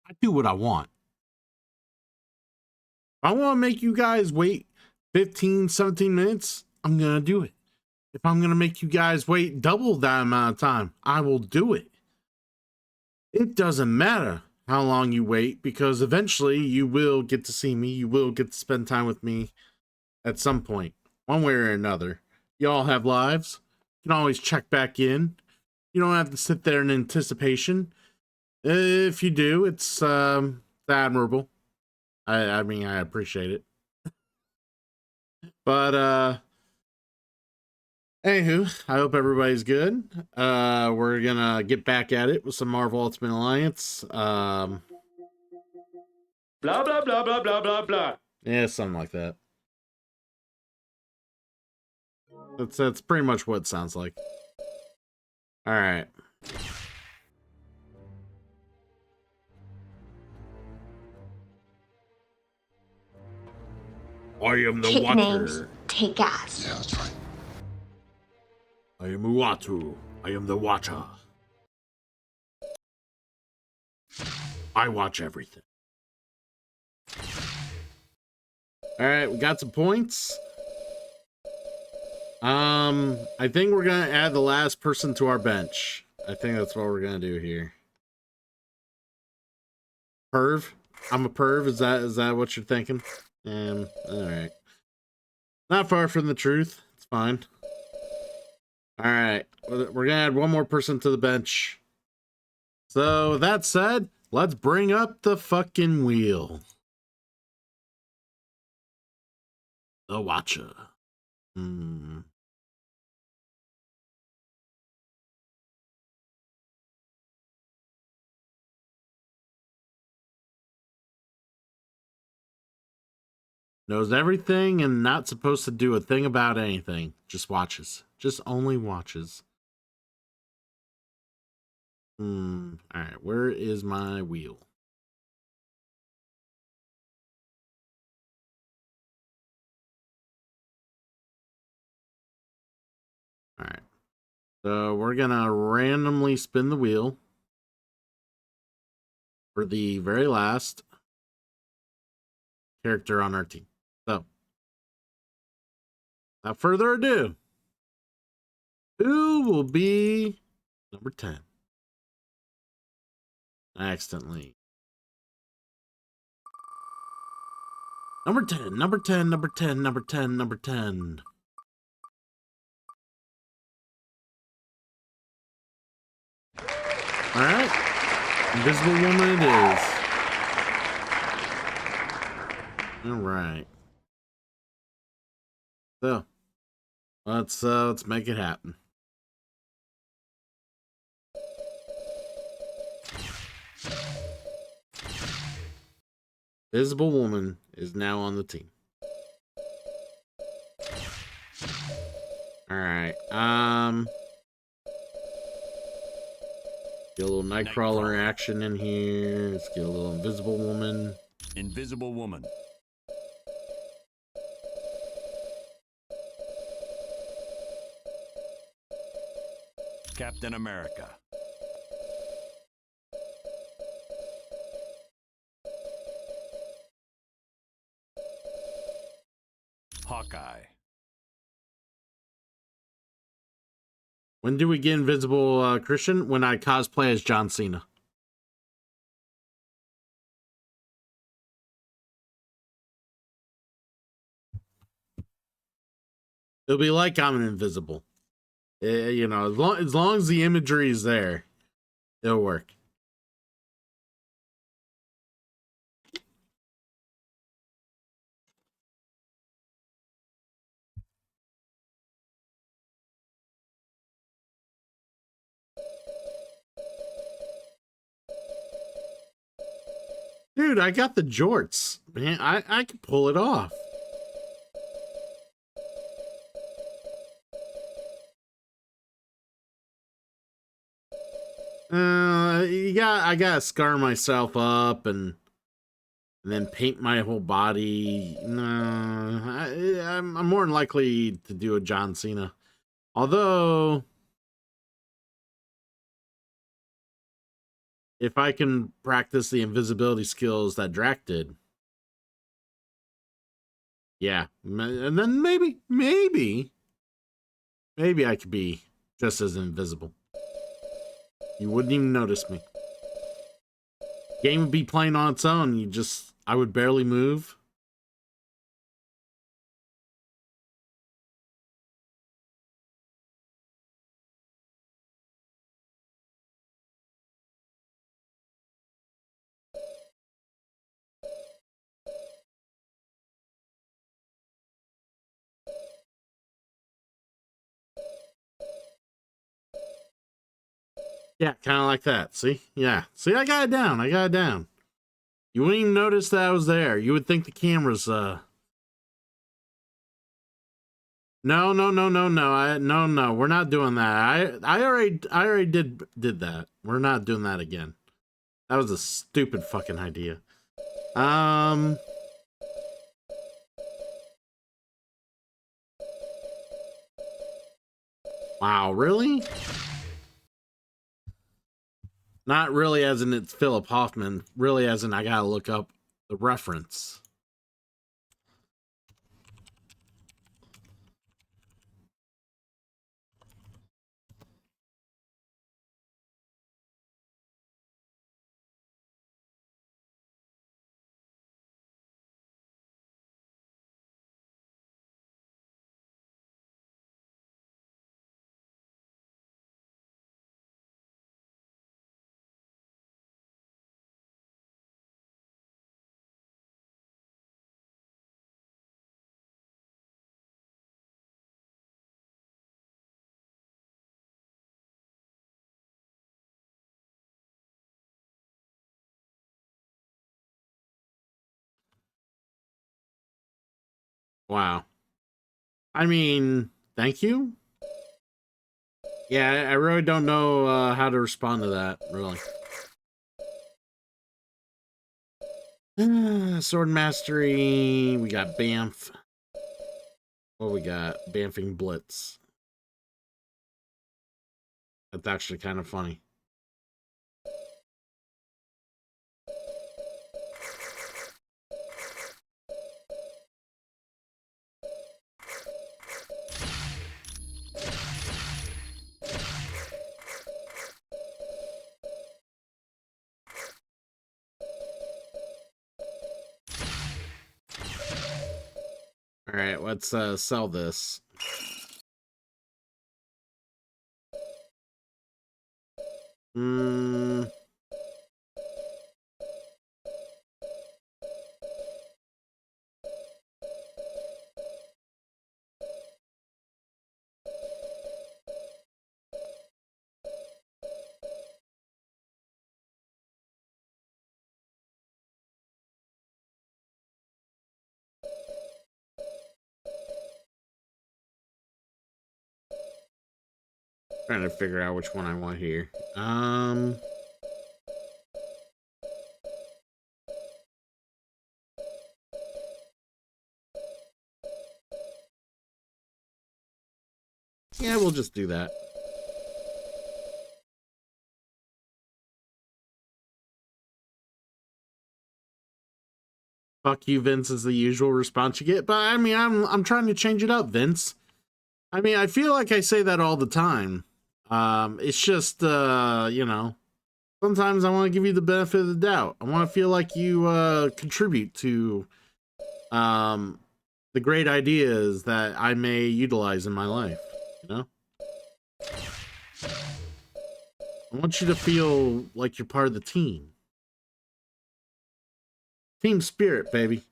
I do what I want. If I want to make you guys wait 15, 17 minutes, I'm going to do it. If I'm going to make you guys wait double that amount of time, I will do it. It doesn't matter how long you wait, because eventually you will get to see me. You will get to spend time with me at some point, one way or another. You all have lives. You can always check back in. You don't have to sit there in anticipation. If you do, it's admirable. I mean, I appreciate it. But anywho, I hope everybody's good. We're gonna get back at it with some Marvel Ultimate Alliance. Blah blah blah blah blah blah blah. Yeah, something like that. That's pretty much what it sounds like. All right. I am the Take Watcher. names, take gas. Yeah, that's right. I am Uatu. I am the Watcher. I watch everything. All right, we got some points. I think we're gonna add the last person to our bench. I think that's what we're gonna do here. Perv? I'm a perv. Is that what you're thinking? All right. Not far from the truth. It's fine. All right, we're gonna add one more person to the bench. So with that said, let's bring up the fucking wheel. The Watcher. Knows everything and not supposed to do a thing about anything. Just watches. Just only watches. Alright, where is my wheel? Alright. So we're gonna randomly spin the wheel for the very last character on our team. So, without further ado, who will be number 10? Accidentally. Number 10, number 10, number 10, number 10, number 10. Alright. Invisible Woman it is. Alright. So, let's make it happen. Invisible Woman is now on the team. Alright, get a little Nightcrawler action in here. Let's get a little Invisible Woman. Invisible Woman. Captain America. Hawkeye. When do we get Invisible Christian? When I cosplay as John Cena. It'll be like I'm invisible. You know, as long as the imagery is there, it'll work. Dude, I got the jorts. Man, I can pull it off. I gotta scar myself up and then paint my whole body. No, I'm more than likely to do a John Cena. Although if I can practice the invisibility skills that Drac did. Yeah, and then maybe I could be just as invisible. You wouldn't even notice me. Game would be playing on its own. I would barely move. Yeah, kind of like that. See? Yeah. See, I got it down. You wouldn't even notice that I was there. You would think the camera's, No, no, no, no, no. No, we're not doing that. I already did that. We're not doing that again. That was a stupid fucking idea. Wow, really? Not really as in it's Philip Hoffman, really as in I gotta look up the reference. Wow. I mean, thank you. Yeah, I really don't know how to respond to that, really. Sword Mastery, we got Bamf. What we got? Bamfing Blitz. That's actually kind of funny. All right, let's sell this. Trying to figure out which one I want here. Yeah, we'll just do that. Fuck you, Vince, is the usual response you get. But I mean, I'm trying to change it up, Vince. I mean, I feel like I say that all the time. It's just you know, sometimes I want to give you the benefit of the doubt. I want to feel like you contribute to the great ideas that I may utilize in my life, you know? I want you to feel like you're part of the team. Team spirit, baby.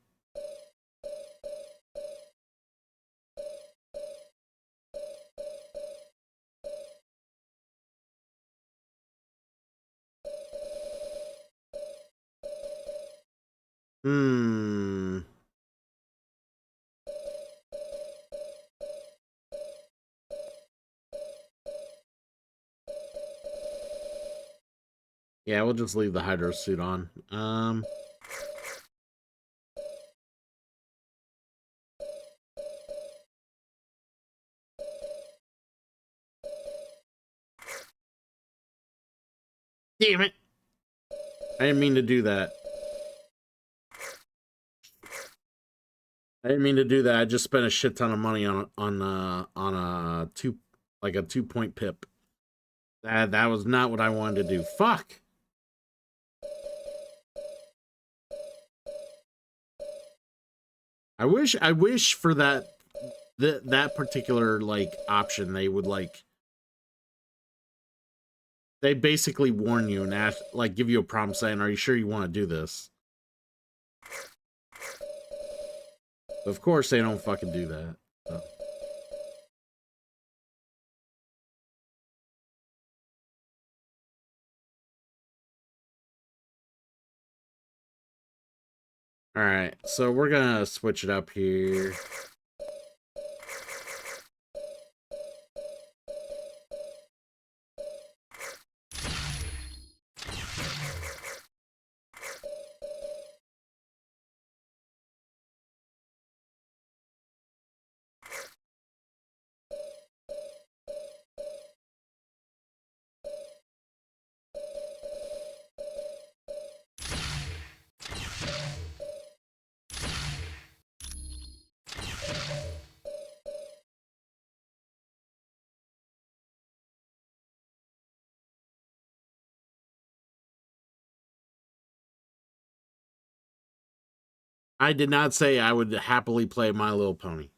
Yeah, we'll just leave the Hydro suit on. Damn it. I didn't mean to do that. I didn't mean to do that. I just spent a shit ton of money on a 2-point pip. That was not what I wanted to do. Fuck. I wish for that particular like option they would like, they basically warn you and ask, like, give you a prompt saying, "Are you sure you want to do this?" Of course, they don't fucking do that. So. All right, so we're gonna switch it up here. I did not say I would happily play My Little Pony.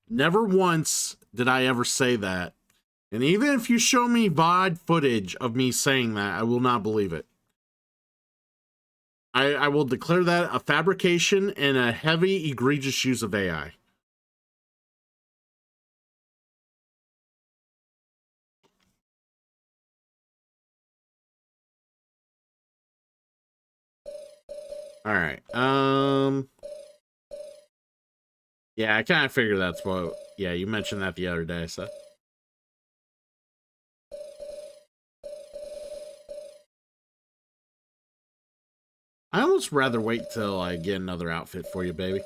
Never once did I ever say that. And even if you show me VOD footage of me saying that, I will not believe it. I will declare that a fabrication and a heavy, egregious use of AI. All right. Yeah, I kind of figured that's what. Yeah, you mentioned that the other day, so. I almost rather wait till I get another outfit for you, baby.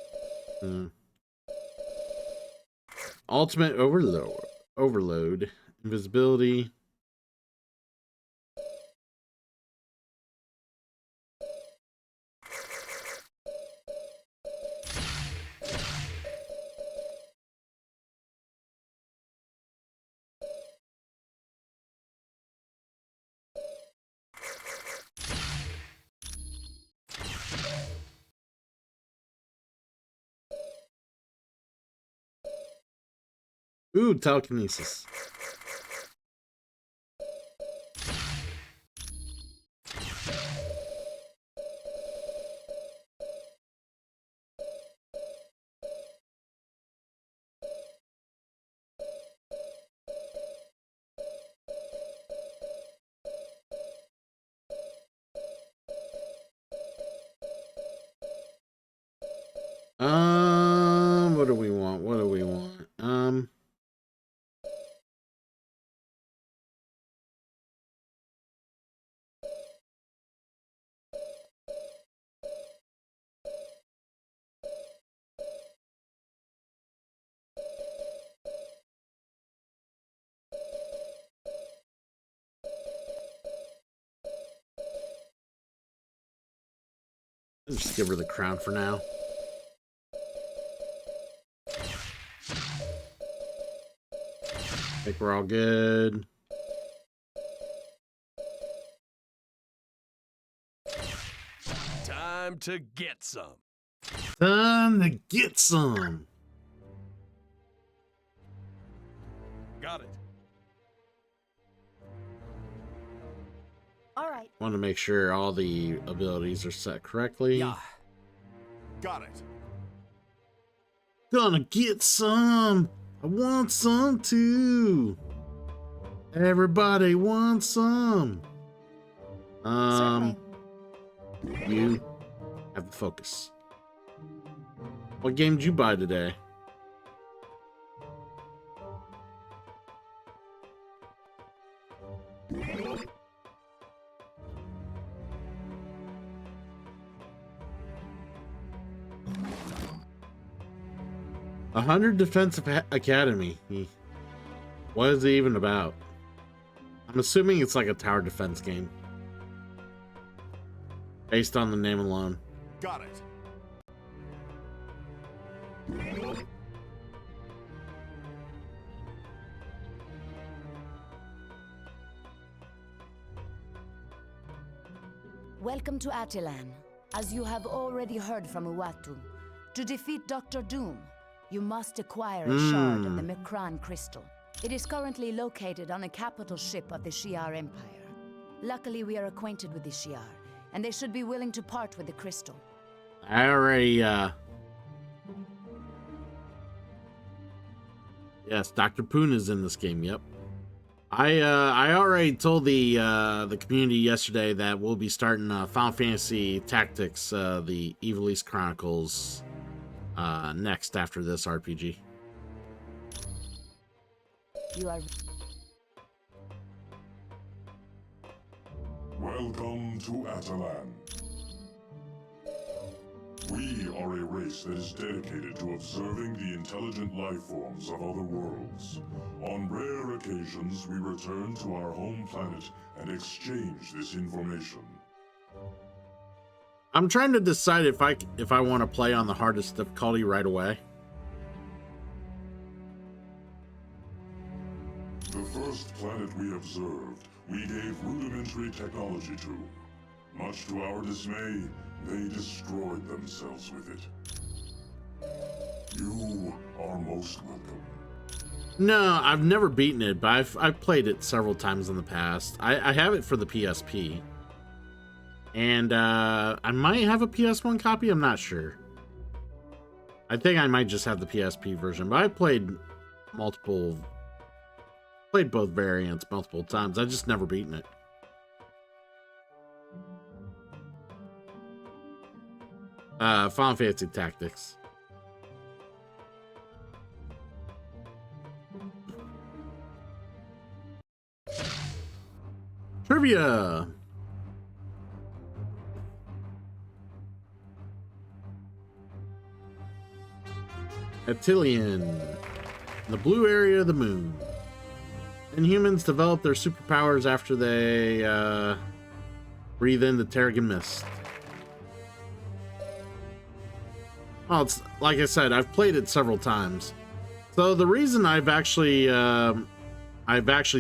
Ultimate overload, invisibility. Ooh, telekinesis. What do we want? What do we want? 'll just give her the crown for now. I think we're all good. Time to get some. Time to get some. Got it. All right. Want to make sure all the abilities are set correctly. Yeah. Got it. Gonna get some. I want some too. Everybody wants some. Certainly. You have the focus. What game did you buy today? A 100 Defensive Academy. What is it even about? I'm assuming it's like a tower defense game. based on the name alone. Got it. Welcome to Attilan. As you have already heard from Uatu, to defeat Dr. Doom, you must acquire a shard of the Mikran crystal. It is currently located on a capital ship of the Shi'ar Empire. Luckily, we are acquainted with the Shi'ar, and they should be willing to part with the crystal. I already, yes, Dr. Poon is in this game, yep. I already told the community yesterday that we'll be starting Final Fantasy Tactics, the Ivalice Chronicles, next after this RPG. You are... Welcome to Attilan. We are a race that is dedicated to observing the intelligent life forms of other worlds. On rare occasions, we return to our home planet and exchange this information. I'm trying to decide if I want to play on the hardest difficulty right away. The first planet we observed, we gave rudimentary technology to. Much to our dismay, they destroyed themselves with it. You are most welcome. No, I've never beaten it, but I've played it several times in the past. I have it for the PSP. And I might have a PS1 copy, I'm not sure. I think I might just have the PSP version, but I played both variants multiple times. I've just never beaten it. Final Fantasy Tactics. Trivia. Attilian, the blue area of the moon. Inhumans develop their superpowers after they breathe in the Terrigen mist. Well, it's like I said, I've played it several times. So the reason I've actually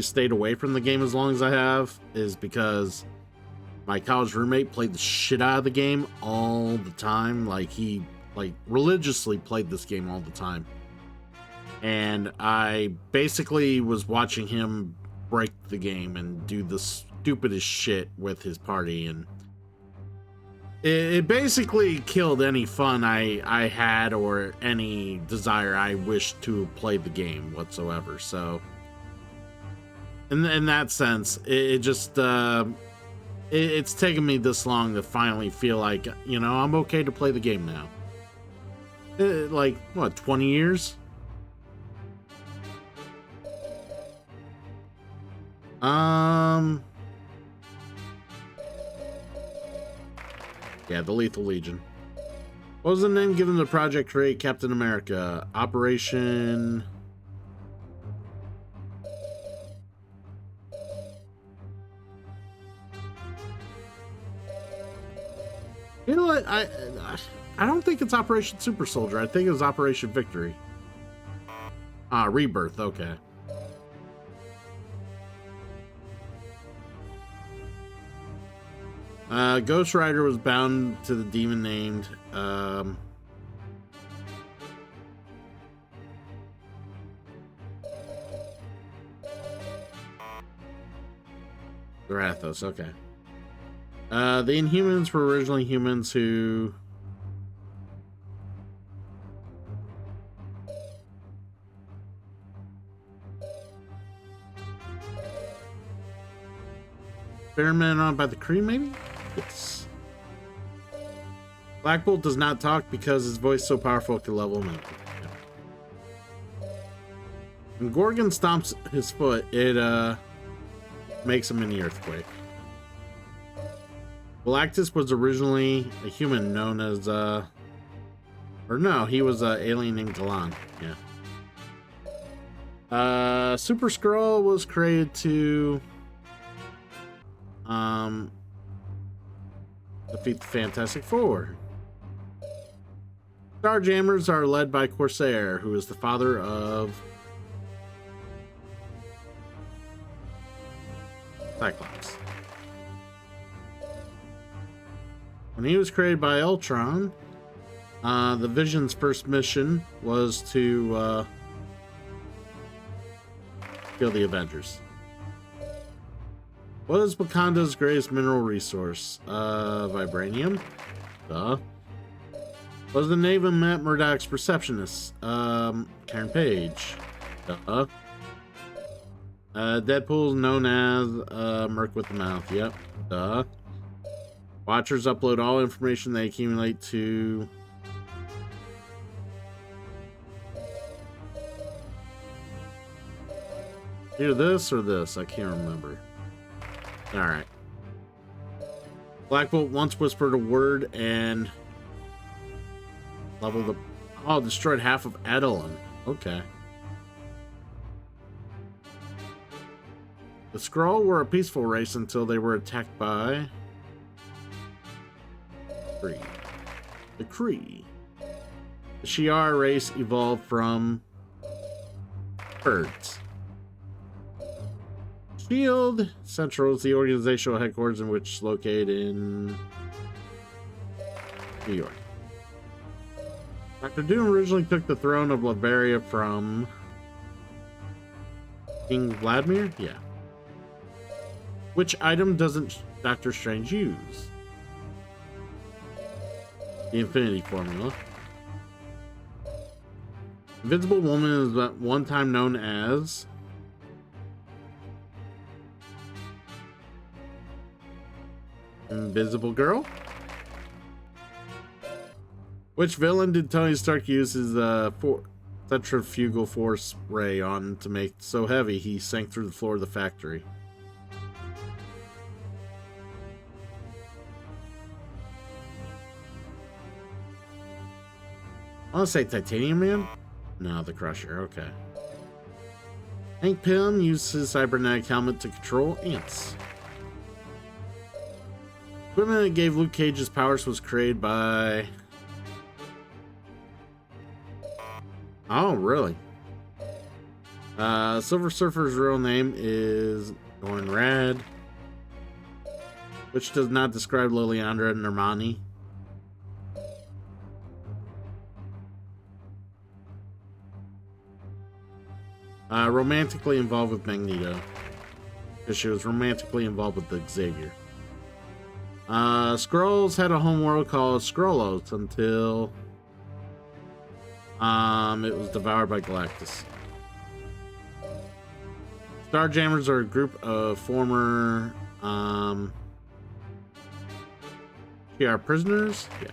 stayed away from the game as long as I have is because my college roommate played the shit out of the game all the time. Like he religiously played this game all the time. And I basically was watching him break the game and do the stupidest shit with his party, and it basically killed any fun I had or any desire I wished to play the game whatsoever. So in that sense, it just it's taken me this long to finally feel like, you know, I'm okay to play the game now. Like, what, 20 years? Yeah, the Lethal Legion. What was the name given to Project Create Captain America? Operation... You know what? I don't think it's Operation Super Soldier. I think it was Operation Victory. Rebirth. Okay. Ghost Rider was bound to the demon named Zarathos. Okay. The Inhumans were originally humans who experimented on by the Kree, maybe? Yes. Black Bolt does not talk because his voice is so powerful it can level him up. Yeah. When Gorgon stomps his foot, it makes a mini earthquake. Galactus was originally a human known as or no, he was an alien named Galan. Yeah. Super Skrull was created to defeat the Fantastic Four. Starjammers are led by Corsair, who is the father of Cyclops. When he was created by Ultron, the Vision's first mission was to kill the Avengers. What is Wakanda's greatest mineral resource? Vibranium? Duh. What is the name of Matt Murdock's receptionist? Karen Page. Duh. Deadpool's known as Merc with the Mouth. Yep. Duh. Watchers upload all information they accumulate to either this or this. I can't remember. Alright. Black Bolt once whispered a word and leveled the... Oh, destroyed half of Edelon. Okay. The Skrull were a peaceful race until they were attacked by... Kree. The Kree. The Shi'ar race evolved from... birds. Shield Central is the organizational headquarters in which is located in New York. Dr. Doom originally took the throne of Latveria from King Vladimir? Yeah. Which item doesn't Doctor Strange use? The Infinity Formula. Invisible Woman is at one time known as Invisible Girl? Which villain did Tony Stark use his centrifugal force ray on to make so heavy he sank through the floor of the factory? I want to say Titanium Man? No, the Crusher. Okay. Hank Pym used his cybernetic helmet to control ants. Equipment that gave Luke Cage his powers was created by... Oh, really? Silver Surfer's real name is Norrin Radd, which does not describe Liliandra Normani. Romantically involved with Magneto, because she was romantically involved with Xavier. Skrulls had a homeworld called Skrullos until it was devoured by Galactus. Starjammers are a group of former Shi'ar prisoners. Yeah.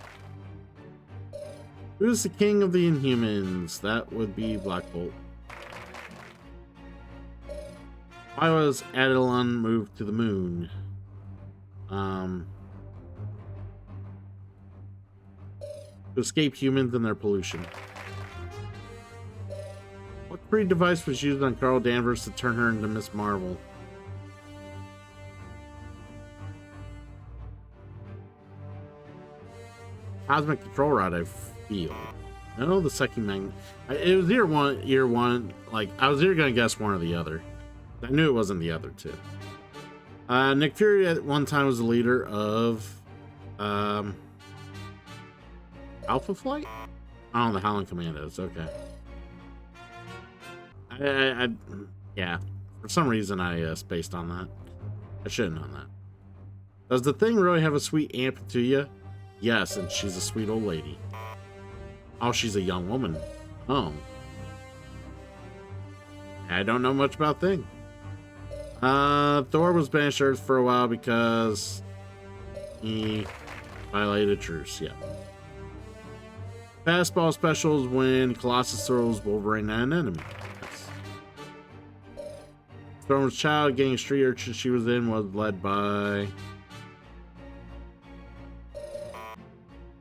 Who's the king of the Inhumans? That would be Black Bolt. Why was Edelon moved to the moon? To escape humans and their pollution. What Kree device was used on Carol Danvers to turn her into Miss Marvel? Cosmic Control Rod, I feel. No, the second magnet. It was year one. Like, I was either gonna guess one or the other. I knew it wasn't the other two. Nick Fury at one time was the leader of Alpha Flight? Oh, the Howling Commandos. Okay. Yeah. For some reason, I spaced on that. I should have known that. Does the Thing really have a sweet Aunt Petunia? Yes, and she's a sweet old lady. Oh, she's a young woman. Oh. I don't know much about Thing. Thor was banished Earth for a while because he violated truce. Yeah. Fastball specials when Colossus throws Wolverine at an enemy. Yes. Storm's child getting a street urchin she was in was led by...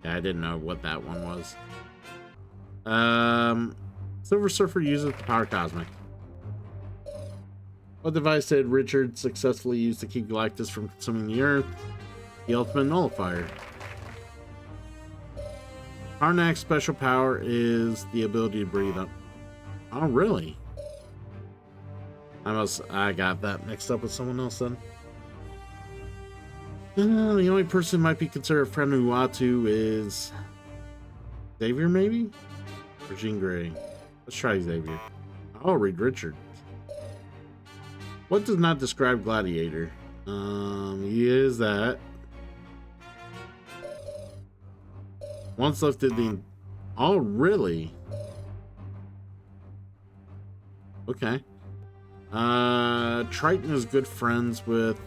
Yeah, I didn't know what that one was. Silver Surfer uses the power cosmic. What device did Richard successfully use to keep Galactus from consuming the Earth? the ultimate nullifier. Karnak's special power is the ability to breathe up. Oh, really? I got that mixed up with someone else then. The only person who might be considered a friend of Uatu is Xavier, maybe? Or Jean Grey. Let's try Xavier. I'll read Richard. What does not describe Gladiator? He is that. Once lifted the... Oh, really? Okay. Triton is good friends with,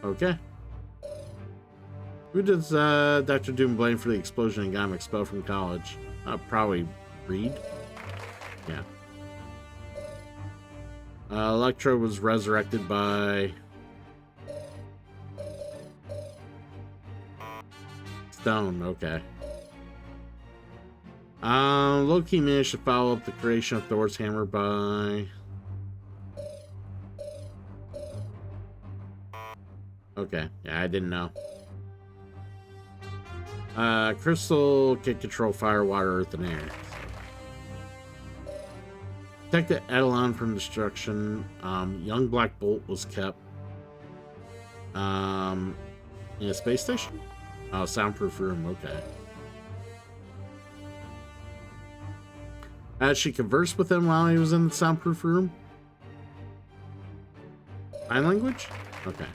Okay. Who does, Dr. Doom blame for the explosion and got him expelled from college? Probably Reed? Yeah. Electro was resurrected by... Stone, okay. Loki managed to follow up the creation of Thor's hammer by... Okay, yeah, I didn't know. Crystal can control fire, water, earth, and air. Protected Edelon from destruction. Young Black Bolt was kept. In a space station? Oh, soundproof room, okay. She conversed with him while he was in the soundproof room? Sign language? Okay.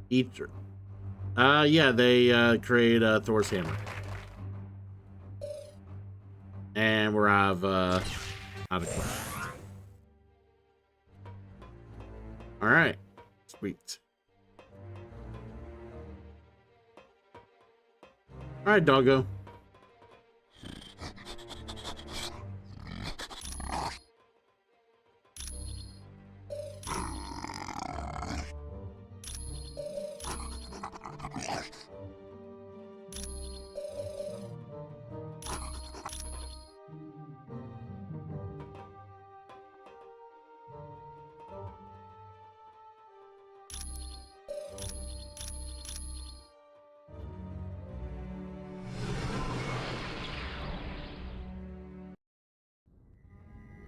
Ether. Yeah, they create Thor's hammer. And we're out of class. Alright. Sweet. Alright, doggo.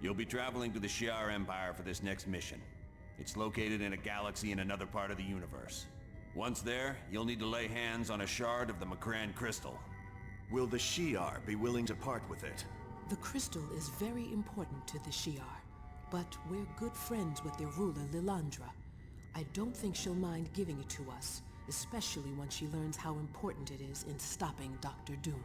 You'll be traveling to the Shi'ar Empire for this next mission. It's located in a galaxy in another part of the universe. Once there, you'll need to lay hands on a shard of the Macran crystal. Will the Shi'ar be willing to part with it? The crystal is very important to the Shi'ar, but we're good friends with their ruler, Lilandra. I don't think she'll mind giving it to us, especially once she learns how important it is in stopping Dr. Doom.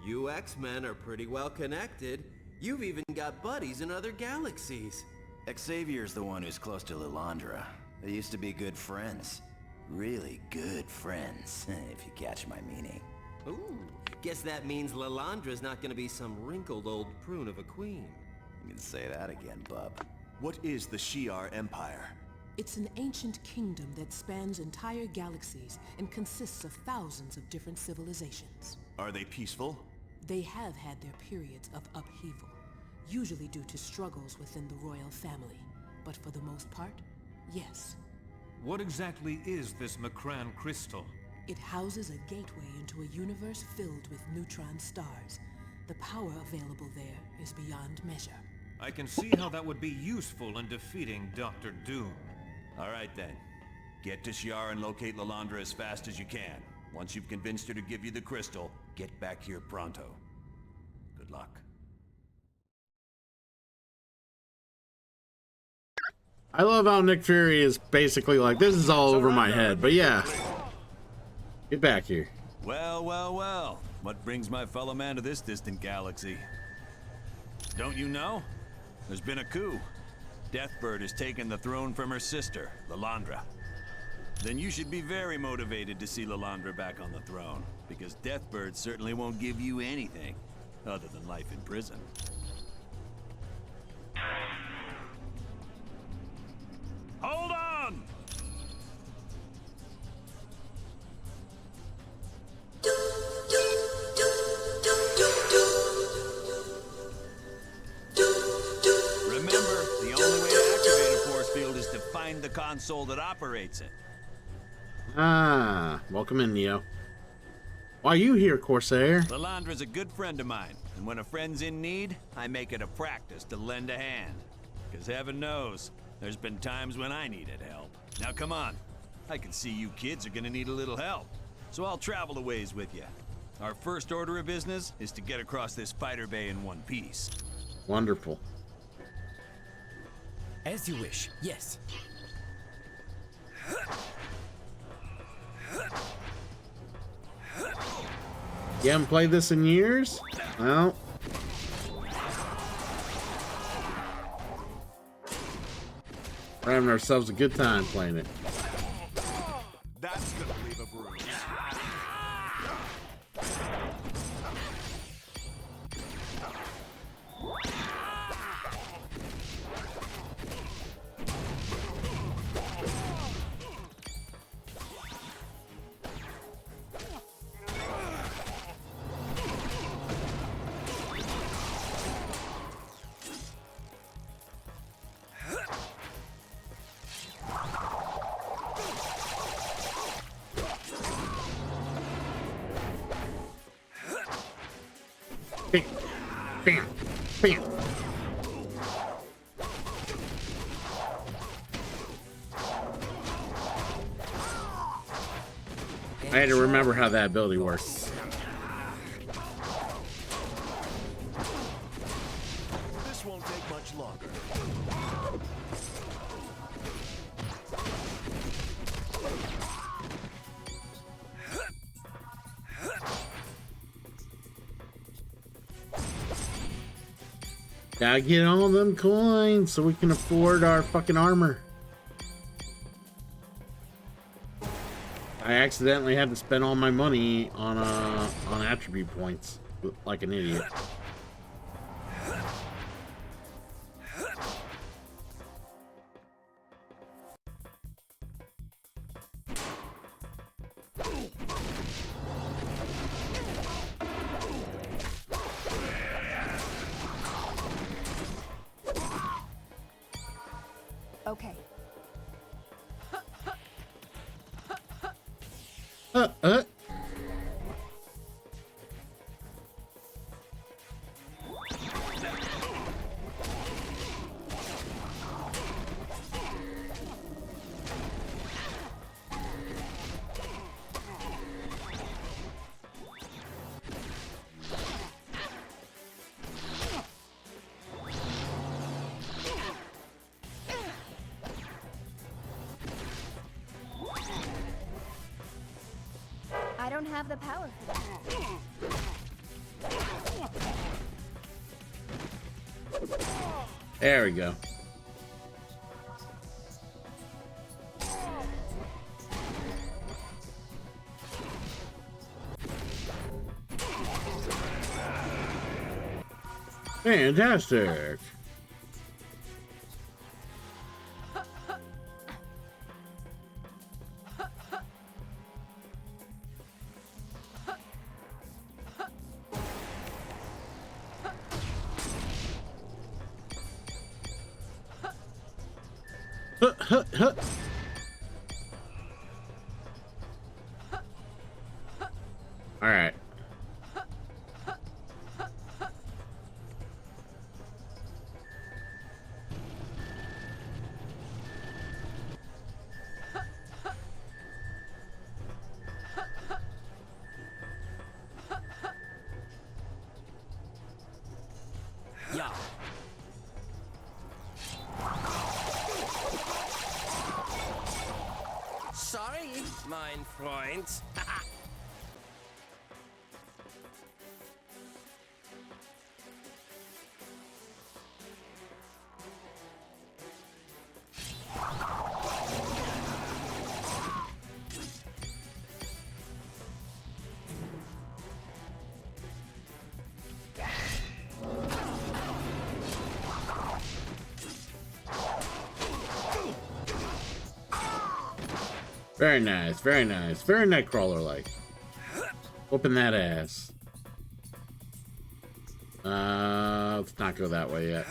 You X-Men are pretty well connected. You've even got buddies in other galaxies. Xavier's the one who's close to Lilandra. They used to be good friends. Really good friends, if you catch my meaning. Ooh, guess that means Lilandra's not gonna be some wrinkled old prune of a queen. You can say that again, bub. What is the Shi'ar Empire? It's an ancient kingdom that spans entire galaxies and consists of thousands of different civilizations. Are they peaceful? They have had their periods of upheaval, usually due to struggles within the royal family. But for the most part, yes. What exactly is this Macran crystal? It houses a gateway into a universe filled with neutron stars. The power available there is beyond measure. I can see how that would be useful in defeating Dr. Doom. All right then. Get to Shi'ar and locate Lilandra as fast as you can. Once you've convinced her to give you the crystal, get back here pronto. Good luck. I love how Nick Fury is basically like, this is all over my head, but yeah. Get back here. Well, well, well. What brings my fellow man to this distant galaxy? Don't you know? There's been a coup. Deathbird has taken the throne from her sister, Lilandra. Then you should be very motivated to see Lilandra back on the throne, because Deathbird certainly won't give you anything other than life in prison. Hold on! console that operates it. Ah, welcome in, Neo. Why are you here, Corsair? Lilandra's a good friend of mine, and when a friend's in need, I make it a practice to lend a hand. Because heaven knows, there's been times when I needed help. Now come on, I can see you kids are gonna need a little help, so I'll travel a ways with you. Our first order of business is to get across this fighter bay in one piece. Wonderful. As you wish, yes. You haven't played this in years? Well, we're having ourselves a good time playing it. That's gonna leave a bruise. Bam, bam, bam. I had to remember how that ability works. This won't take much longer. Gotta get all them coins so we can afford our fucking armor. I accidentally had to spend all my money on attribute points like an idiot. Okay. Uh. I don't have the power for that. There we go. Fantastic. All right. Yeah. Sorry, mein Freund. Very nice, very nice. Very Nightcrawler-like. Open that ass. Let's not go that way yet.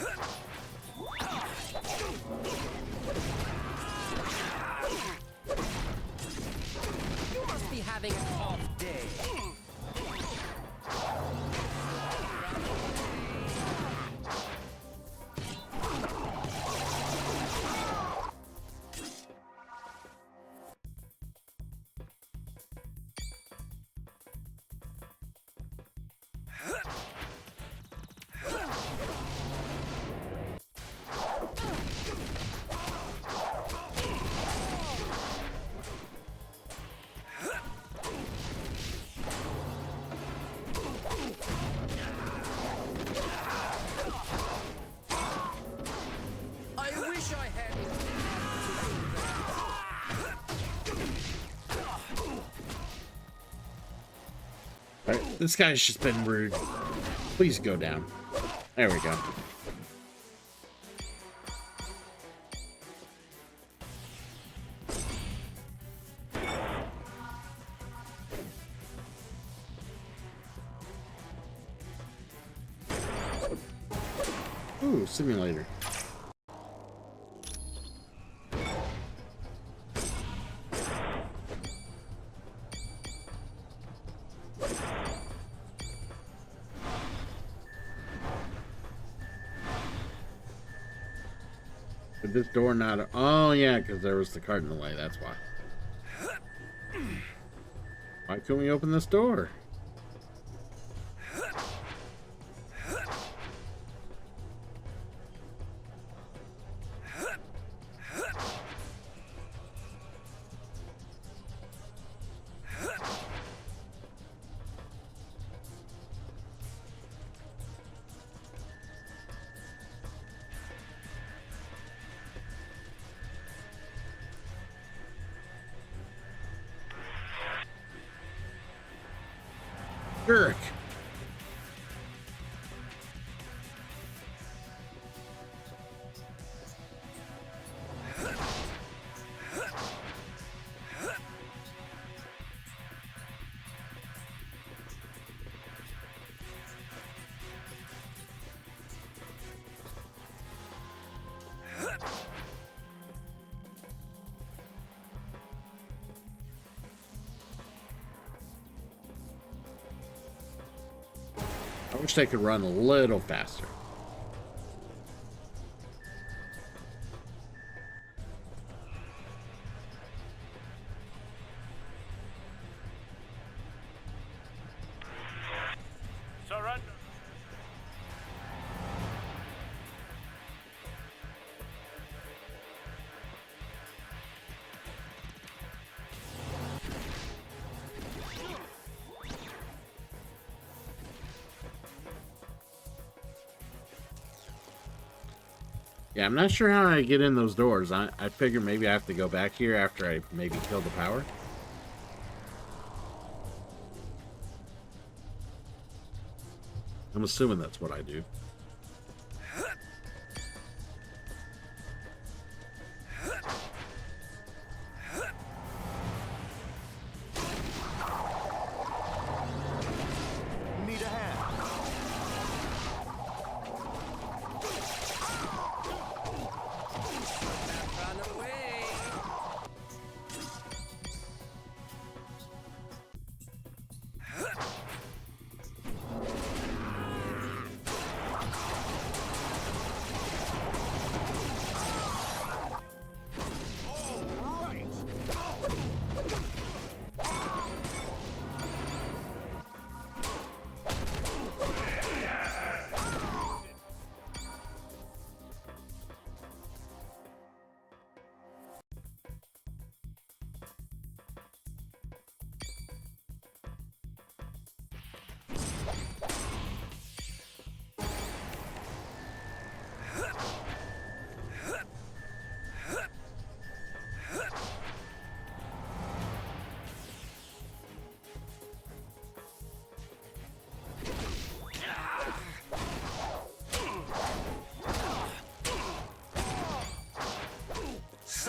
day. I wish I had Alright, this guy's just been rude. Please go down. There we go. Ooh, simulator. But this door not... Oh, yeah, because there was the cart in the way. That's why. Why couldn't we open this door? Jerk. I wish they could run a little faster. Surrender. Yeah, I'm not sure how I get in those doors. I figure maybe I have to go back here after I maybe kill the power. I'm assuming that's what I do. Need a hand. Run away.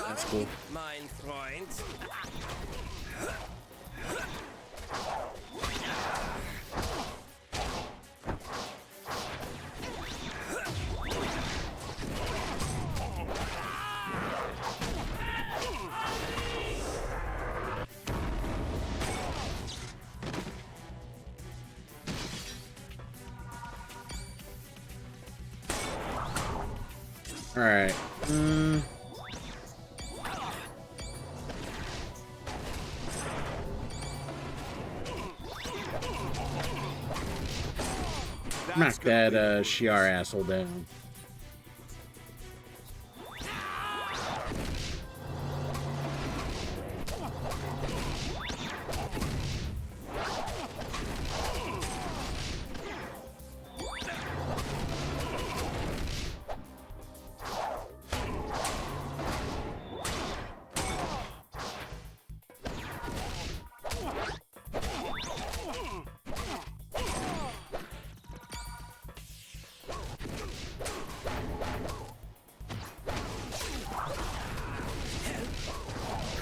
That's cool. Mein Freund. All right. Knock that Shiar asshole down.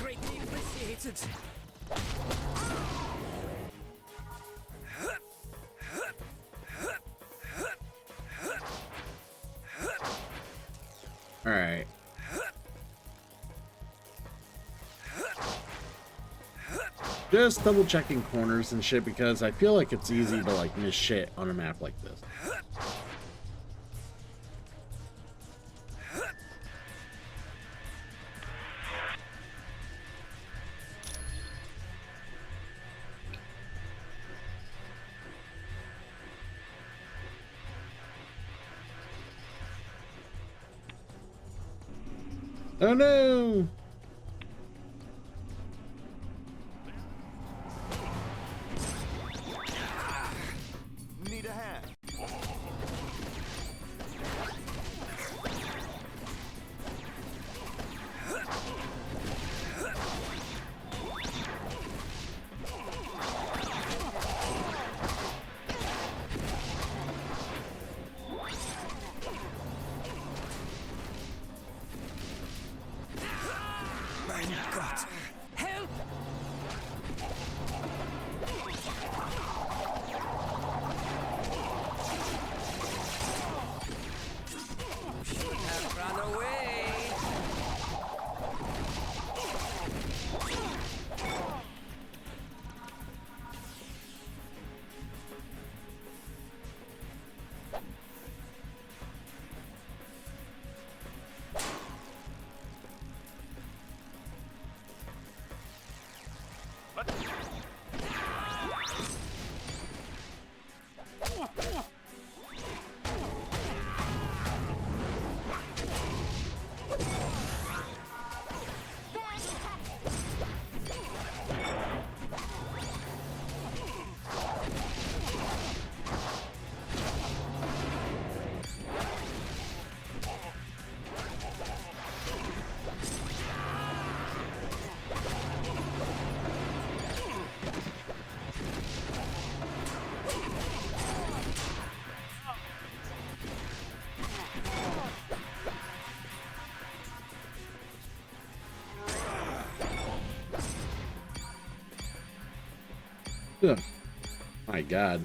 Greatly appreciated. All right. Just double checking corners and shit because I feel like it's easy to like miss shit on a map like this. Oh no! Need a hand. Mein Gott. Help! Should have run away. Ugh. My God.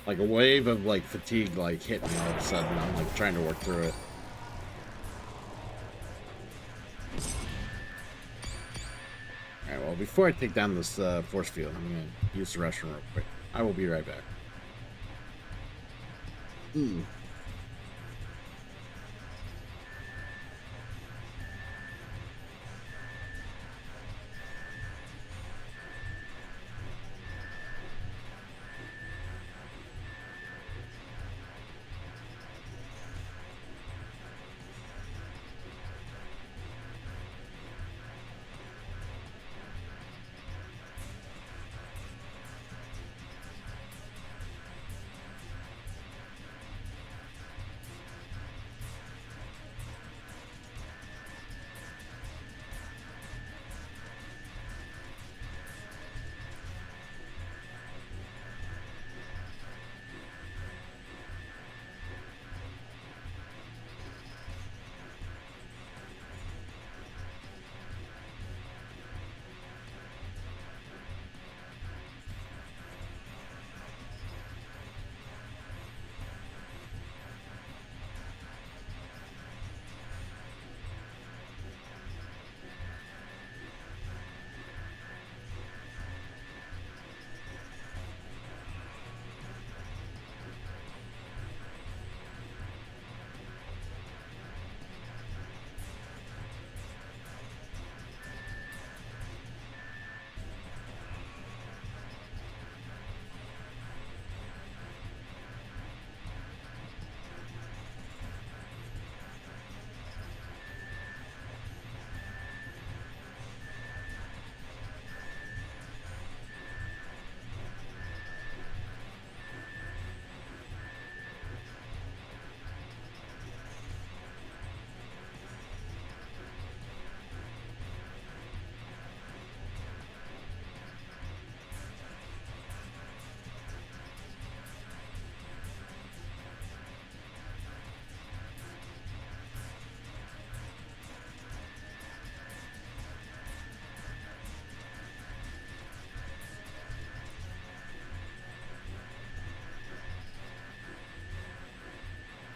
Like a wave of like fatigue like hit me all of a sudden. I'm like trying to work through it. Alright, well before I take down this force field, I'm gonna use the restroom real quick. I will be right back.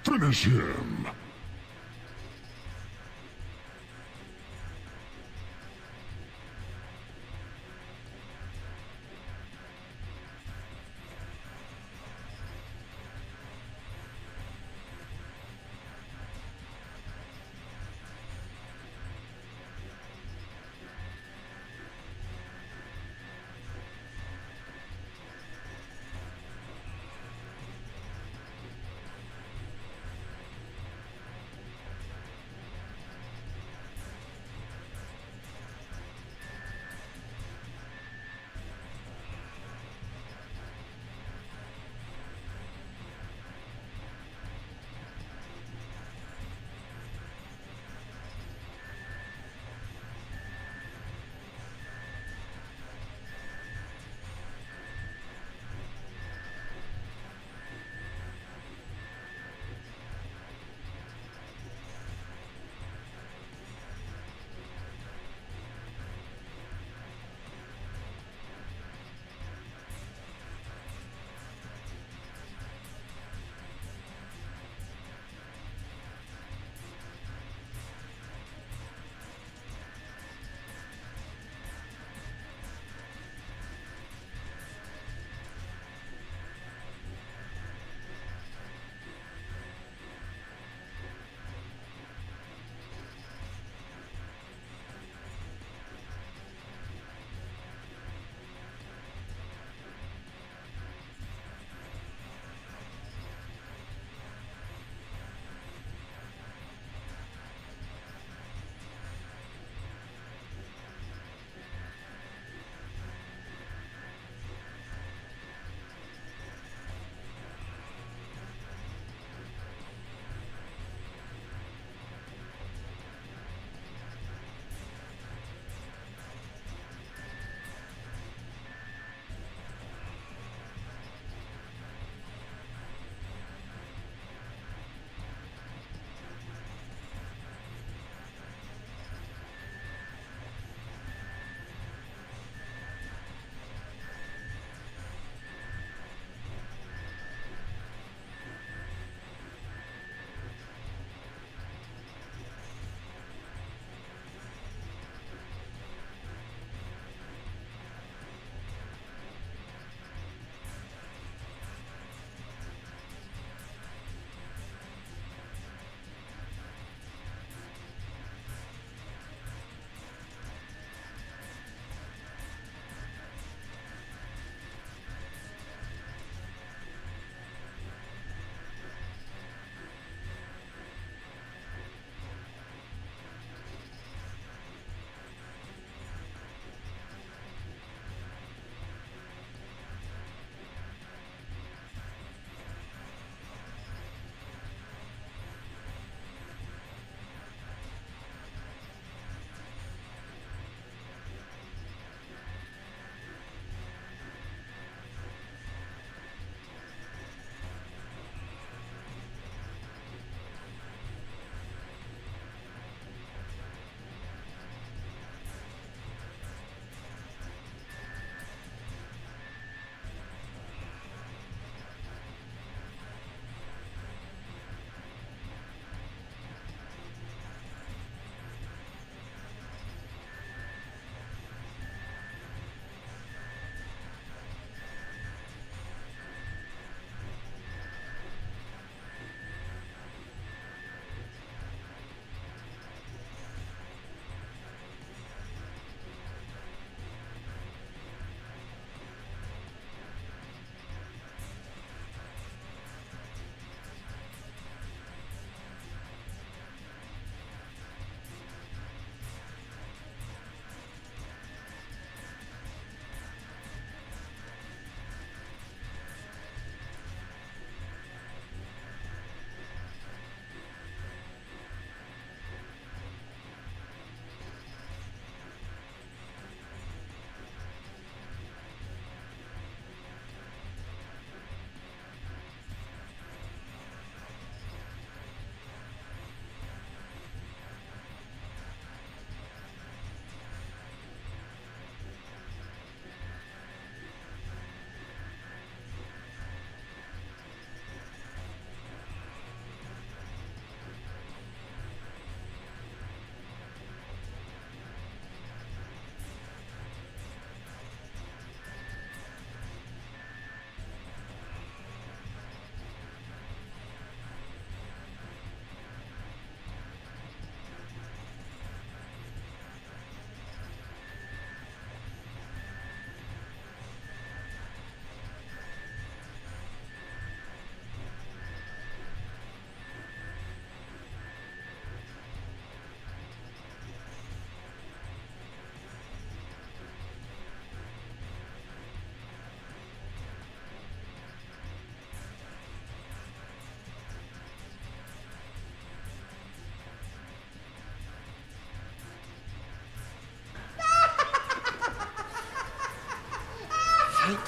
Finish him!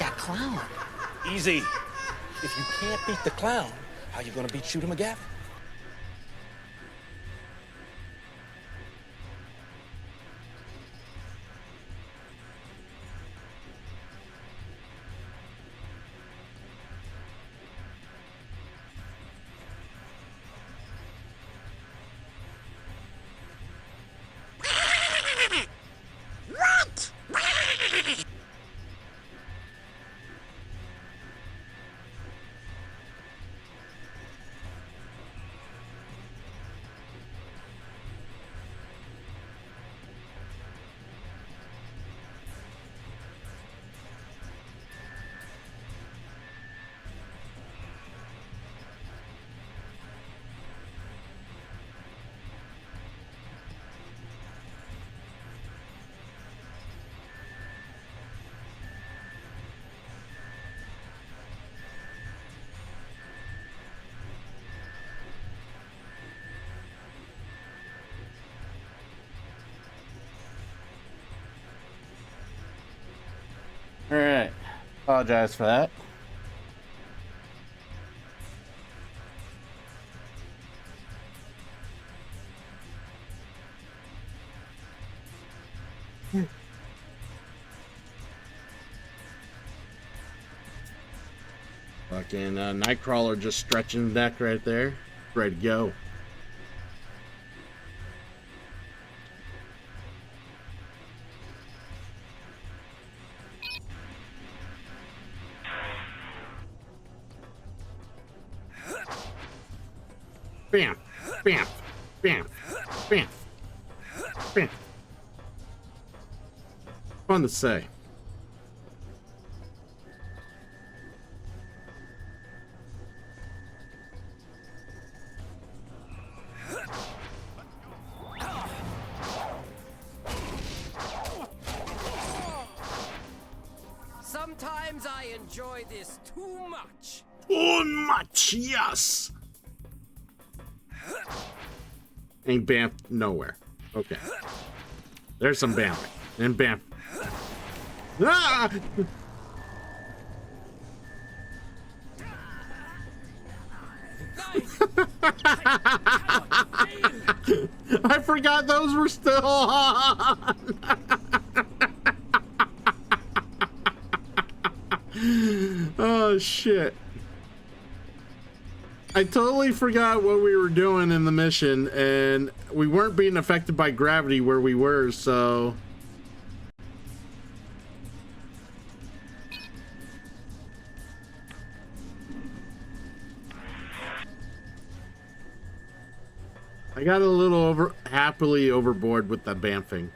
that clown. Easy. If you can't beat the clown, how you gonna beat Shooter McGavin? All right. Apologize for that. Fucking Nightcrawler just stretching the deck right there. Ready to go. Bam, bam, bam, bam, bam. Fun to say. Sometimes I enjoy this too much. Too much, yes. Ain't Bamf nowhere. Okay. There's some Bamf. And Bamf. Ah! I forgot those were still on. Oh, shit. I totally forgot what we were doing in the mission, and we weren't being affected by gravity where we were, so... I got a little happily overboard with the bamfing.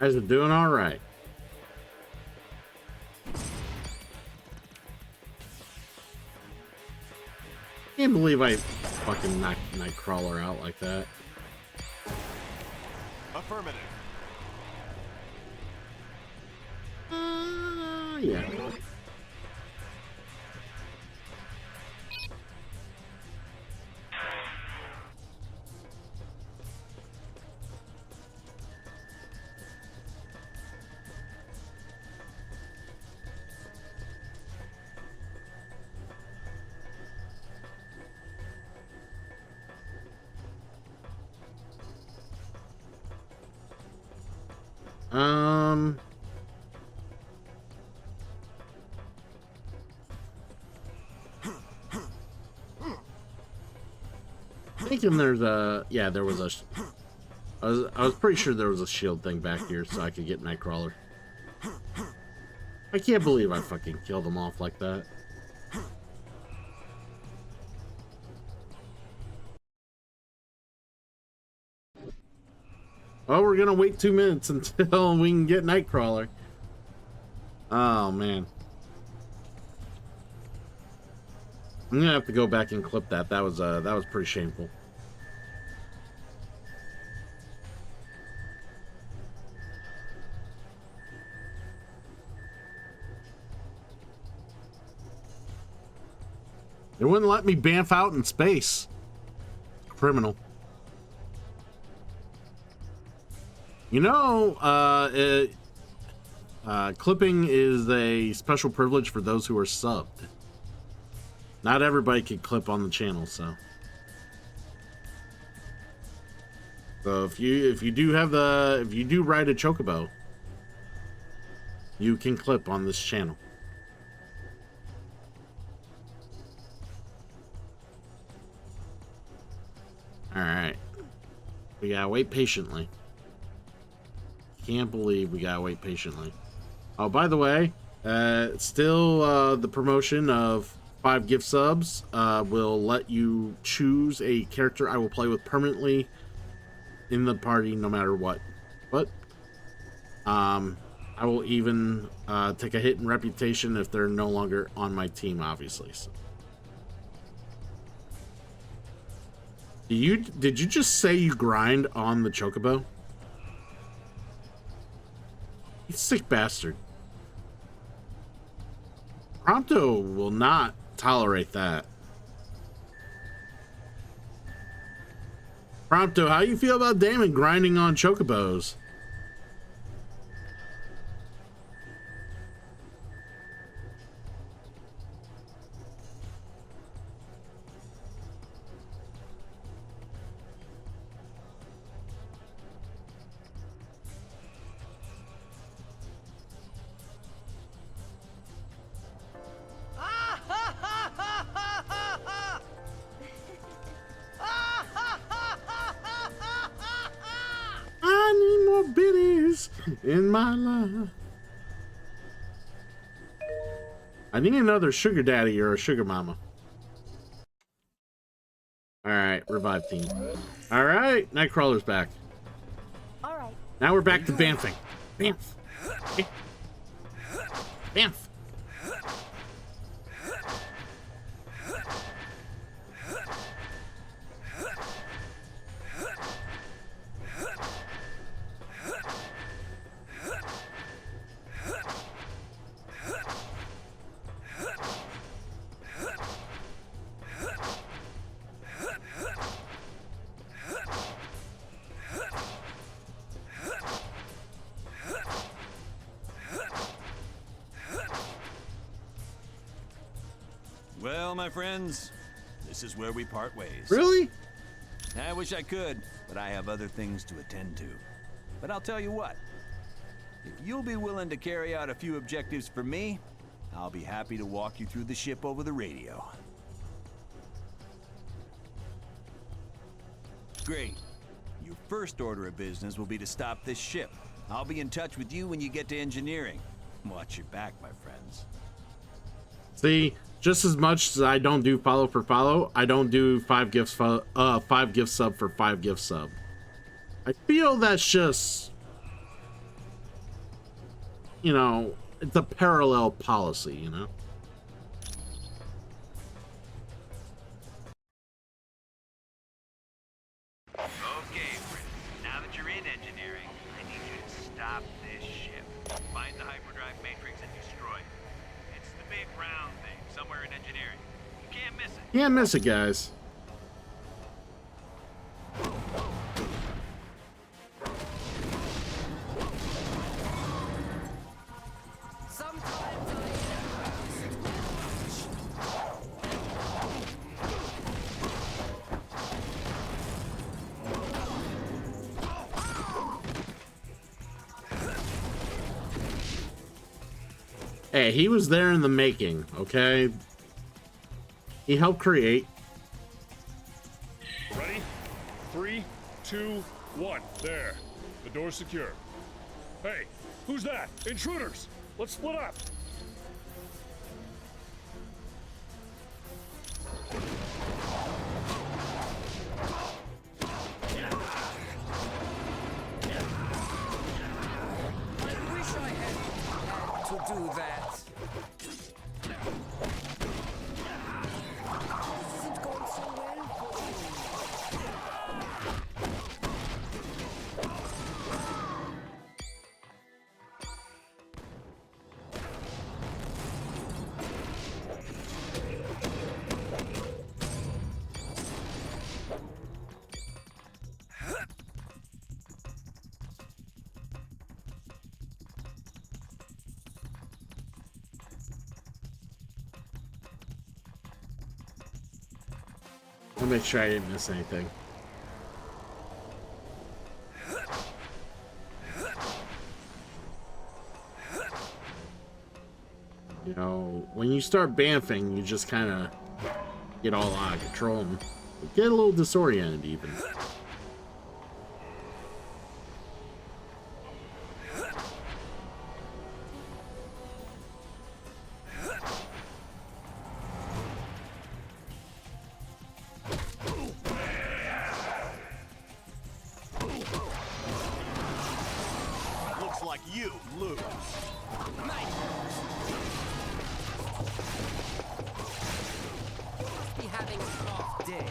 Guys are doing all right. Can't believe I fucking knocked Nightcrawler out like that. Affirmative. Yeah. Thinking there's a, yeah, there was I was pretty sure there was a shield thing back here so I could get Nightcrawler. I can't believe I fucking killed him off like that. Oh, we're gonna wait 2 minutes until we can get Nightcrawler. Oh man. I'm gonna have to go back and clip that. That was pretty shameful. They wouldn't let me bamf out in space. Criminal. You know, clipping is a special privilege for those who are subbed. Not everybody can clip on the channel, so. So if you do ride a Chocobo, you can clip on this channel. Alright. We gotta wait patiently. Can't believe we gotta wait patiently. Oh, by the way, still the promotion of 5 gift subs will let you choose a character I will play with permanently in the party no matter what. But I will even take a hit in reputation if they're no longer on my team, obviously. So. Did you just say you grind on the Chocobo? You sick bastard. Prompto will not tolerate that. Prompto, how you feel about Damon grinding on Chocobos? In my life. I need another sugar daddy or a sugar mama. Alright, revive team. Alright, Nightcrawler's back. Alright. Now we're back to bamfing. Bamf. Bamf. Well, my friends, this is where we part ways. Really? I wish I could, but I have other things to attend to. But I'll tell you what, if you'll be willing to carry out a few objectives for me, I'll be happy to walk you through the ship over the radio. Great. Your first order of business will be to stop this ship. I'll be in touch with you when you get to engineering. Watch your back, my friends. See, just as much as I don't do follow for follow, I don't do 5 gift sub for 5 gift sub. I feel that's just, you know, it's a parallel policy, you know. Okay, now that you're in engineering, I need you to stop this ship. Find the hyperdrive matrix and destroy it. It's the big round thing, somewhere in engineering. You can't miss it. Can't miss it, guys. Hey, he was there in the making, okay? He helped create. Ready? 3, 2, 1, there. The door's secure. Hey, who's that? Intruders! Let's split up! To do that. This isn't going so well for I'll make sure I didn't miss anything. You know, when you start bamfing, you just kind of get all out of control and get a little disoriented even. Looks like you lose. be having a off day.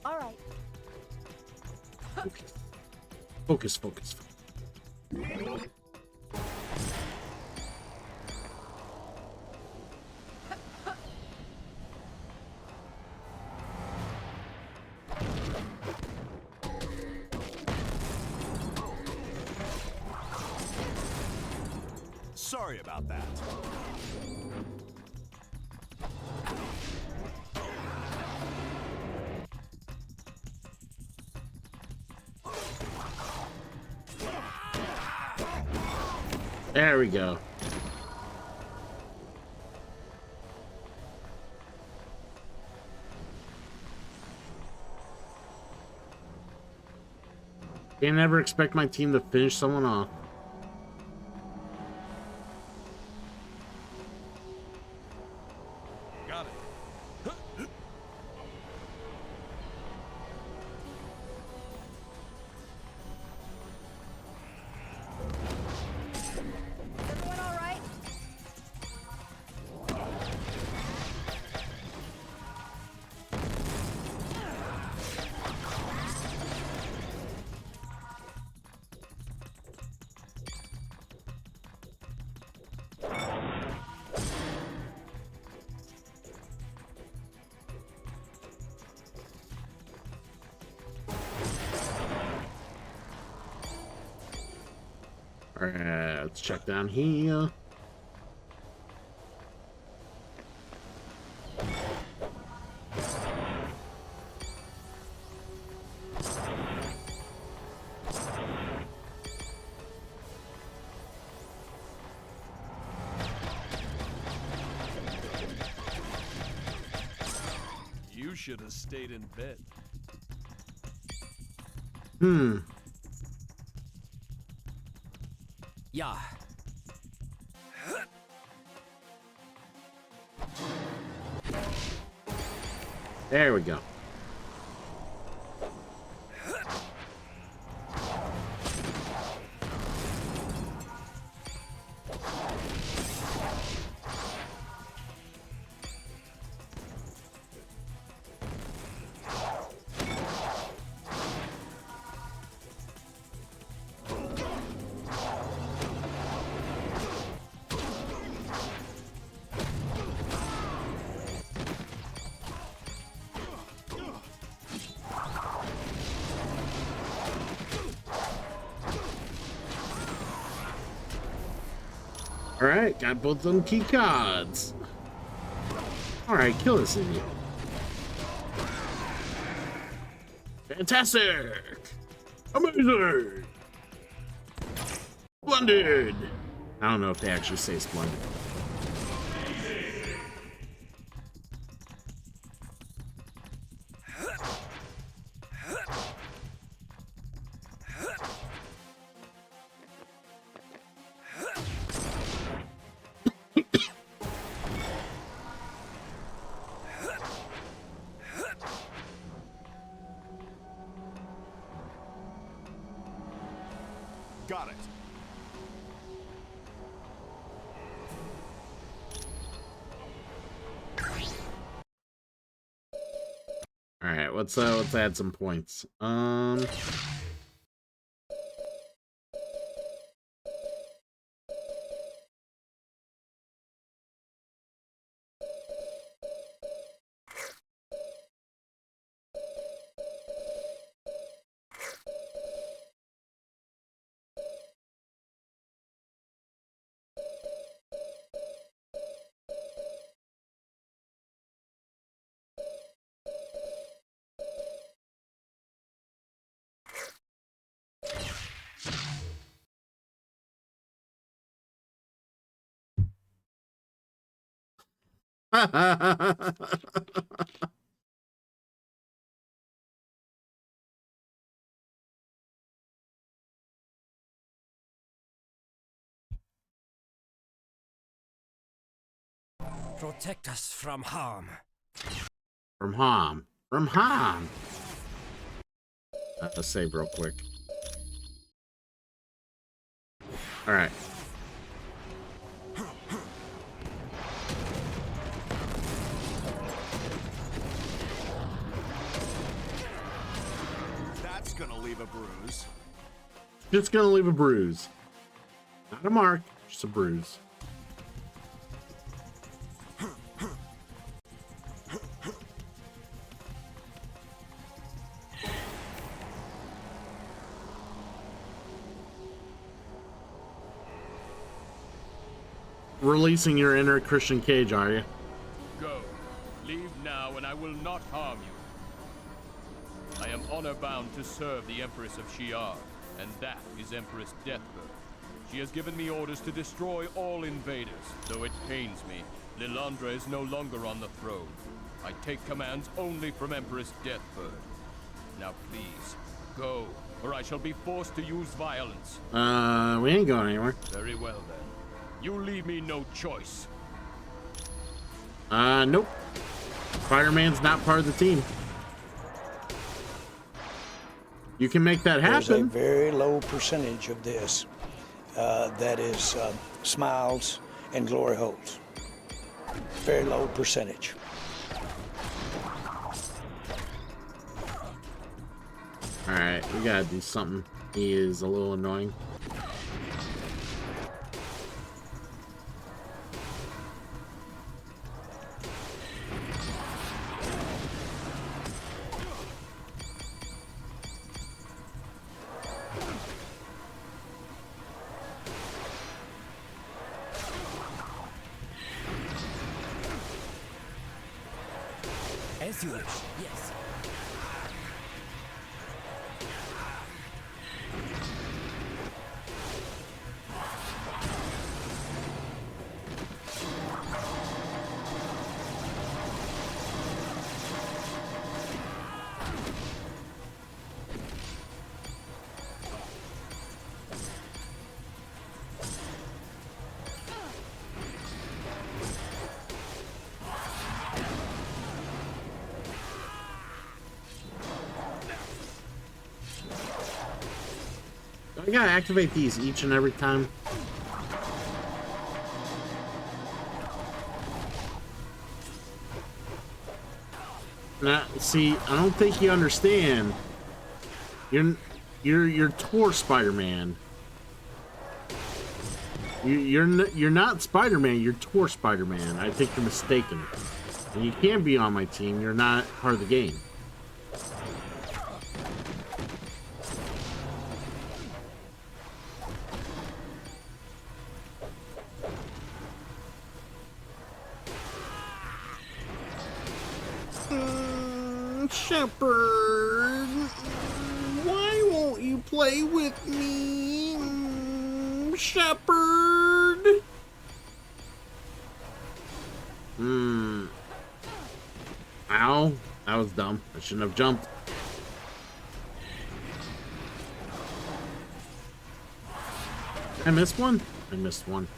All right. Focus, focus. Sorry about that. There we go. Can't ever expect my team to finish someone off. Got it. Everyone all right? Alright, let's check down here. You should have stayed in bed. Yeah. There we go. Alright, got both of them key cards. Alright, kill this idiot. Fantastic! Amazing! Splendid! I don't know if they actually say splendid. Got it. All right, let's add some points. Protect us from harm. From harm. From harm. Let's save real quick. All right. That's gonna leave a bruise. Just gonna leave a bruise. Not a mark, just a bruise. Releasing your inner Christian Cage, are you? Go. Leave now, and I will not harm you. I am honor-bound to serve the Empress of Shi'ar, and that is Empress Deathbird. She has given me orders to destroy all invaders. Though it pains me, Lilandra is no longer on the throne. I take commands only from Empress Deathbird. Now please, go, or I shall be forced to use violence. We ain't going anywhere. Very well then. You leave me no choice. Nope. Spider-Man's not part of the team. You can make that There's a happen. very low percentage of this that is smiles and glory holes. Very low percentage. Alright, we gotta do something. He is a little annoying. As you wish. Yes. I gotta activate these each and every time. Now, see, I don't think you understand. You're Tor Spider-Man. You're not Spider-Man. You're Tor Spider-Man. I think you're mistaken. And you can be on my team. You're not part of the game. Shepard, why won't you play with me, Shepard? Ow. That was dumb. I shouldn't have jumped. I missed one? I missed one.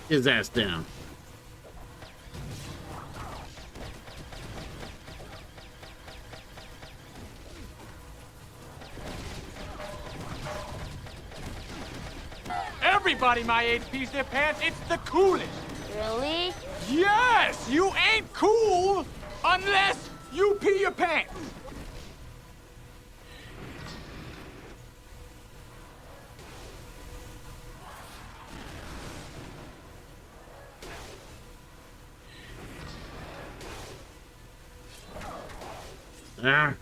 His ass down. Everybody my age pees their pants. It's the coolest. Really? Yes! You ain't cool unless you pee your pants. Ah.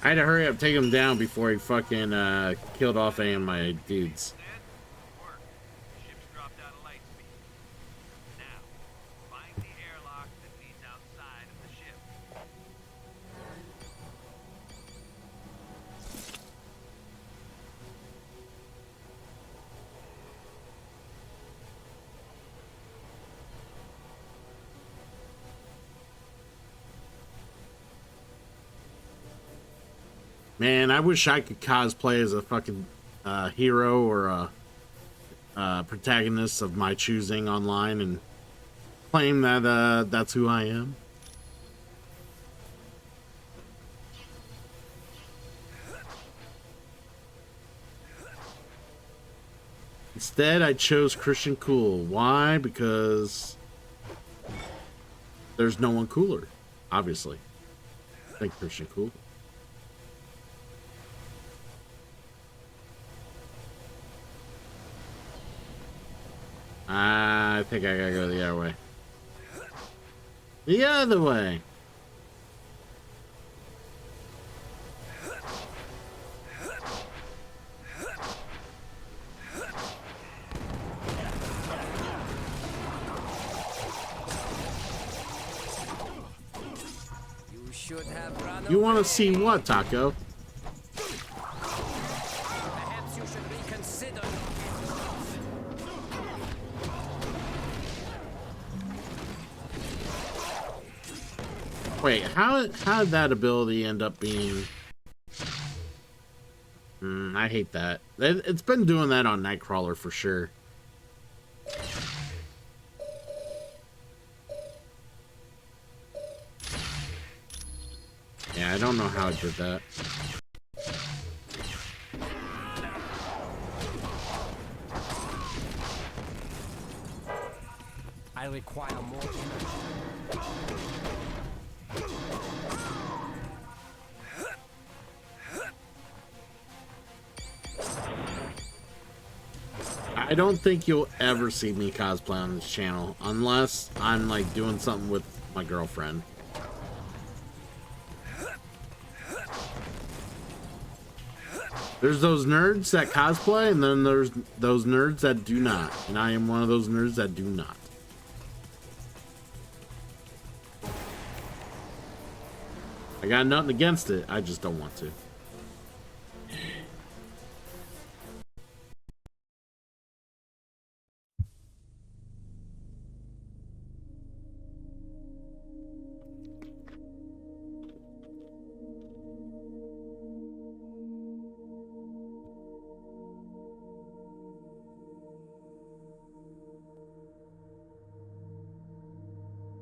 I had to hurry up, take him down before he fucking killed off any of my dudes. Man, I wish I could cosplay as a fucking hero or a protagonist of my choosing online and claim that that's who I am. Instead, I chose Christian Cool. Why? Because there's no one cooler, obviously, than Christian Cool. I think I gotta go the other way. The other way. You should have run You want to see what, Taco? Perhaps you should reconsider. Wait, how did that ability end up being... I hate that. It's been doing that on Nightcrawler for sure. Yeah, I don't know how it did that. I require more energy. I don't think you'll ever see me cosplay on this channel unless I'm like doing something with my girlfriend. There's those nerds that cosplay, and then there's those nerds that do not. And I am one of those nerds that do not. I got nothing against it, I just don't want to.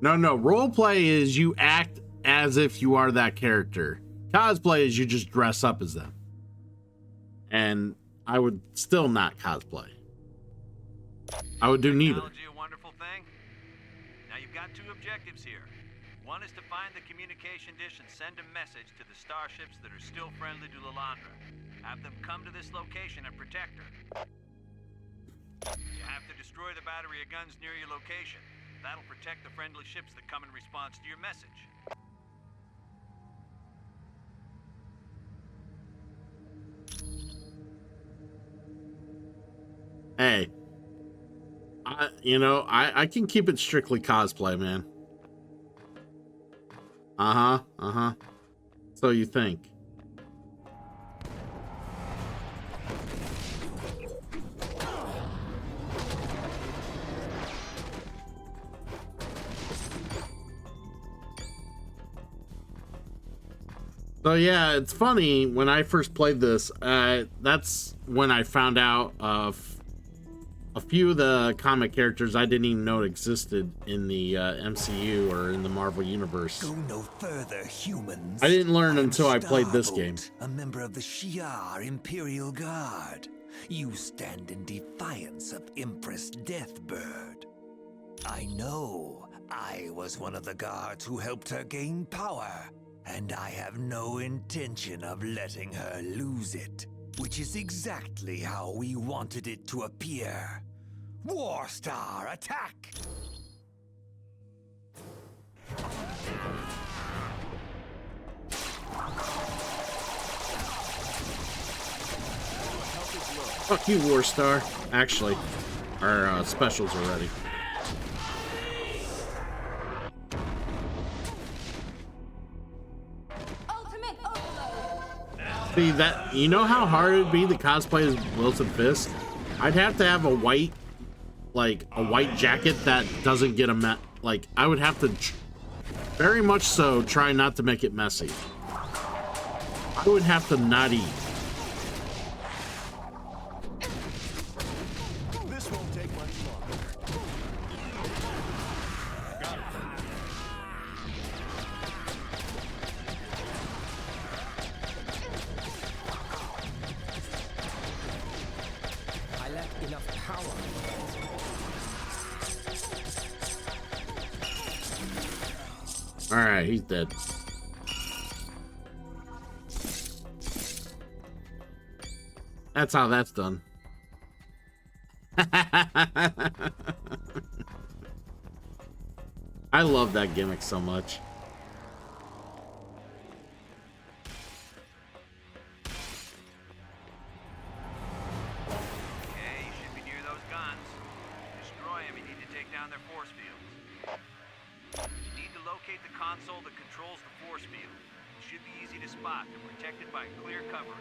No, roleplay is you act as if you are that character. Cosplay is you just dress up as them. And I would still not cosplay. I would do neither. Technology a wonderful thing? Now you've got two objectives here. One is to find the communication dish and send a message to the starships that are still friendly to Lilandra. Have them come to this location and protect her. You have to destroy the battery of guns near your location. That'll protect the friendly ships that come in response to your message. Hey, I can keep it strictly cosplay, man. So you think. So yeah, it's funny, when I first played this, that's when I found out of a few of the comic characters I didn't even know existed in the MCU or in the Marvel Universe. Go no further, humans. I didn't learn until I played this game. A member of the Shi'ar Imperial Guard. You stand in defiance of Empress Deathbird. I know. I was one of the guards who helped her gain power, and I have no intention of letting her lose it. Which is exactly how we wanted it to appear. Warstar, attack! Fuck you, Warstar. Actually, our specials are ready. See that? You know how hard it'd be to cosplay as Wilson Fisk? I'd have to have a white jacket that doesn't get like, I would have to very much so try not to make it messy. I would have to not eat. This won't take much longer. I lack enough power. Alright, he's dead. That's how that's done. I love that gimmick so much. Okay, you should be near those guns. To destroy them, you need to take down their force fields. You need to locate the console that controls the force field. It should be easy to spot and protected by clear covering.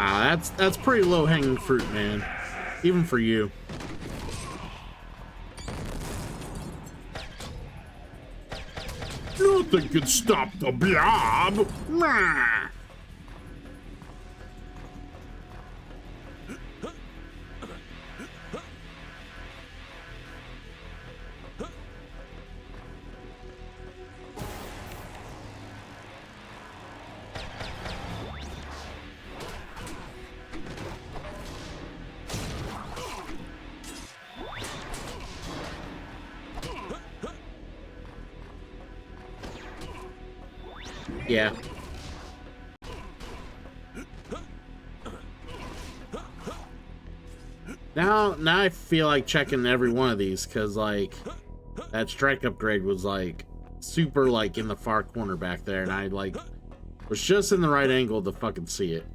Ah, that's pretty low-hanging fruit, man. Even for you. Nothing can stop the blob. Nah. Yeah. Now I feel like checking every one of these, because like that strike upgrade was like super like in the far corner back there, and I like was just in the right angle to fucking see it.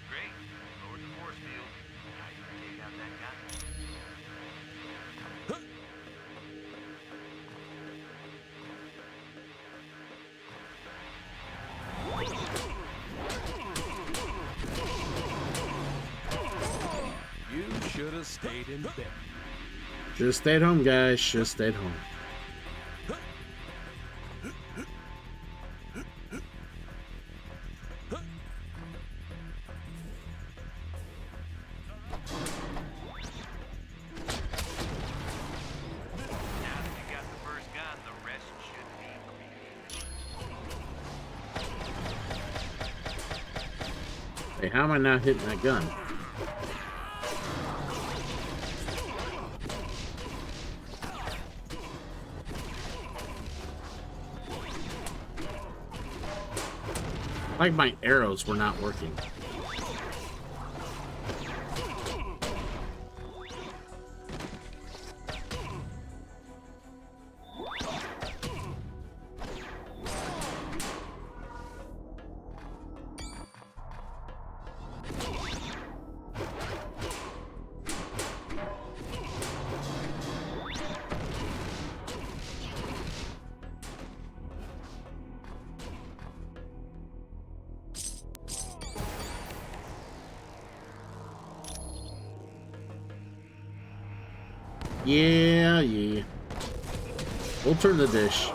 Great. Lowered the force field. Now you can take out that gun. You should have stayed in bed. Just stayed home, guys. Just stayed home. Hey, how am I not hitting that gun? Like my arrows were not working. Yeah. We'll turn the dish.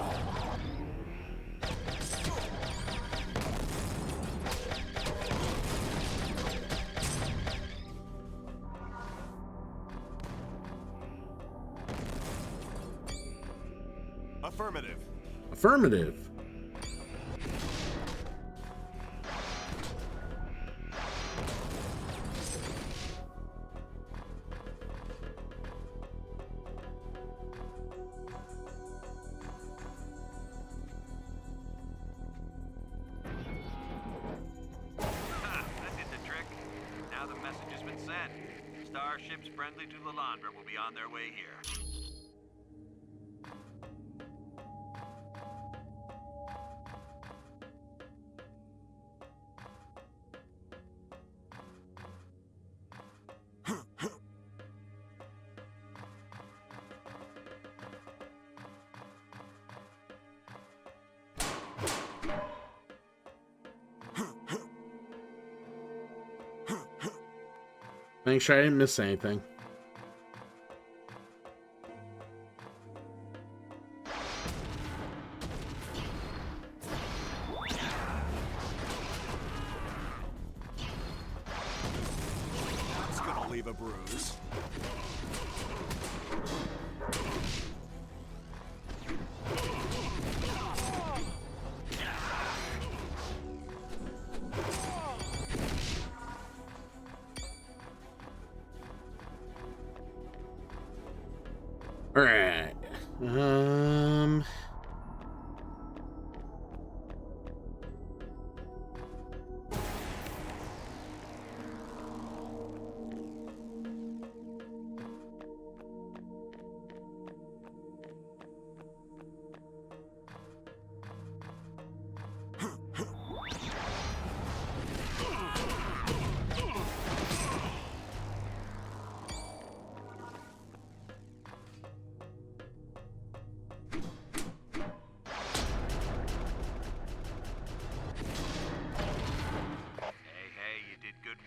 Affirmative. Affirmative. Starships friendly to Lilandra will be on their way here. Make sure I didn't miss anything. That's gonna leave a bruise. All right.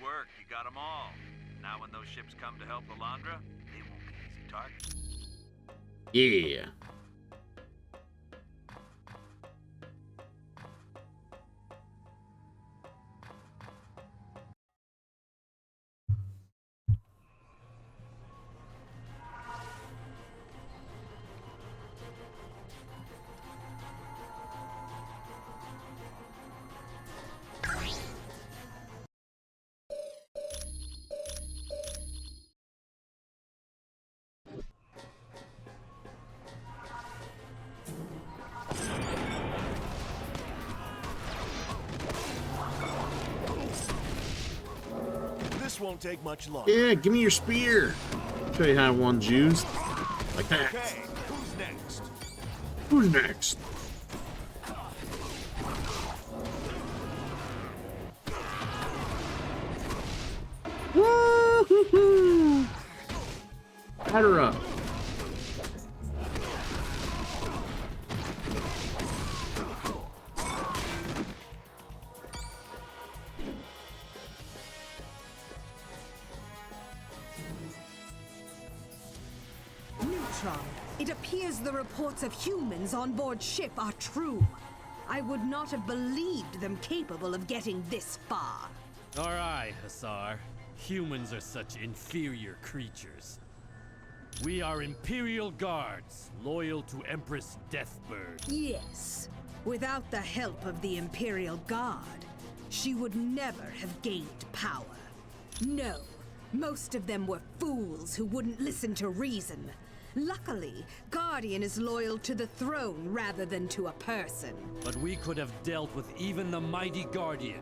Work, you got them all. Now when those ships come to help Lilandra, they won't be easy targets. Yeah. This won't take much longer. Yeah, give me your spear. Show you how one's used. Like that. Okay, who's next? Who's next? Woo-hoo-hoo. Light her up. Neutron, it appears the reports of humans on board ship are true. I would not have believed them capable of getting this far. All right, Hussar. Humans are such inferior creatures. We are Imperial Guards, loyal to Empress Deathbird. Yes. Without the help of the Imperial Guard, she would never have gained power. No, most of them were fools who wouldn't listen to reason. Luckily, Guardian is loyal to the throne rather than to a person. But we could have dealt with even the mighty Guardian,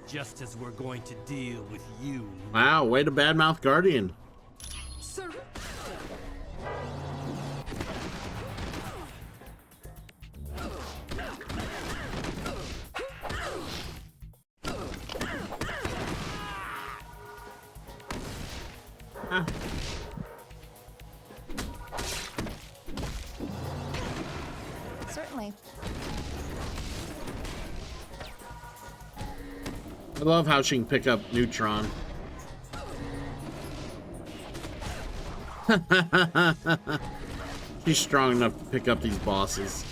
just as we're going to deal with you. Wow, way to badmouth Guardian. Sir. Certainly. I love how she can pick up Neutron. She's strong enough to pick up these bosses.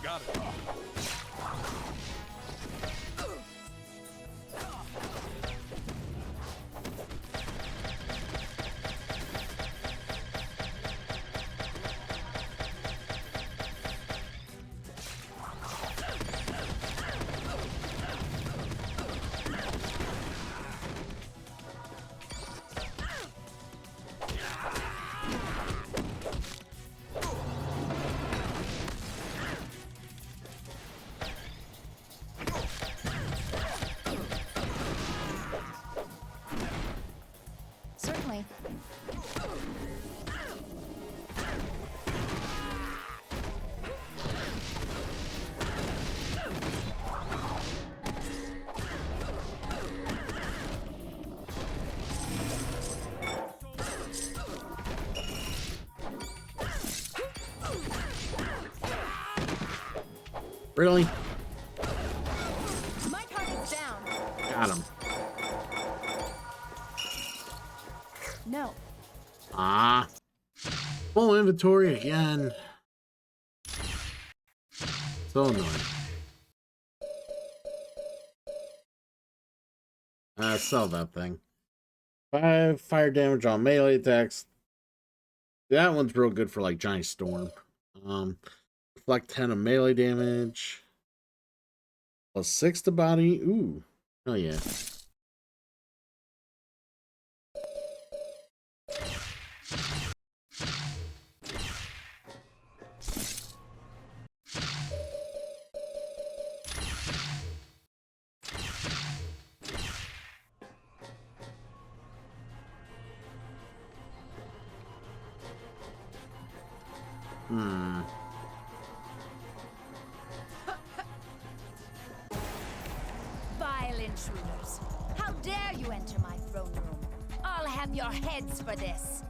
Got it. Certainly. Really? My target's down. Got him. No. Ah. Full inventory again. So annoying. Sell that thing. 5 fire damage on melee attacks. That one's real good for like Giant Storm. Reflect 10 of melee damage. Plus 6 to body. Ooh. Oh yeah. Vile intruders! How dare you enter my throne room? I'll have your heads for this!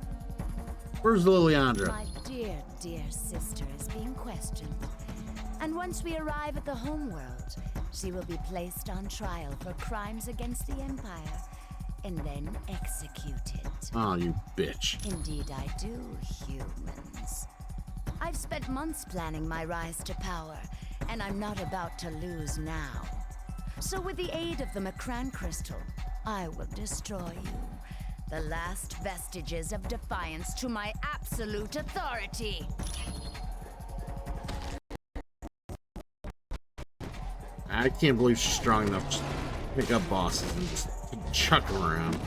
Where's Liliandra? My dear, dear sister is being questioned. And once we arrive at the homeworld, she will be placed on trial for crimes against the Empire, and then executed. Oh, you bitch. Indeed I do, humans. I've spent months planning my rise to power, and I'm not about to lose now. So with the aid of the Macran Crystal, I will destroy you. The last vestiges of defiance to my absolute authority. I can't believe she's strong enough to pick up bosses and just chuck them around.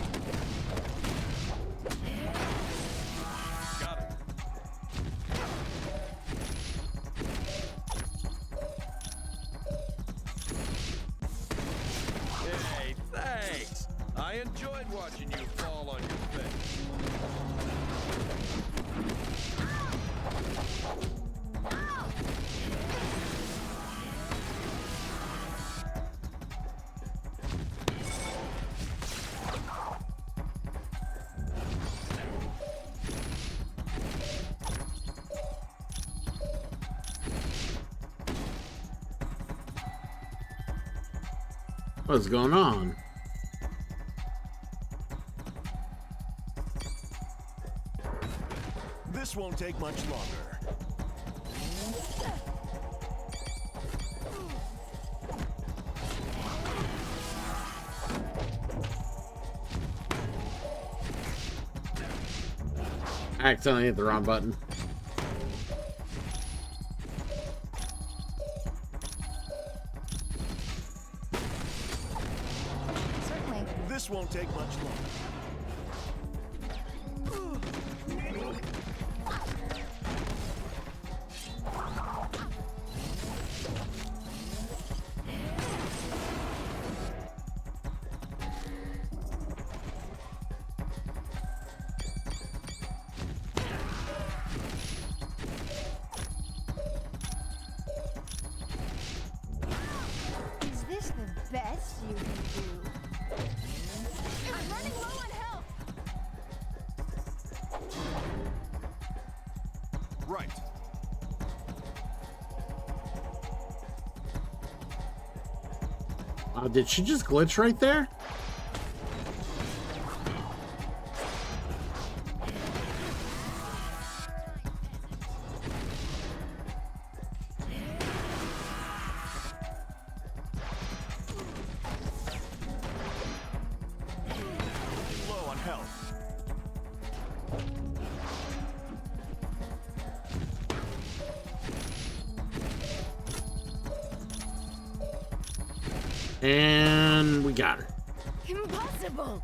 Hey, thanks. I enjoyed watching you fall on your face. What's going on? This won't take much longer. I accidentally hit the wrong button. Won't take much longer. Is this the best you can do? I'm running low on health. Right. Did she just glitch right there? Low on health. And we got her. Impossible!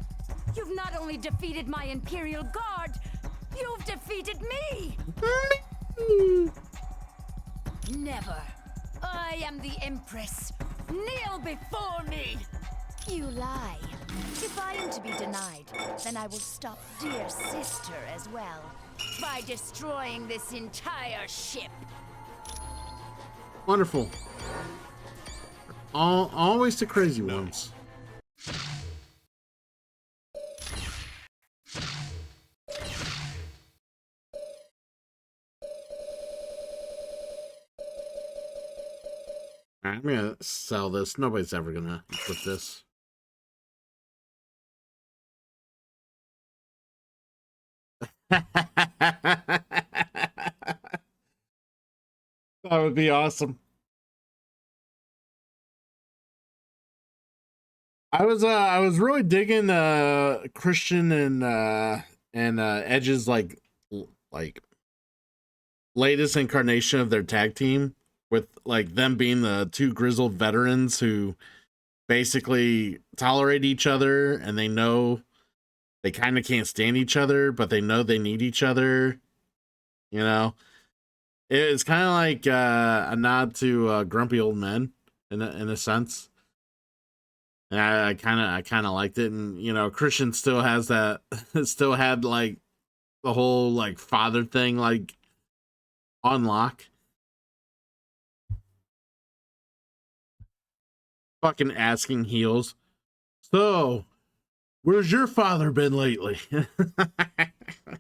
You've not only defeated my Imperial Guard, you've defeated me! Never. I am the Empress. Kneel before me! You lie. If I am to be denied, then I will stop dear sister as well, by destroying this entire ship. Wonderful. Always the crazy ones. I'm gonna sell this. Nobody's ever gonna equip this. That would be awesome. I was really digging Christian and Edge's like latest incarnation of their tag team, with like them being the two grizzled veterans who basically tolerate each other, and they know they kind of can't stand each other, but they know they need each other. You know, it's kind of like a nod to Grumpy Old Men in a sense. And I kind of liked it, and you know, Christian still has that, still had like the whole like father thing like on lock. Fucking asking heels. So, where's your father been lately?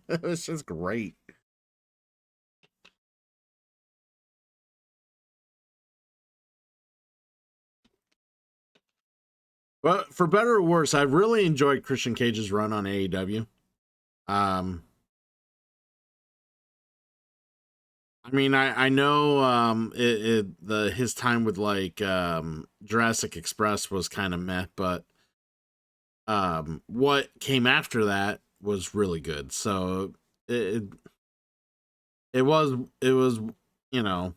It was just great. But for better or worse, I've really enjoyed Christian Cage's run on AEW. I mean, I know his time with like Jurassic Express was kind of meh, but what came after that was really good. So it was you know,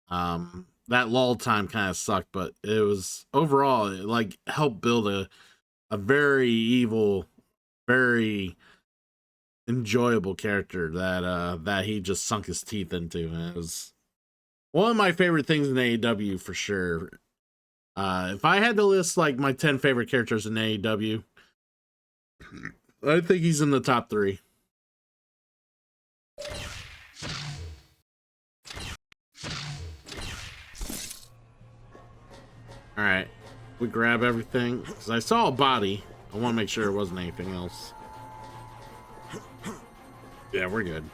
that lull time kind of sucked, but it was overall it like helped build a very evil, very enjoyable character that he just sunk his teeth into, and it was one of my favorite things in AEW for sure. If I had to list like my 10 favorite characters in AEW, I think he's in the top 3. All right, we grab everything because I saw a body. I want to make sure it wasn't anything else. Yeah, we're good.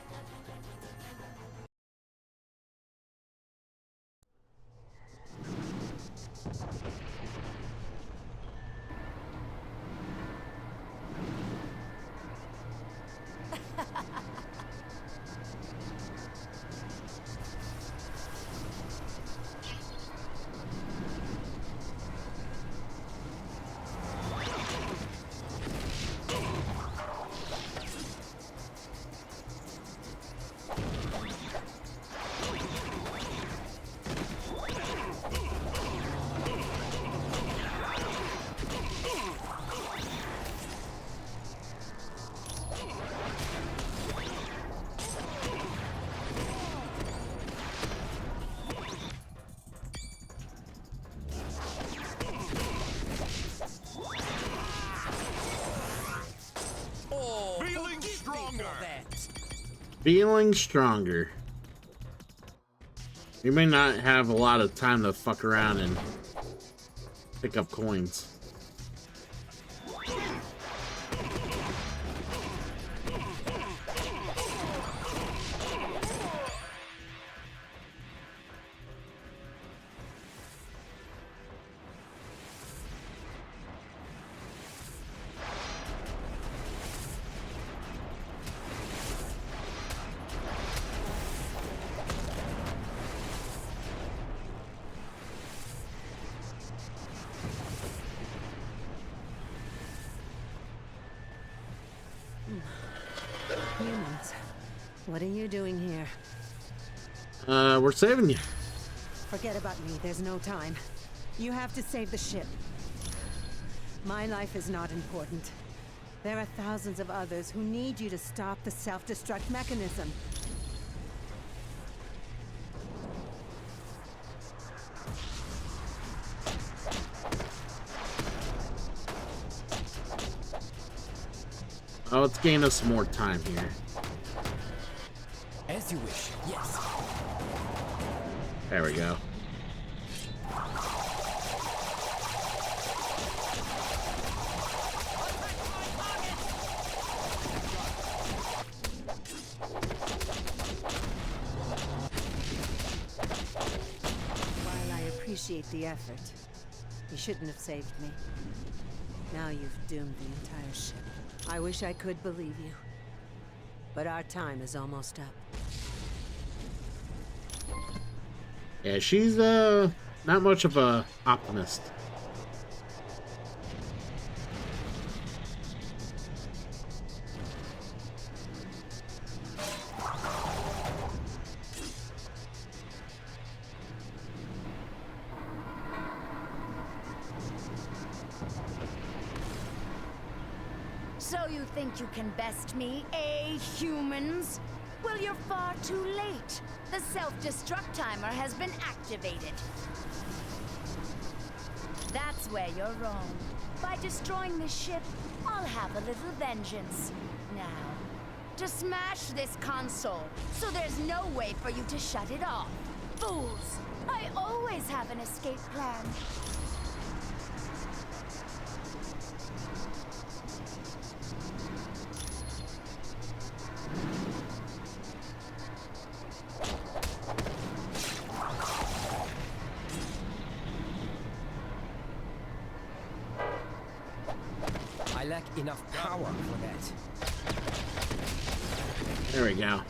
stronger. Feeling stronger. You may not have a lot of time to fuck around and pick up coins. Humans, what are you doing here? We're saving you. Forget about me, there's no time. You have to save the ship. My life is not important. There are thousands of others who need you to stop the self-destruct mechanism. Oh, let's gain us some more time here. As you wish, yes. There we go. While I appreciate the effort, you shouldn't have saved me. Now you've doomed the entire ship. I wish I could believe you, but our time is almost up. Yeah, she's not much of a optimist. So you think you can best me, eh, humans? Well, you're far too late. The self-destruct timer has been activated. That's where you're wrong. By destroying the ship, I'll have a little vengeance. Now, to smash this console, so there's no way for you to shut it off. Fools! I always have an escape plan. I lack enough power for that. There we go.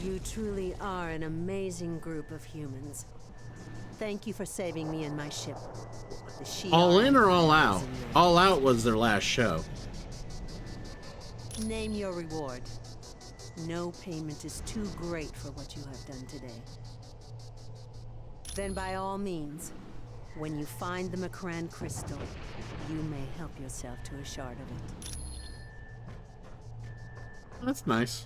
You truly are an amazing group of humans. Thank you for saving me and my ship. The Shi'ar All in or all Empire out? is in there. All Out was their last show. Name your reward. No payment is too great for what you have done today. Then by all means, when you find the Macran crystal, you may help yourself to a shard of it. That's nice.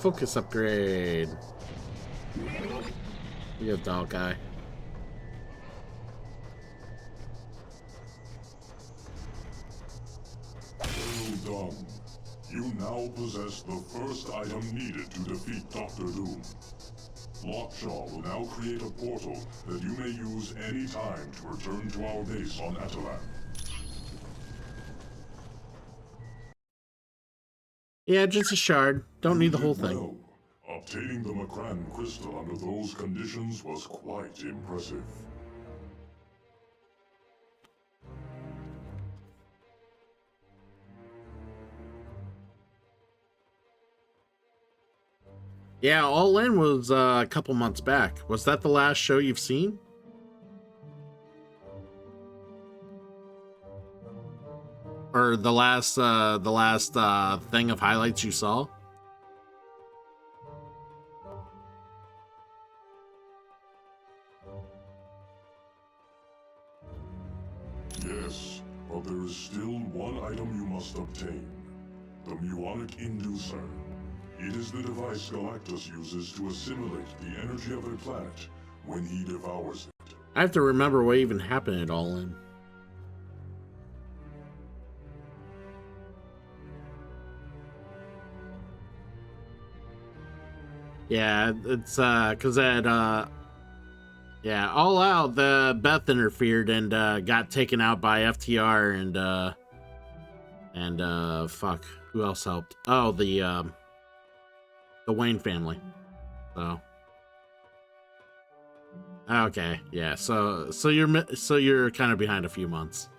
Focus upgrade. You have dog guy. Well done. You now possess the first item needed to defeat Dr. Doom. Lockjaw will now create a portal that you may use any time to return to our base on Atalan. Yeah, just a shard. Don't need the whole thing. Well, obtaining the Macran crystal under those conditions was quite impressive. Yeah, All In was a couple months back. Was that the last show you've seen? Or the last thing of highlights you saw? Yes, but there is still one item you must obtain. The Muonic Inducer. It is the device Galactus uses to assimilate the energy of a planet when he devours it. I have to remember what even happened at All In. Yeah, it's cause at yeah, All Out, the Beth interfered and got taken out by FTR and fuck, who else helped? Oh, the Wayne family. So okay, yeah. So you're kind of behind a few months.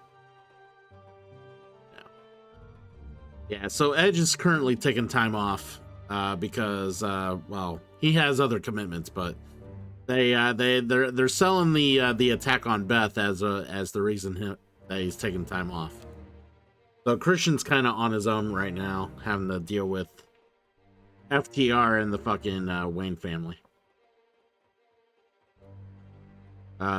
Yeah. So Edge is currently taking time off because well, he has other commitments, but they're selling the attack on Beth as the reason that he's taking time off. So Christian's kind of on his own right now, having to deal with FTR and the fucking Wayne family.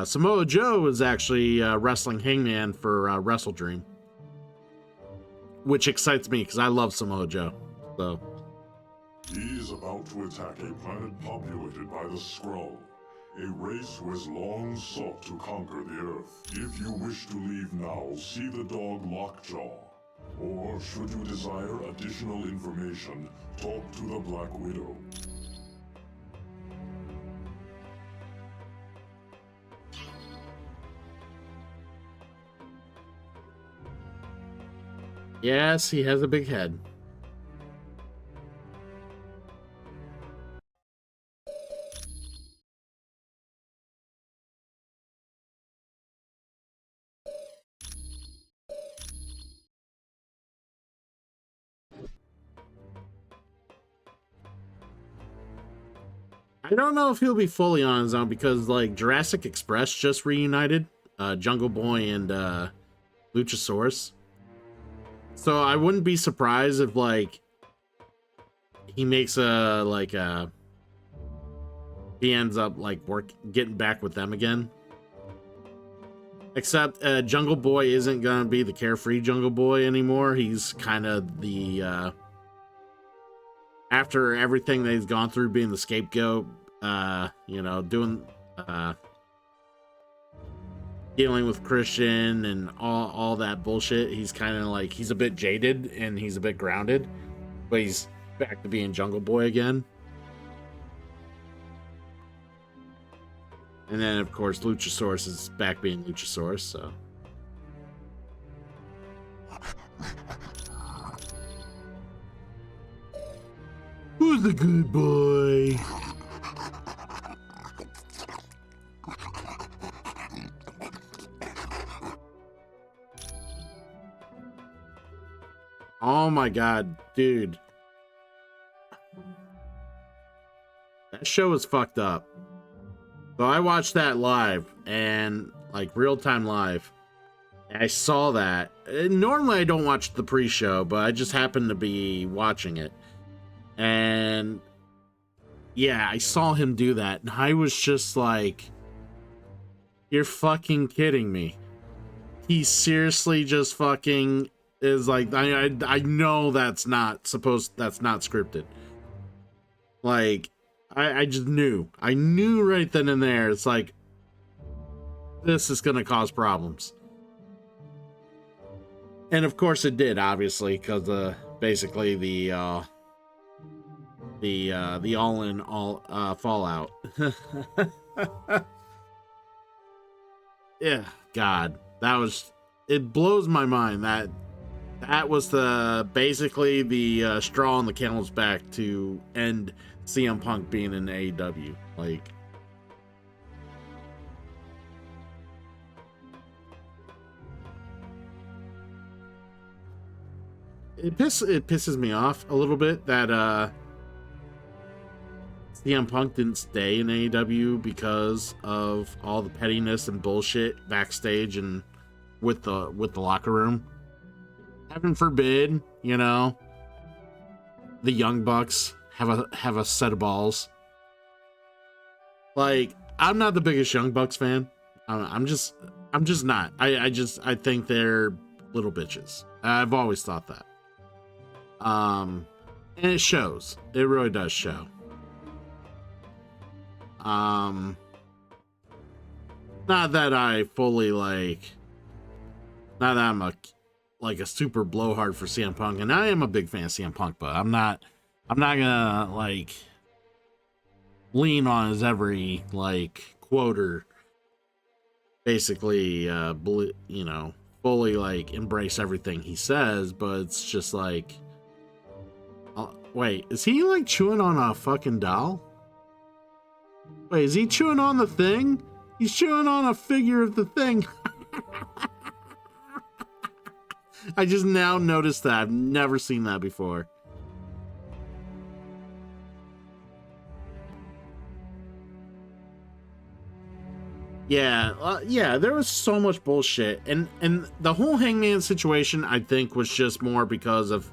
Samoa Joe is actually wrestling Hangman for Wrestle Dream, which excites me because I love Samoa Joe. So he is about to attack a planet populated by the Skrull, a race who has long sought to conquer the Earth. If you wish to leave now, see the dog Lockjaw. Or, should you desire additional information, talk to the Black Widow. yes, he has a big head. I don't know if he'll be fully on his own because, like, Jurassic Express just reunited, Jungle Boy and Luchasaurus. So I wouldn't be surprised if, like, he makes he ends up like getting back with them again. Except Jungle Boy isn't gonna be the carefree Jungle Boy anymore. He's kind of the after everything that he's gone through, being the scapegoat, you know, doing dealing with Christian and all that bullshit. He's kind of like, he's a bit jaded and he's a bit grounded, but he's back to being Jungle Boy again. And then, of course, Luchasaurus is back being Luchasaurus, so. Who's the good boy? Oh my god, dude. That show was fucked up. So I watched that live, and like real-time live. I saw that. Normally I don't watch the pre-show, but I just happened to be watching it. And yeah, I saw him do that, and I was just like, you're fucking kidding me. He seriously just fucking is like, I know that's not scripted. Like, I just knew. I knew right then and there. It's like, this is gonna cause problems. And of course it did, obviously, because basically the all-in Fallout. Yeah, God, it blows my mind that was basically the straw on the camel's back to end CM Punk being in AEW. Like, it pisses me off a little bit that CM Punk didn't stay in AEW because of all the pettiness and bullshit backstage and with the locker room. Heaven forbid, you know, the Young Bucks have a set of balls. Like, I'm not the biggest Young Bucks fan. I'm just not. I think they're little bitches. I've always thought that. And it shows. It really does show. Not that I fully like. Not that I'm a super blowhard for CM Punk, and I am a big fan of CM Punk, but I'm not gonna like lean on his every like quote or basically fully like embrace everything he says. But it's just like, wait, is he like chewing on a fucking doll? Wait, is he chewing on the Thing? He's chewing on a figure of the Thing. I just now noticed that. I've never seen that before. Yeah, there was so much bullshit, and the whole Hangman situation, I think, was just more because of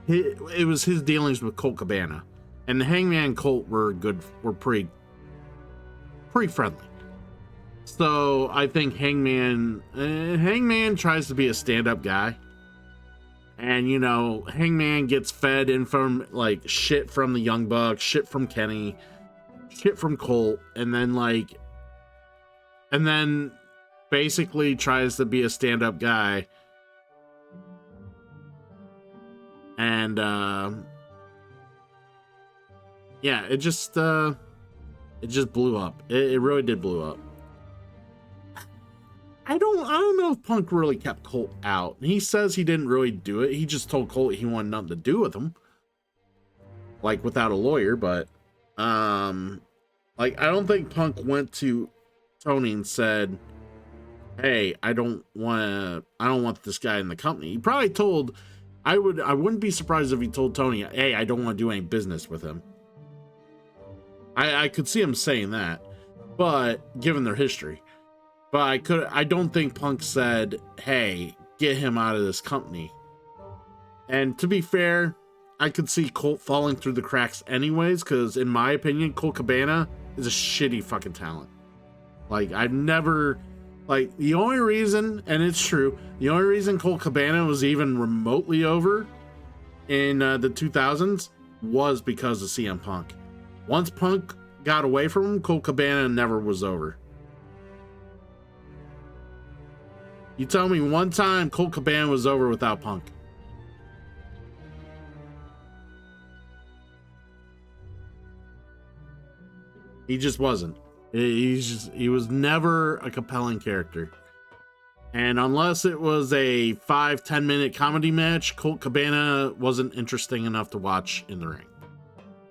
it was his dealings with Colt Cabana, and the Hangman and Colt were pretty friendly. So I think Hangman tries to be a stand-up guy, and you know, Hangman gets fed in from like shit from the Young Bucks, shit from Kenny, shit from Colt, and then basically tries to be a stand-up guy, and yeah, it just blew up. It really did blow up. I don't know if Punk really kept Colt out. He says he didn't really do it. He just told Colt he wanted nothing to do with him, like without a lawyer. But like, I don't think Punk went to Tony and said, "Hey, I don't want this guy in the company." He probably told. I wouldn't be surprised if he told Tony, "Hey, I don't want to do any business with him." I could see him saying that, but given their history. But I don't think Punk said, "Hey, get him out of this company." And to be fair, I could see Colt falling through the cracks anyways, because in my opinion, Colt Cabana is a shitty fucking talent. Like, I've never, like, the only reason, and it's true, the only reason Colt Cabana was even remotely over in the 2000s was because of CM Punk. Once Punk got away from him, Colt Cabana never was over. You tell me one time Colt Cabana was over without Punk. He just wasn't. He was never a compelling character. And unless it was a 5-10 minute comedy match, Colt Cabana wasn't interesting enough to watch in the ring.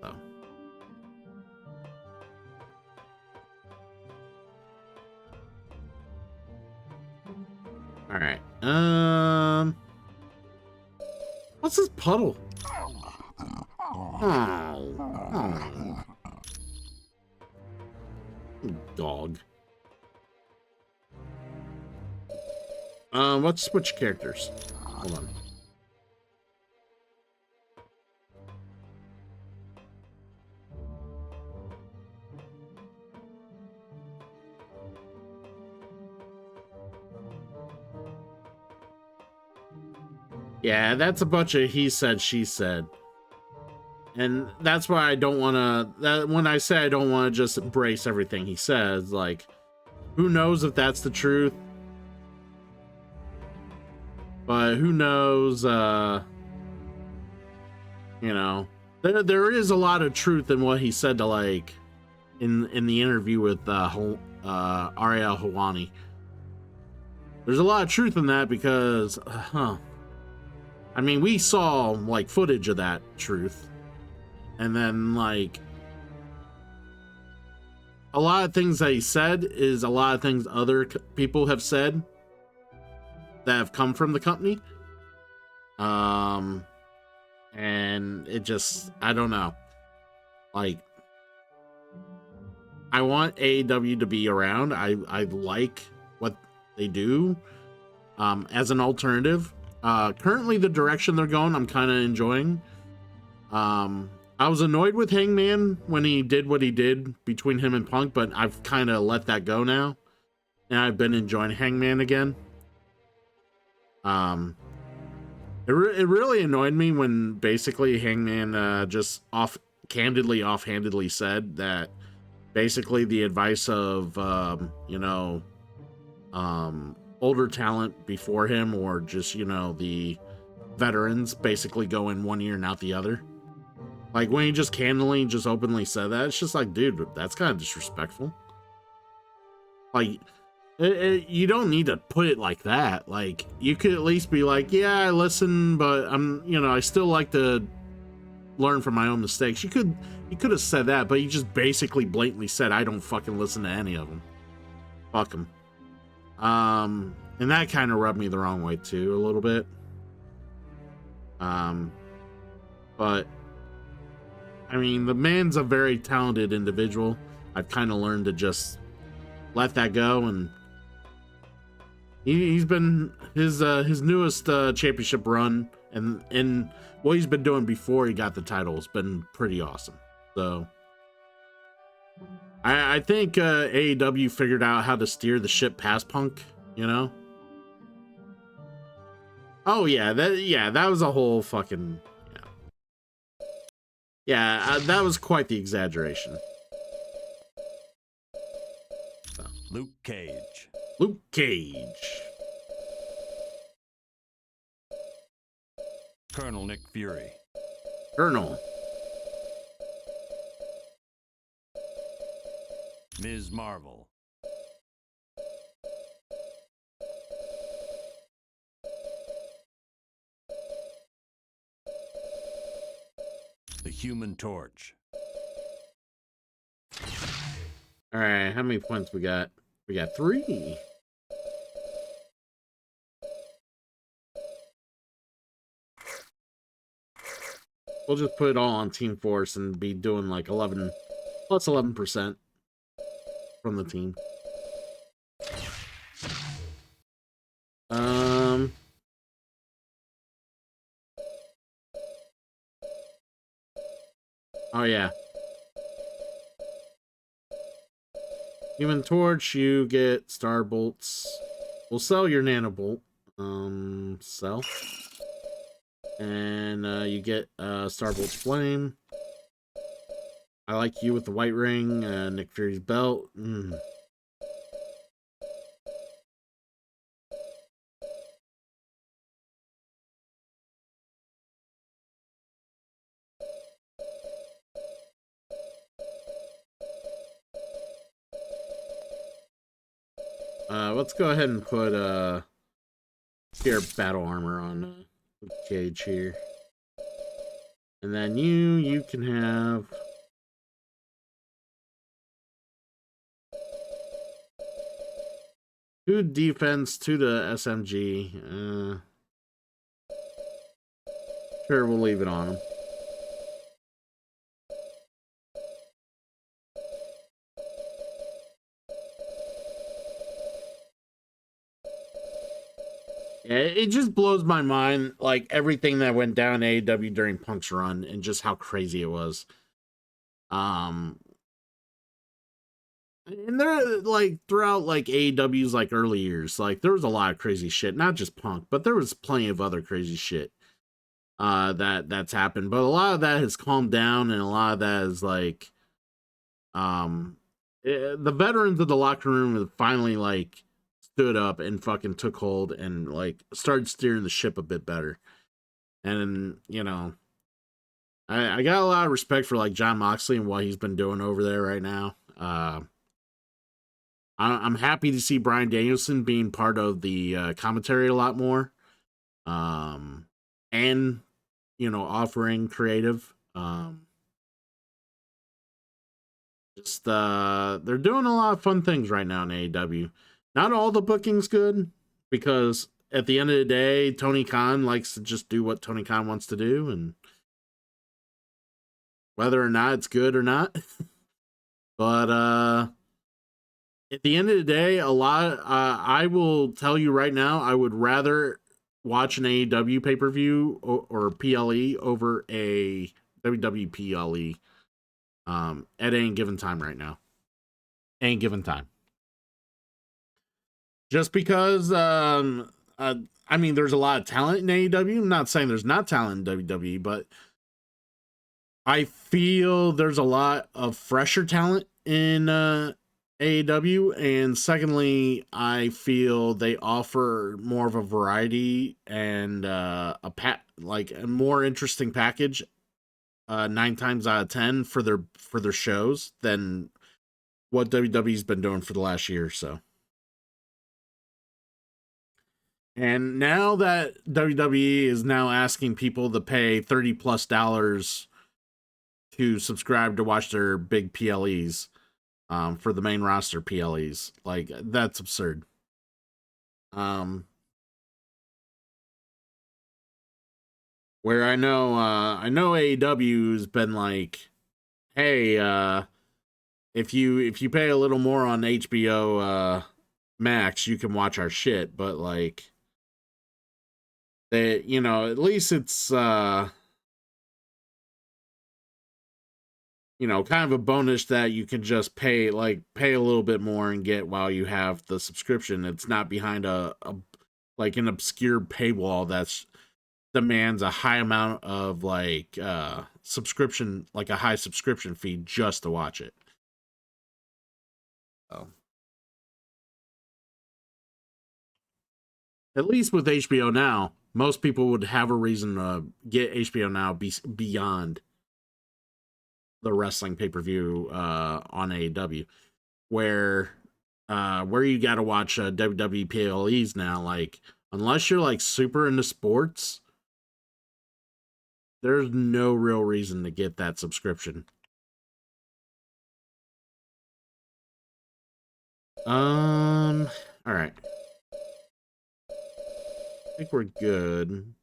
So. All right. What's this puddle? Oh. Dog. Let's switch characters. Hold on. Yeah, that's a bunch of he said, she said. And that's why I don't want to, when I say I don't want to just embrace everything he says, like, who knows if that's the truth? But who knows, you know, there is a lot of truth in what he said to, like, in the interview with Ariel Helwani. There's a lot of truth in that because, I mean, we saw, like, footage of that truth. And then, like, a lot of things that he said is a lot of things other people have said that have come from the company. And it just, I don't know. Like, I want AEW to be around. I like what they do as an alternative. Currently, the direction they're going, I'm kind of enjoying. I was annoyed with Hangman when he did what he did between him and Punk, but I've kind of let that go now. And I've been enjoying Hangman again. It really annoyed me when basically Hangman just offhandedly said that basically the advice of, older talent before him, or just, the veterans basically go in one ear and out the other. Like, when he just candidly, just openly said that, it's just like, dude, that's kind of disrespectful. Like, you don't need to put it like that. Like, you could at least be like, yeah, I listen, but I still like to learn from my own mistakes. You could have said that, but you just basically blatantly said, I don't fucking listen to any of them. Fuck them. And that kind of rubbed me the wrong way too, a little bit. But I mean, the man's a very talented individual. I've kind of learned to just let that go, and he's been his newest championship run and what he's been doing before he got the title has been pretty awesome. So I think AEW figured out how to steer the ship past Punk, Oh yeah, that was a whole fucking that was quite the exaggeration. So. Luke Cage. Colonel Nick Fury. Colonel. Ms. Marvel. The Human Torch. All right, how many points we got? We got 3. We'll just put it all on Team Force and be doing like 11 plus 11% from the team. Oh yeah. Human Torch, you get Star Bolts. We'll sell your Nanobolt. Sell. And you get Starbolt's Flame. I like you with the white ring, Nick Fury's belt. Let's go ahead and put Spear Battle Armor on Luke Cage here. And then you can have two defense to the SMG. Sure, we'll leave it on him. Yeah, it just blows my mind, like, everything that went down AEW during Punk's run and just how crazy it was. And there, like, throughout, like, AEW's, like, early years, like, there was a lot of crazy shit. Not just Punk, but there was plenty of other crazy shit that's happened. But a lot of that has calmed down, and a lot of that is, like, the veterans of the locker room have finally, like, stood up and fucking took hold and like started steering the ship a bit better. And I got a lot of respect for like Jon Moxley and what he's been doing over there right now. I'm happy to see Bryan Danielson being part of the commentary a lot more, and offering creative. They're doing a lot of fun things right now in AEW. Not all the booking's good, because at the end of the day, Tony Khan likes to just do what Tony Khan wants to do, and whether or not it's good or not. But at the end of the day, I will tell you right now, I would rather watch an AEW pay-per-view or PLE over a WWE PLE at any given time right now. Any given time. Just because, I mean, there's a lot of talent in AEW. I'm not saying there's not talent in WWE, but I feel there's a lot of fresher talent in AEW. And secondly, I feel they offer more of a variety and a more interesting package 9 times out of 10 for their shows than what WWE's been doing for the last year or so. And now that WWE is now asking people to pay $30+ to subscribe to watch their big PLEs, for the main roster PLEs, like, that's absurd. Where I know AEW has been like, hey, if you pay a little more on HBO Max, you can watch our shit, but like, they, you know, at least it's you know, kind of a bonus that you can just pay a little bit more and get while you have the subscription. It's not behind an obscure paywall that's demands a high amount of subscription, like a high subscription fee just to watch it. So at least with HBO Now, most people would have a reason to get HBO Now beyond the wrestling pay-per-view on AEW, where you got to watch WWE PLEs now. Like, unless you're like super into sports, there's no real reason to get that subscription. All right. I think we're good.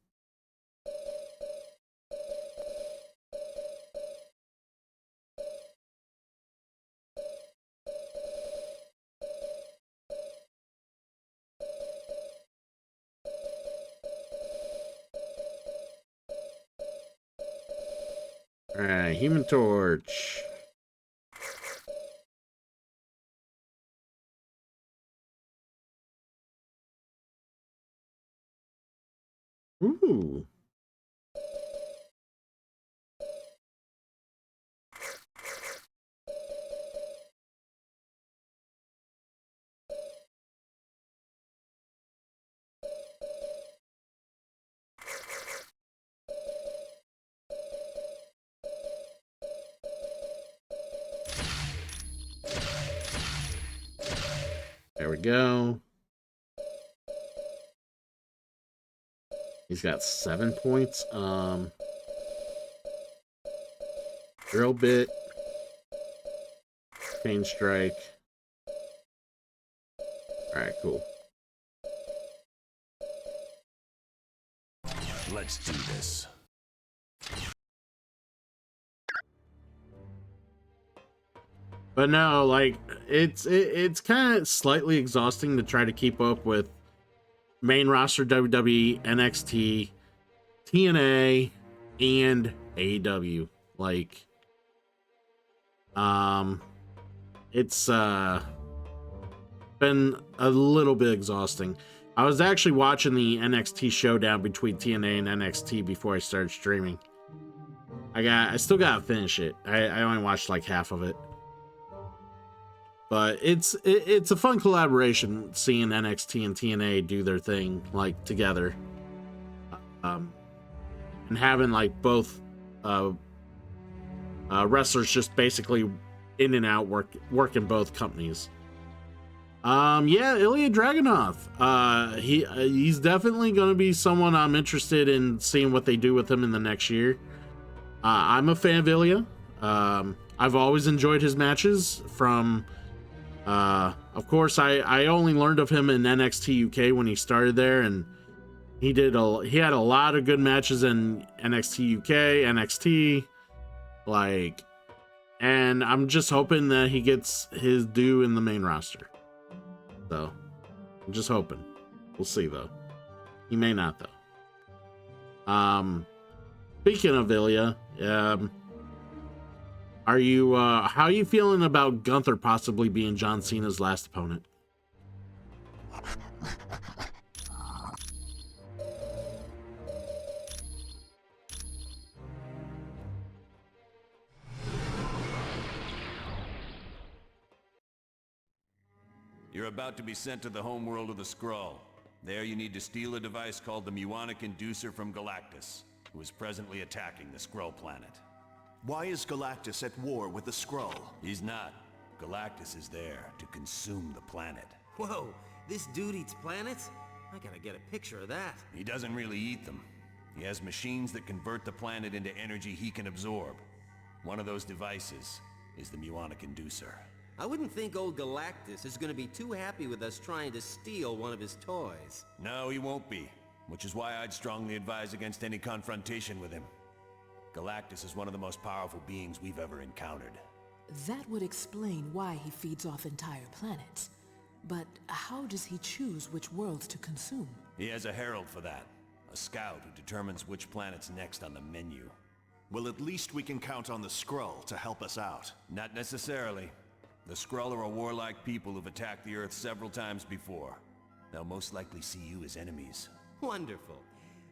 All right, Human Torch. Ooh. There we go. He's got 7 points. Drill bit. Chain strike. Alright, cool. Let's do this. But no, like, it's kind of slightly exhausting to try to keep up with main roster WWE, NXT, TNA, and AEW. Like, it's been a little bit exhausting. I was actually watching the NXT showdown between TNA and NXT before I started streaming. I still gotta finish it. I only watched like half of it. But it's a fun collaboration seeing NXT and TNA do their thing like together, and having like both wrestlers just basically in and out working both companies. Yeah, Ilya Dragunov. He's definitely going to be someone I'm interested in seeing what they do with him in the next year. I'm a fan of Ilya. I've always enjoyed his matches from. Of course, I only learned of him in NXT UK when he started there, and he had a lot of good matches in NXT UK, NXT. Like, And I'm just hoping that he gets his due in the main roster. So, I'm just hoping. We'll see, though. He may not, though. Speaking of Ilya, are you, how are you feeling about Gunther possibly being John Cena's last opponent? You're about to be sent to the homeworld of the Skrull. There you need to steal a device called the Muonic Inducer from Galactus, who is presently attacking the Skrull planet. Why is Galactus at war with the Skrull? He's not. Galactus is there to consume the planet. Whoa, this dude eats planets? I gotta get a picture of that. He doesn't really eat them. He has machines that convert the planet into energy he can absorb. One of those devices is the Muonic Inducer. I wouldn't think old Galactus is gonna be too happy with us trying to steal one of his toys. No, he won't be. Which is why I'd strongly advise against any confrontation with him. Galactus is one of the most powerful beings we've ever encountered. That would explain why he feeds off entire planets. But how does he choose which worlds to consume? He has a herald for that. A scout who determines which planet's next on the menu. Well, at least we can count on the Skrull to help us out. Not necessarily. The Skrull are a warlike people who've attacked the Earth several times before. They'll most likely see you as enemies. Wonderful.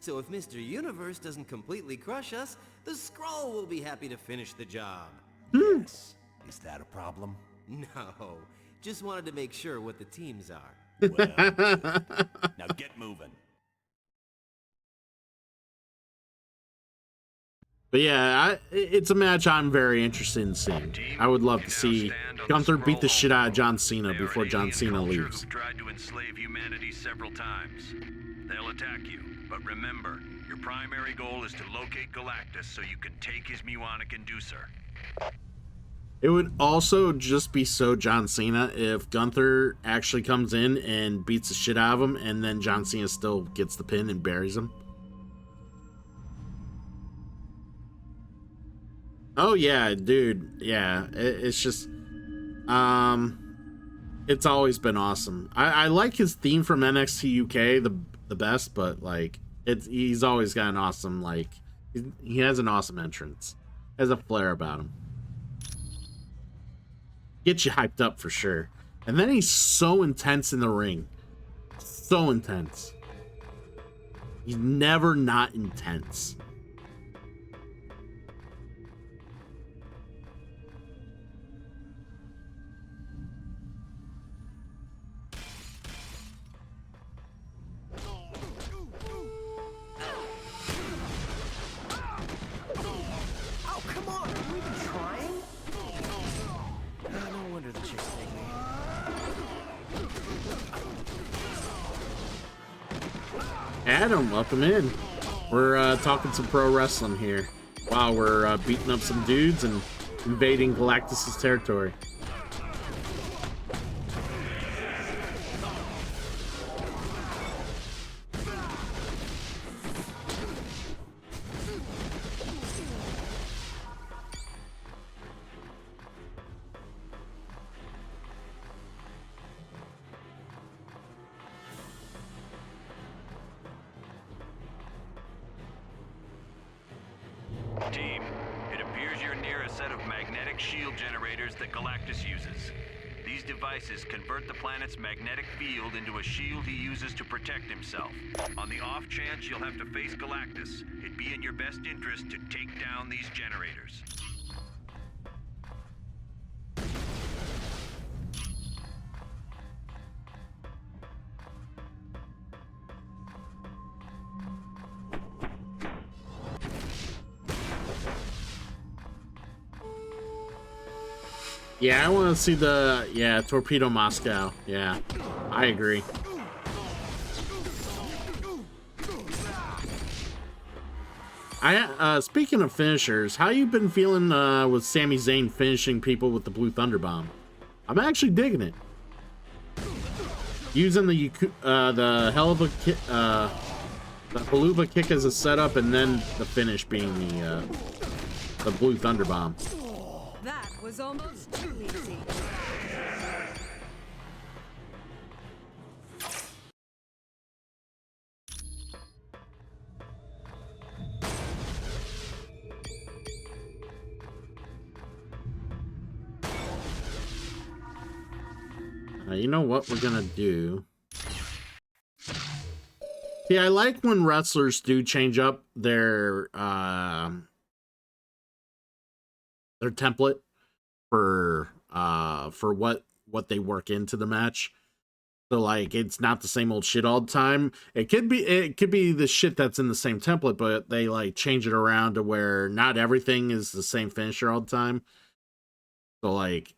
So if Mr. Universe doesn't completely crush us, the Skrull will be happy to finish the job. Yes. Is that a problem? No. Just wanted to make sure what the teams are. Well, now get moving. But yeah, it's a match I'm very interested in seeing. I would love to see Gunther beat the shit out of John Cena before John Cena leaves. Who've tried to enslave humanity several times. They'll attack you, but remember, your primary goal is to locate Galactus so you can take his Muonic Inducer. It would also just be so John Cena if Gunther actually comes in and beats the shit out of him, and then John Cena still gets the pin and buries him. Oh yeah, dude. Yeah, it's just, it's always been awesome. I like his theme from NXT UK the best, but like he's always got an awesome, like, he has an awesome entrance, has a flair about him. Gets you hyped up for sure. And then he's so intense in the ring, so intense. He's never not intense. Adam, welcome in. We're talking some pro wrestling here while we're beating up some dudes and invading Galactus's territory. Team, it appears you're near a set of magnetic shield generators that Galactus uses. These devices convert the planet's magnetic field into a shield he uses to protect himself. On the off chance you'll have to face Galactus, it'd be in your best interest to take down these generators. Yeah, I want to see the, Torpedo Moscow. Yeah, I agree. Speaking of finishers, how you been feeling with Sami Zayn finishing people with the Blue Thunder Bomb? I'm actually digging it. Using the hell of a kick, the Haluva kick as a setup, and then the finish being the Blue Thunder Bomb. That was almost too easy. You know what we're gonna do? See, I like when wrestlers do change up their template for what they work into the match. So like it's not the same old shit all the time. It could be the shit that's in the same template, but they like change it around to where not everything is the same finisher all the time. So like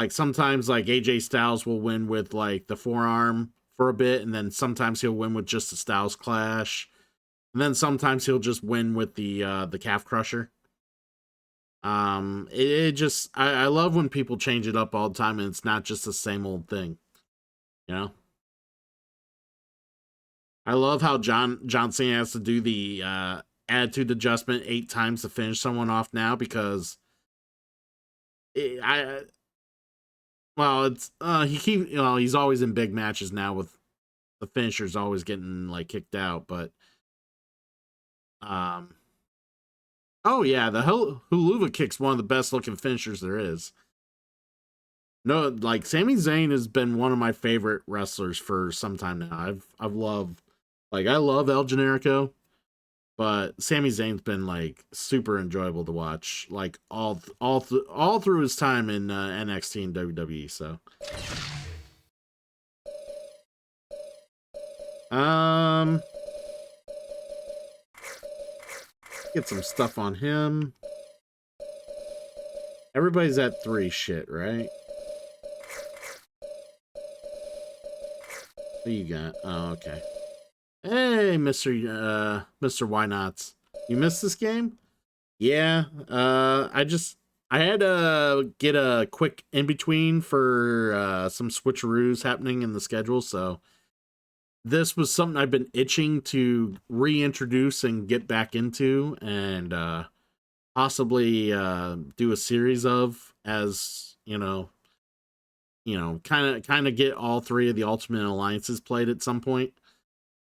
sometimes like AJ Styles will win with like the forearm for a bit, and then sometimes he'll win with just the Styles Clash, and then sometimes he'll just win with the Calf Crusher. It just I love when people change it up all the time and it's not just the same old thing, you know. I love how John Cena has to do the attitude adjustment 8 times to finish someone off now, because he's always in big matches now with the finishers always getting like kicked out, but oh yeah, the Huluva kick's one of the best looking finishers there is. No, like Sami Zayn has been one of my favorite wrestlers for some time now. I love El Generico, but Sami Zayn's been like super enjoyable to watch, like all through his time in NXT and WWE. So, get some stuff on him. Everybody's at 3 shit, right? What you got? Oh, okay. Hey, Mr. Why Nots. You missed this game? Yeah. I had to get a quick in-between for some switcheroos happening in the schedule, so this was something I've been itching to reintroduce and get back into, and possibly do a series of, as kind of get all 3 of the Ultimate Alliances played at some point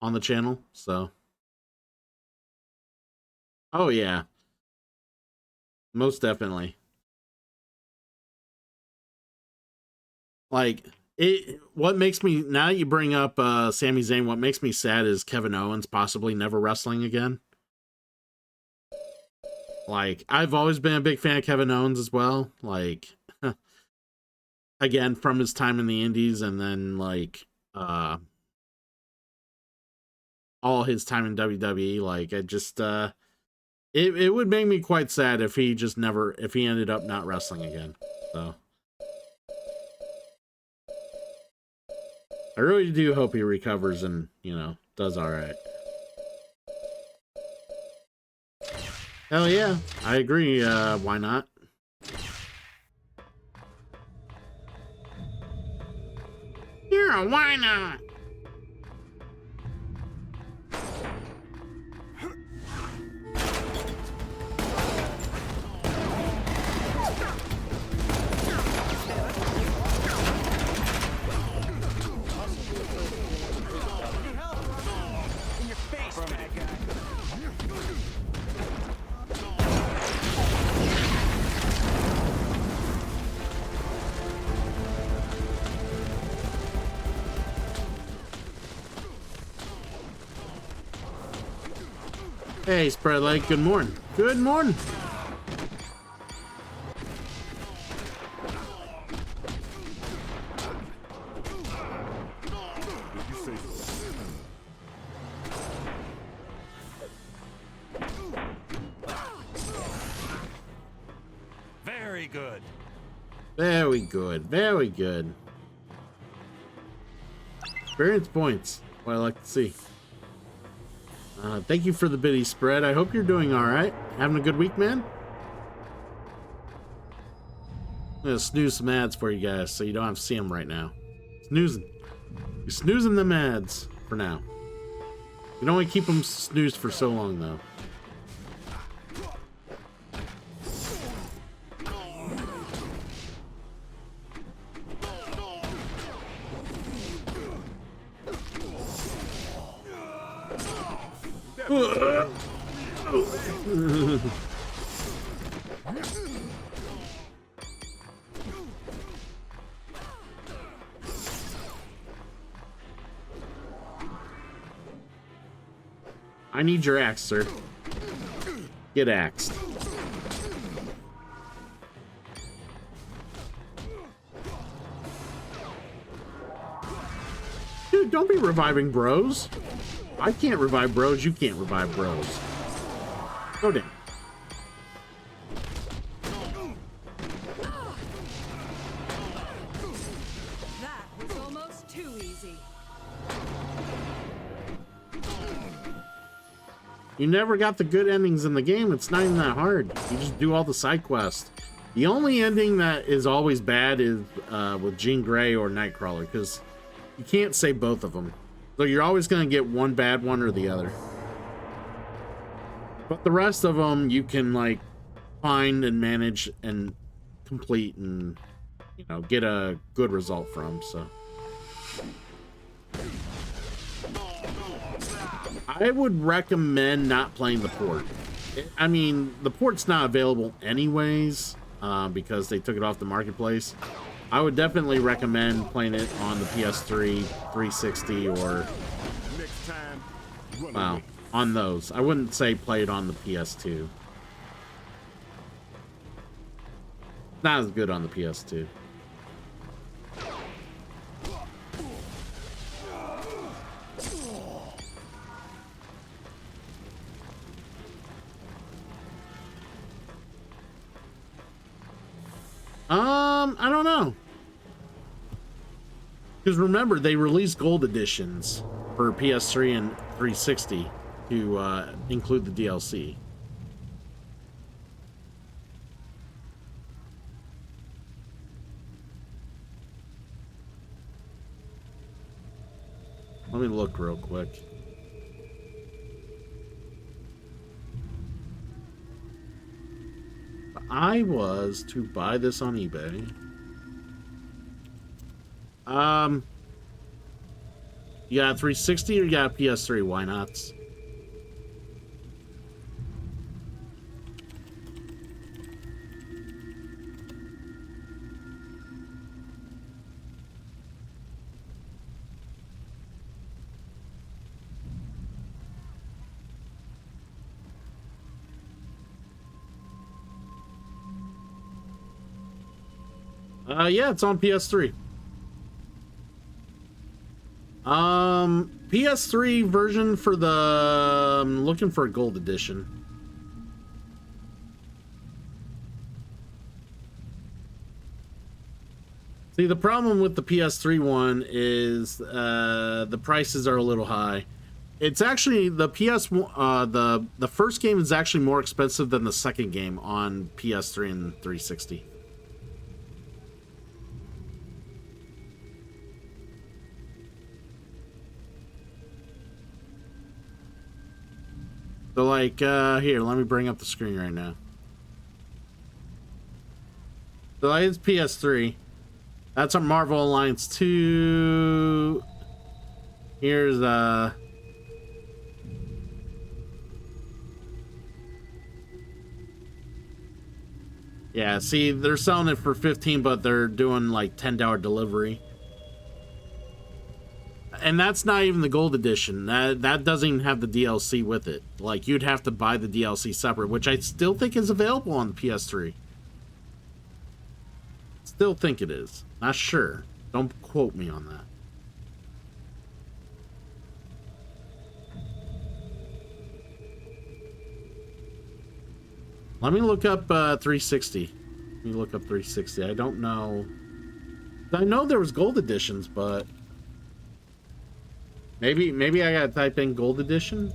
on the channel. So, oh yeah, most definitely. Like what makes me, now that you bring up Sami Zayn, what makes me sad is Kevin Owens possibly never wrestling again. Like, I've always been a big fan of Kevin Owens as well. Like, again, from his time in the Indies, and then like all his time in WWE. Like, I just it would make me quite sad if he ended up not wrestling again. So I really do hope he recovers and, does all right. Hell yeah, I agree. Why not? Yeah, why not? Hey, Spread Leg, good morning. Good morning. Very good. Very good. Very good. Experience points. What I like to see. Thank you for the biddy, Spread. I hope you're doing all right. Having a good week, man? I'm gonna snooze some ads for you guys so you don't have to see them right now. Snoozing. You're snoozing them ads for now. You can only keep them snoozed for so long, though. I need your axe, sir. Get axed. Dude, don't be reviving bros. I can't revive bros. You can't revive bros. Go down. That was almost too easy. You never got the good endings in the game. It's not even that hard. You just do all the side quests. The only ending that is always bad is with Jean Grey or Nightcrawler, because you can't say both of them. So you're always going to get one bad one or the other. But the rest of them you can like find and manage and complete and, you know, get a good result from. So I would recommend not playing the port. I mean, the port's not available anyways because they took it off the marketplace. I would definitely recommend playing it on the PS3, 360, or wow, on those. I wouldn't say play it on the PS2. Not as good on the PS2. I don't know. Because remember, they released gold editions for PS3 and 360 to include the DLC. Let me look real quick. I was to buy this on eBay. You got a 360 or you got a PS3? Why not? Yeah, it's on PS3. PS3 version for the... I'm looking for a gold edition. See, the problem with the PS3 one is the prices are a little high. It's actually the the first game is actually more expensive than the second game on PS3 and 360. So like, here, let me bring up the screen right now. So that is PS3. That's our Marvel Alliance 2. Here's, yeah, see, they're selling it for $15, but they're doing like $10 delivery. And that's not even the gold edition. That doesn't even have the DLC with it. Like, you'd have to buy the DLC separate, which I still think is available on the PS3. Still think it is. Not sure. Don't quote me on that. Let me look up 360. Let me look up 360. I don't know. I know there was gold editions, but... Maybe I gotta type in gold edition.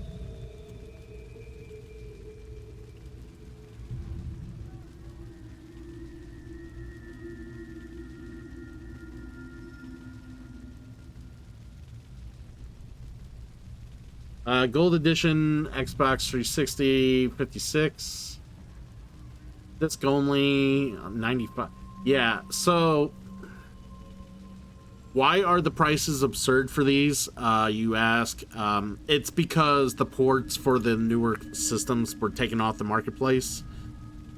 Gold edition, Xbox 360, 56. Disc only, 95. Yeah, so Why are the prices absurd for these? You ask. It's because the ports for the newer systems were taken off the marketplace.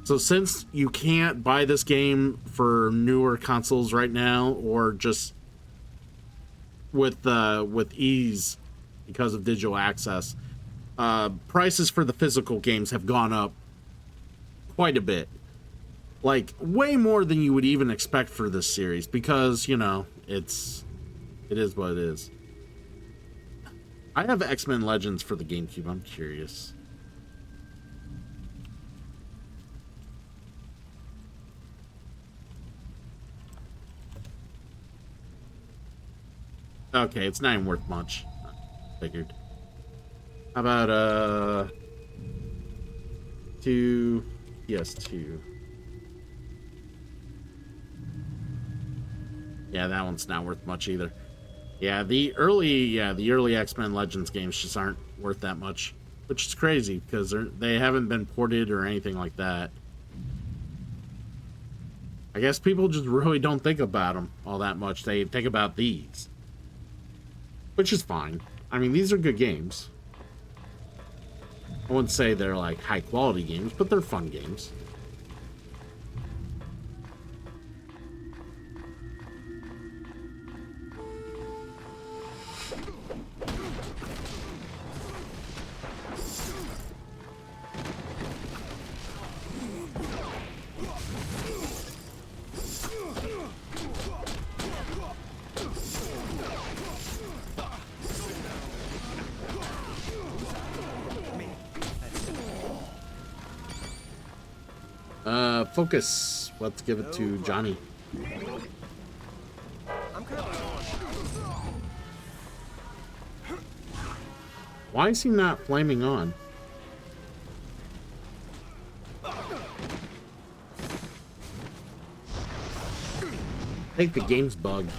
So since you can't buy this game for newer consoles right now, or just with ease because of digital access, prices for the physical games have gone up quite a bit. Like, way more than you would even expect for this series, because, you know, it is what it is. I have X-Men Legends for the GameCube. I'm curious. Okay, it's not even worth much. Figured. How about, 2 PS2? Yeah, that one's not worth much either. Yeah, the early X-Men Legends games just aren't worth that much, which is crazy because they haven't been ported or anything like that. I guess people just really don't think about them all that much. They think about these, which is fine. I mean, these are good games. I wouldn't say they're like high quality games, but they're fun games. Focus. Let's give it to Johnny. Why is he not flaming on? I think the game's bugged.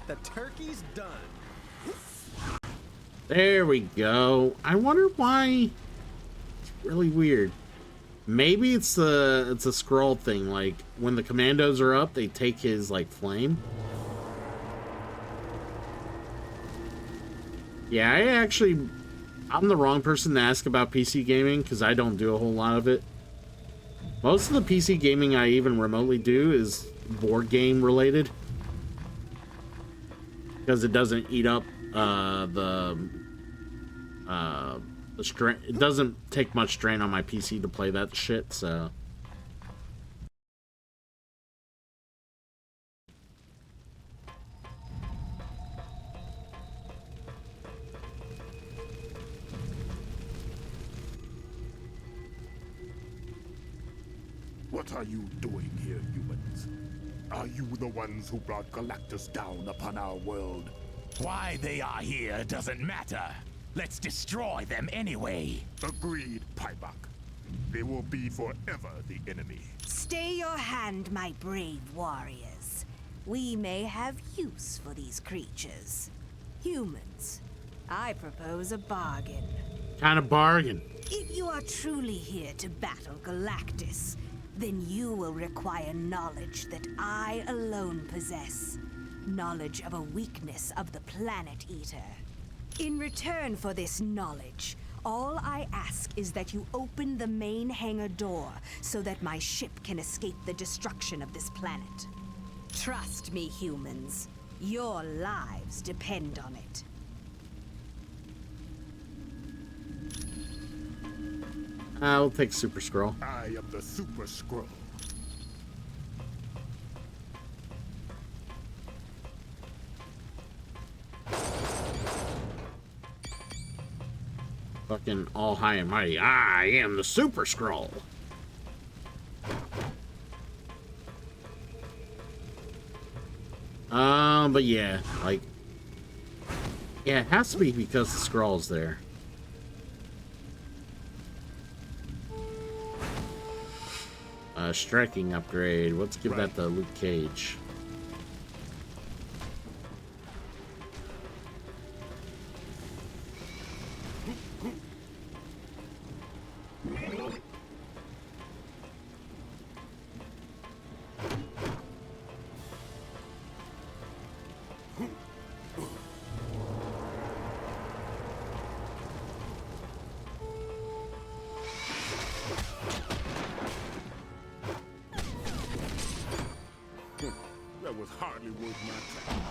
The turkey's done. There we go. I wonder why. It's really weird. Maybe it's a scroll thing. Like when the commandos are up, they take his like flame. Yeah, I'm the wrong person to ask about PC gaming because I don't do a whole lot of it. Most of the PC gaming I even remotely do is board game related. Because it doesn't eat up the strain. It doesn't take much strain on my PC to play that shit, so. What are you doing here, humans? Are you the ones who brought Galactus down upon our world? Why they are here doesn't matter. Let's destroy them anyway. Agreed, Paibok. They will be forever the enemy. Stay your hand, my brave warriors. We may have use for these creatures. Humans, I propose a bargain. Kind of bargain. If you are truly here to battle Galactus, then you will require knowledge that I alone possess. Knowledge of a weakness of the Planet Eater. In return for this knowledge, all I ask is that you open the main hangar door so that my ship can escape the destruction of this planet. Trust me, humans. Your lives depend on it. I'll take Super Scroll. I am the Super Scroll. Fucking all high and mighty. I am the Super Scroll. But yeah, like, yeah, it has to be because the scroll's there. Striking upgrade. Let's give that to Luke Cage. That was hardly worth my time.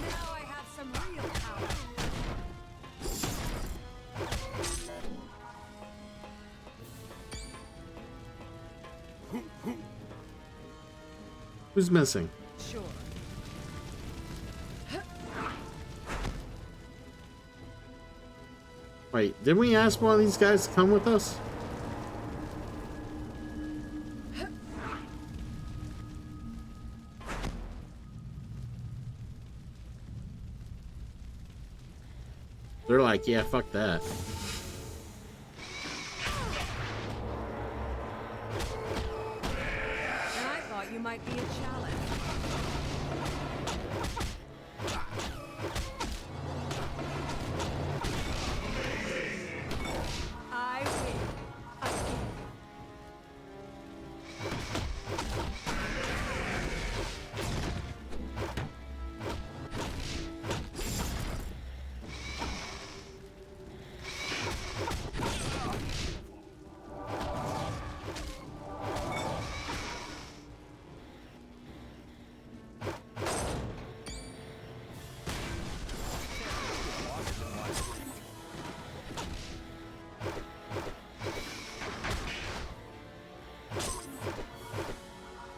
Now I have some real power. Who's missing? Sure. Wait, didn't we ask one of these guys to come with us? They're like, yeah, fuck that. And I thought you might be a challenge. I win. Again.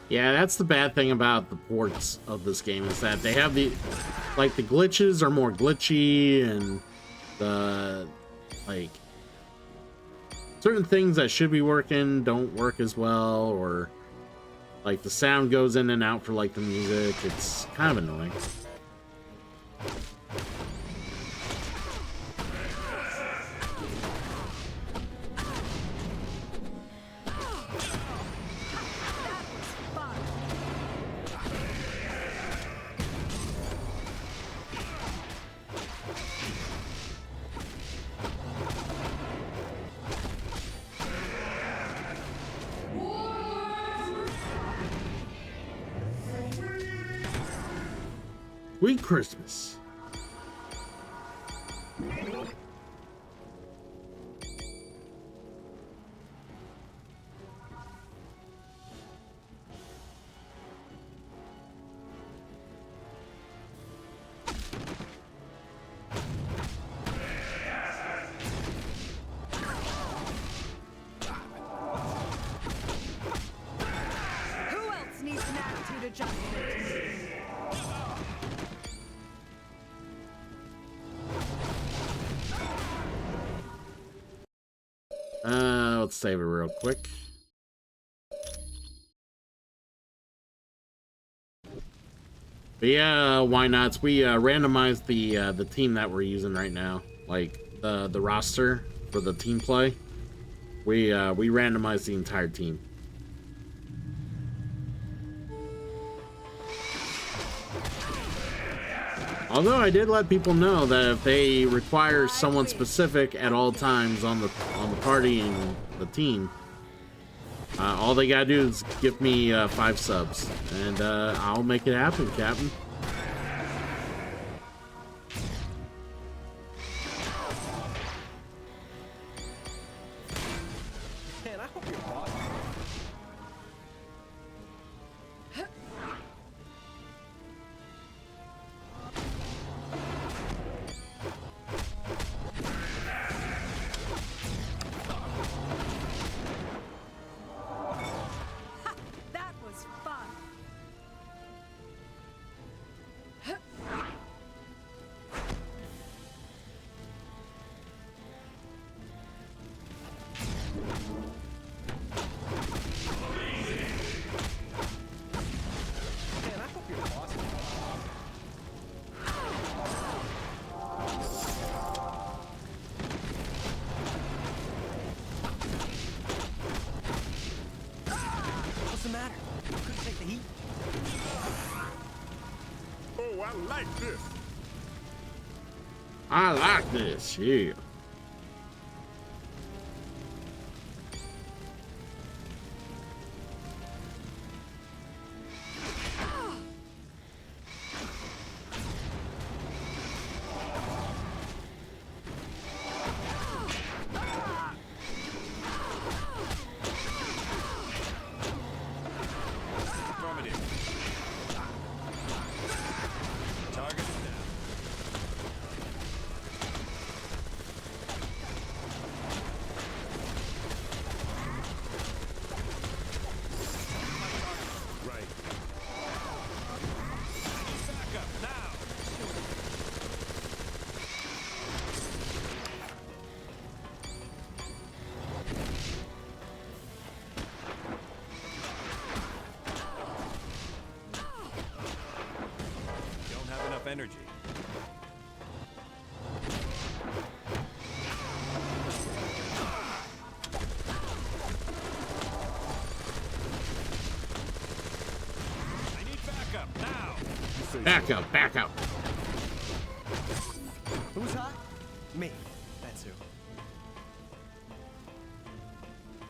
Yeah, that's the bad thing about the ports of this game is that they have the, like, the glitches are more glitchy and the, like, certain things that should be working don't work as well, or like the sound goes in and out for like the music. It's kind of annoying. Sweet Christmas. Who else needs an attitude adjustment? Let's save it real quick. But yeah, why not? We randomized the team that we're using right now, like the roster for the team play. We randomized the entire team. Although I did let people know that if they require someone specific at all times on the party and the team, all they gotta do is give me 5 subs, and I'll make it happen, Captain. the matter? Couldn't take the heat. Oh, I like this. I like this, yeah. Energy. I need backup now. Backup, backup. Who's hot? Me. That's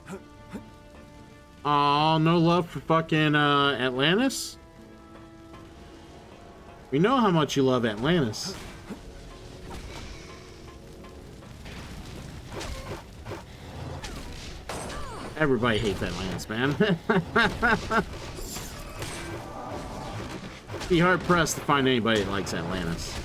who. Aw, no love for fucking Atlantis? We know how much you love Atlantis. Everybody hates Atlantis, man. Be hard pressed to find anybody that likes Atlantis.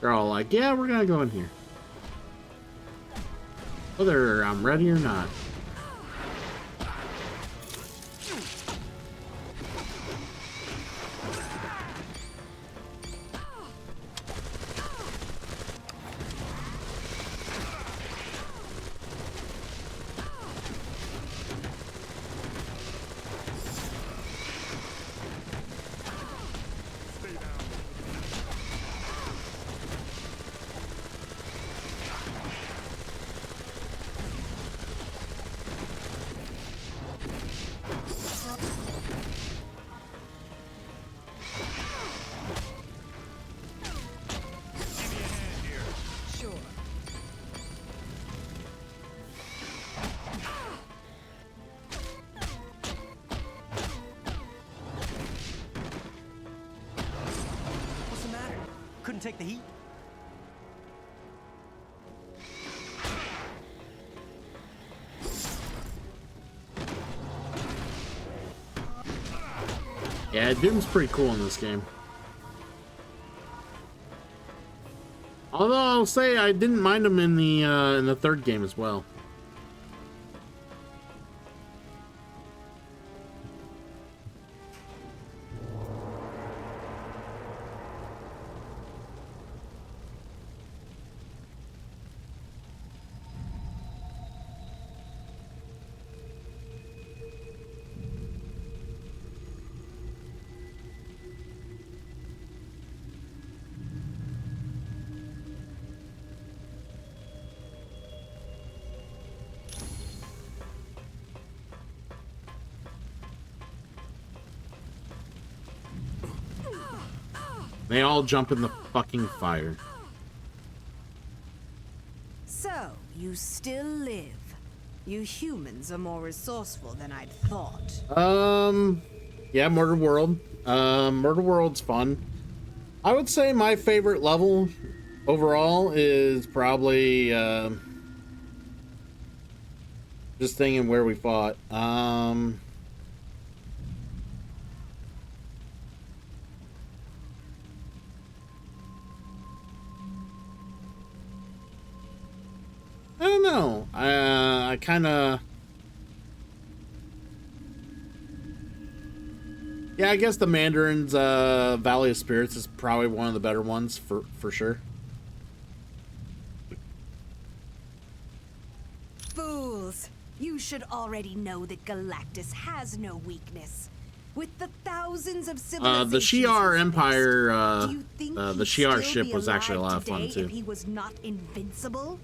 They're all like, yeah, we're gonna go in here. Whether I'm ready or not. Couldn't take the heat. Yeah, Doom's pretty cool in this game. Although I'll say I didn't mind him in the third game as well. They all jump in the fucking fire. So, you still live. You humans are more resourceful than I'd thought. Yeah, Murder World. Murder World's fun. I would say my favorite level overall is probably, just thinking where we fought. I don't know. I kind of... Yeah, I guess the Mandarin's Valley of Spirits is probably one of the better ones for sure. Fools! You should already know that Galactus has no weakness. With the thousands of civilizations, The Shi'ar Empire, do you think the he'd Shi'ar still ship be was actually a alive lot of fun today too. If he was not invincible?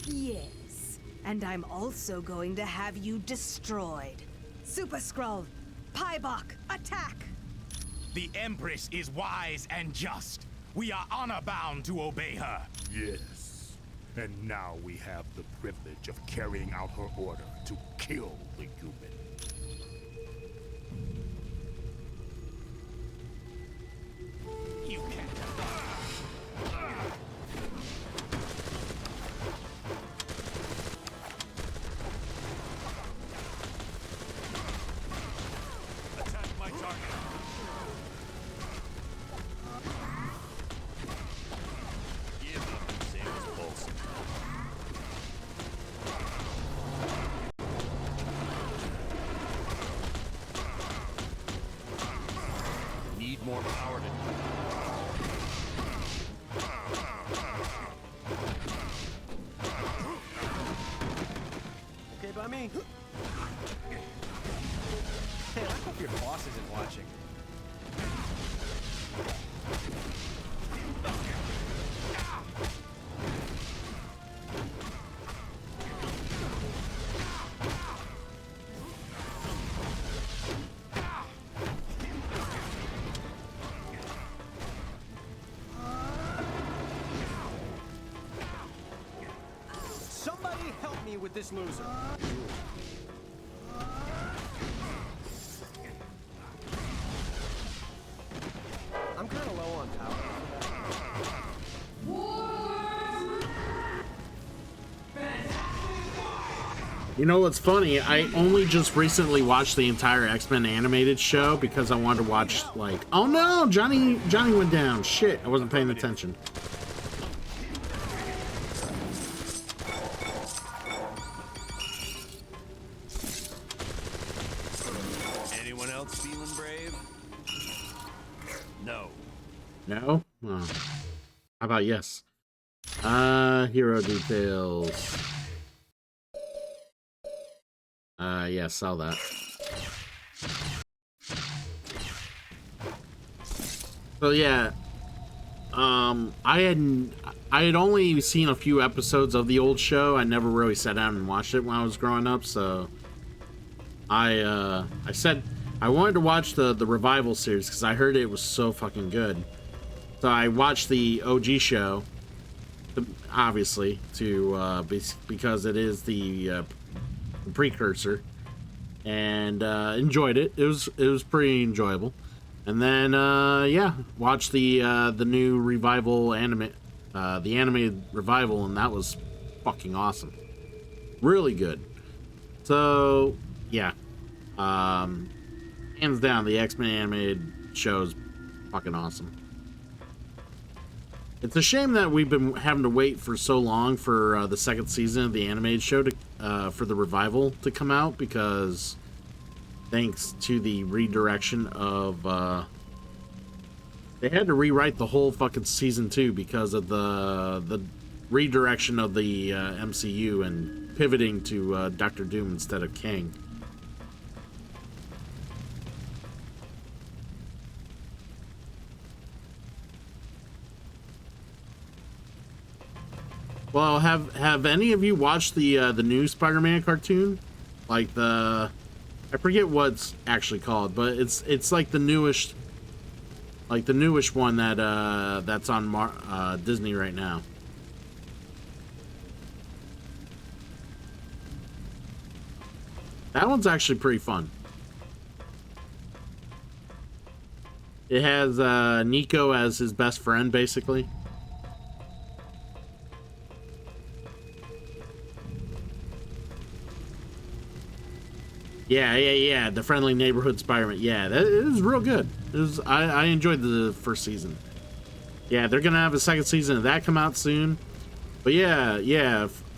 Yes, and I'm also going to have you destroyed. Super Skrull, Paibok, attack! The Empress is wise and just. We are honor-bound to obey her. Yes. And now we have the privilege of carrying out her order to kill the human. You can't. Attack my target. Give up and save his pulse. Need more power to Okay by me. Hey, I hope your boss isn't watching. Somebody help me with this loser. I'm kind of low on power. You know what's funny? I only just recently watched the entire X-Men animated show because I wanted to watch, like, oh no, Johnny went down. Shit, I wasn't paying attention. Anyone else feeling brave? No. No? Oh. How about yes? Hero details. Yeah, sell that. So yeah, I had only seen a few episodes of the old show. I never really sat down and watched it when I was growing up, so I said I wanted to watch the revival series because I heard it was so fucking good. So I watched the OG show, obviously, because it is the precursor, and enjoyed it. It was pretty enjoyable. And then yeah, watched the new revival anime, the animated revival, and that was fucking awesome. Really good. So yeah, hands down, the X-Men animated show is fucking awesome. It's a shame that we've been having to wait for so long for the second season of the animated show to for the revival to come out, because thanks to the redirection of they had to rewrite the whole fucking season 2 because of the redirection of the MCU and pivoting to Doctor Doom instead of Kang. Well, have any of you watched the new Spider-Man cartoon? Like I forget what's actually called, but it's like the newest one that that's on Disney right now. That one's actually pretty fun. It has Nico as his best friend, basically. Yeah. The friendly neighborhood Spider-Man. Yeah, it was real good. I enjoyed the first season. Yeah, they're gonna have a second season of that come out soon. But yeah.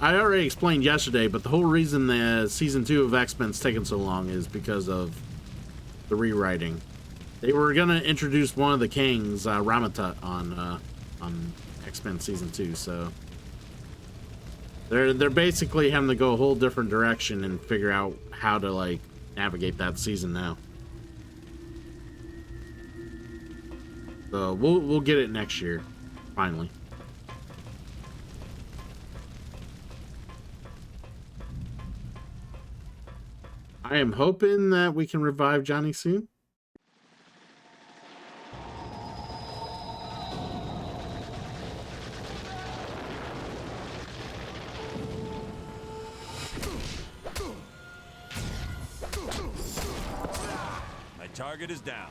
I already explained yesterday, but the whole reason that season 2 of X-Men's taken so long is because of the rewriting. They were gonna introduce one of the kings, Ramatut, on X-Men Season 2, so they're basically having to go a whole different direction and figure out how to like navigate that season now. So we'll get it next year, finally. I am hoping that we can revive Johnny soon. My target is down.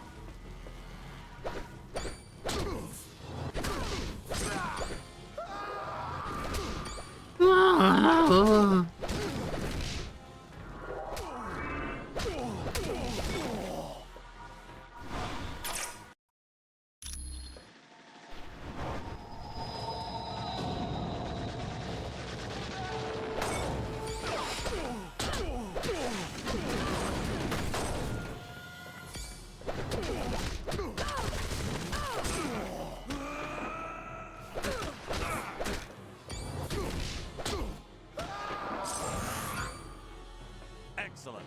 Excellent.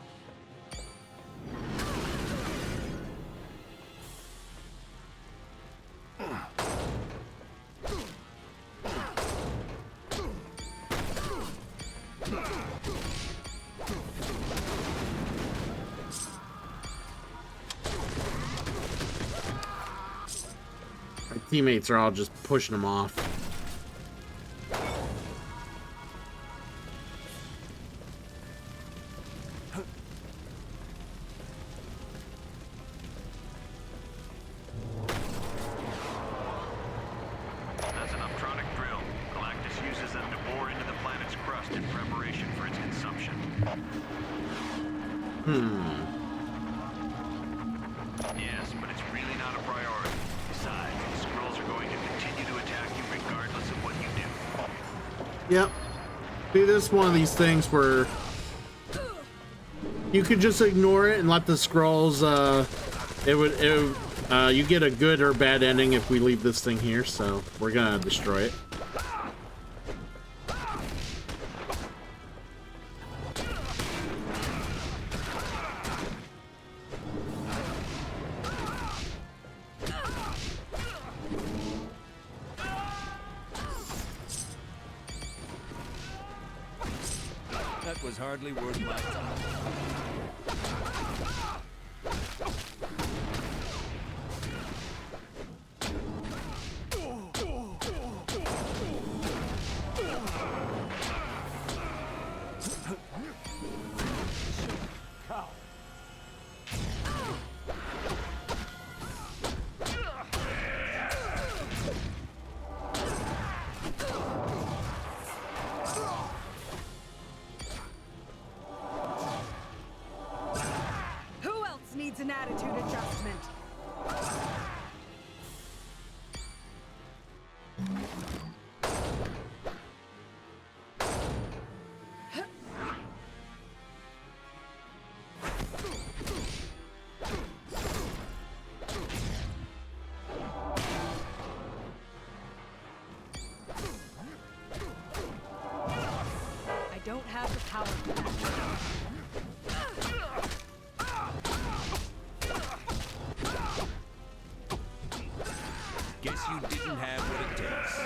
My teammates are all just pushing them off. That's an Uptronic drill. Galactus uses them to bore into the planet's crust in preparation for its consumption. Yes, but it's really not a priority. Besides, the Skrulls are going to continue to attack you regardless of what you do. Yep. See, this is one of these things where you could just ignore it and let the Skrulls, you get a good or bad ending if we leave this thing here, so we're gonna destroy it. That was hardly worth my time. Who else needs an attitude adjustment? I don't have the power for that. Guess you didn't have what it takes.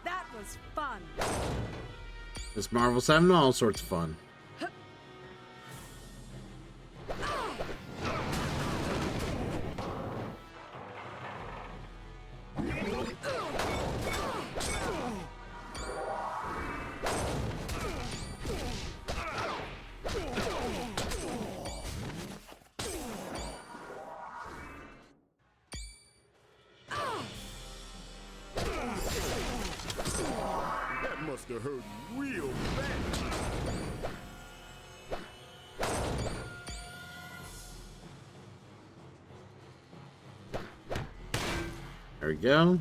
That was fun. This Marvel's having all sorts of fun. to hurt real bad. There we go.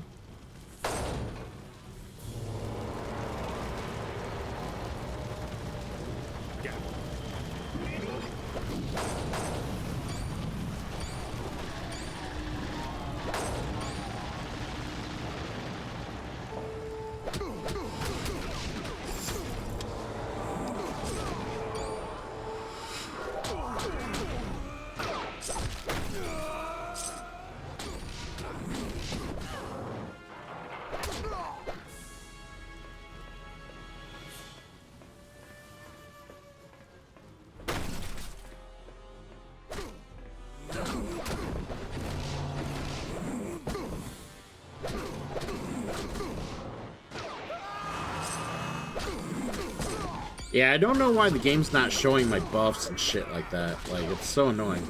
Yeah, I don't know why the game's not showing my buffs and shit like that. Like, it's so annoying.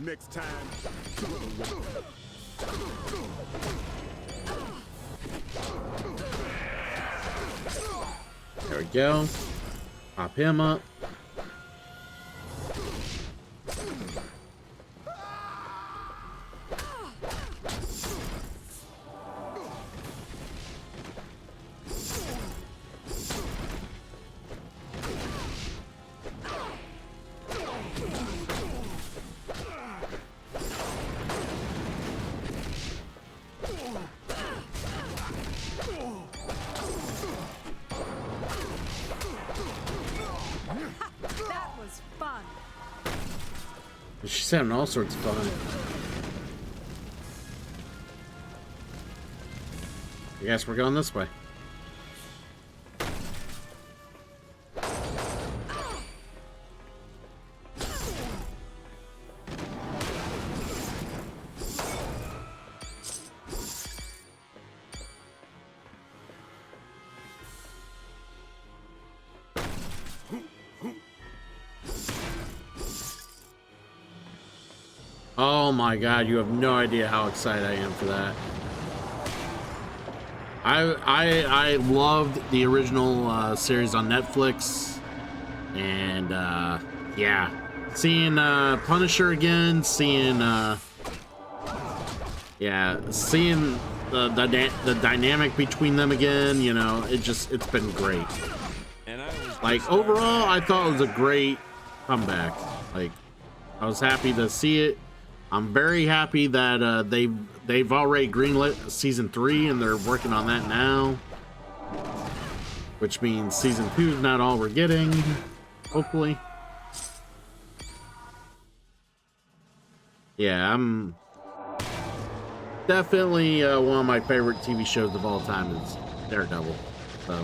Next time. There we go. Pop him up. She's having all sorts of fun. I guess we're going this way. Oh my god, you have no idea how excited I am for that. I loved the original series on Netflix, and yeah, seeing Punisher again, seeing seeing the dynamic between them again, you know, it's been great. Like overall, I thought it was a great comeback. Like, I was happy to see it. I'm very happy that they've already greenlit season 3 and they're working on that now, which means season 2 is not all we're getting, hopefully. Yeah, I'm definitely one of my favorite TV shows of all time is Daredevil. So.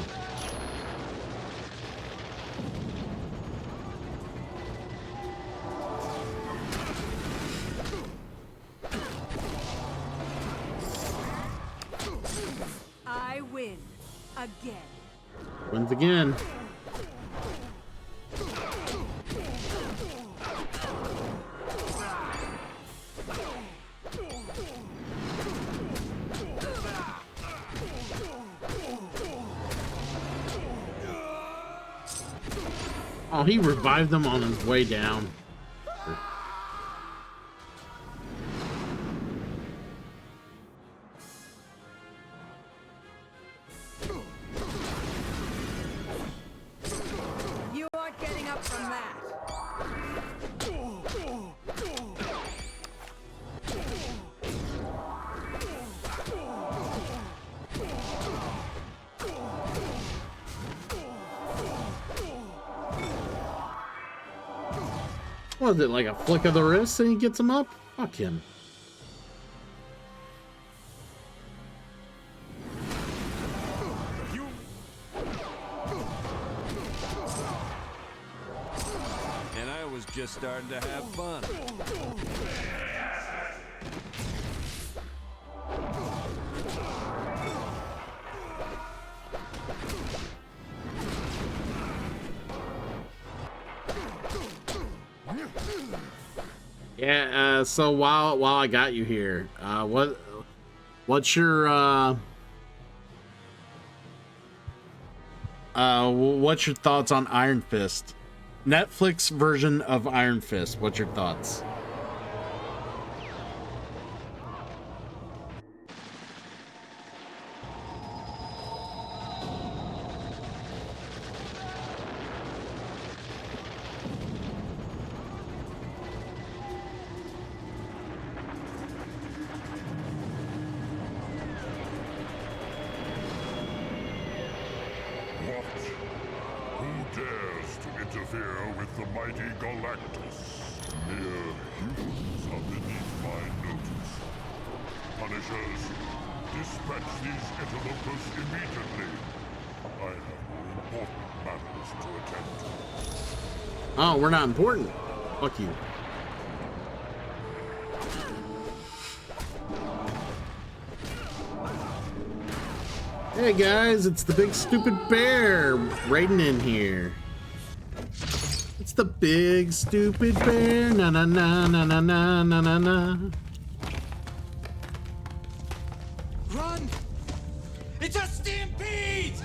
I win again. Wins again. Oh, he revived them on his way down. You aren't getting up from that. Was it like a flick of the wrist and he gets him up? Fuck him. And I was just starting to have fun. Yeah, so while I got you here, what's your thoughts on Iron Fist? Netflix version of Iron Fist. What's your thoughts? Who dares to interfere with the mighty Galactus? Mere humans are beneath my notice. Punishers, dispatch these interlopers immediately. I have more important matters to attend to. Oh, we're not important. Fuck you. Hey guys, it's the big stupid bear raiding in here. It's the big stupid bear. Na na na na na na na na na. Run! It's a stampede!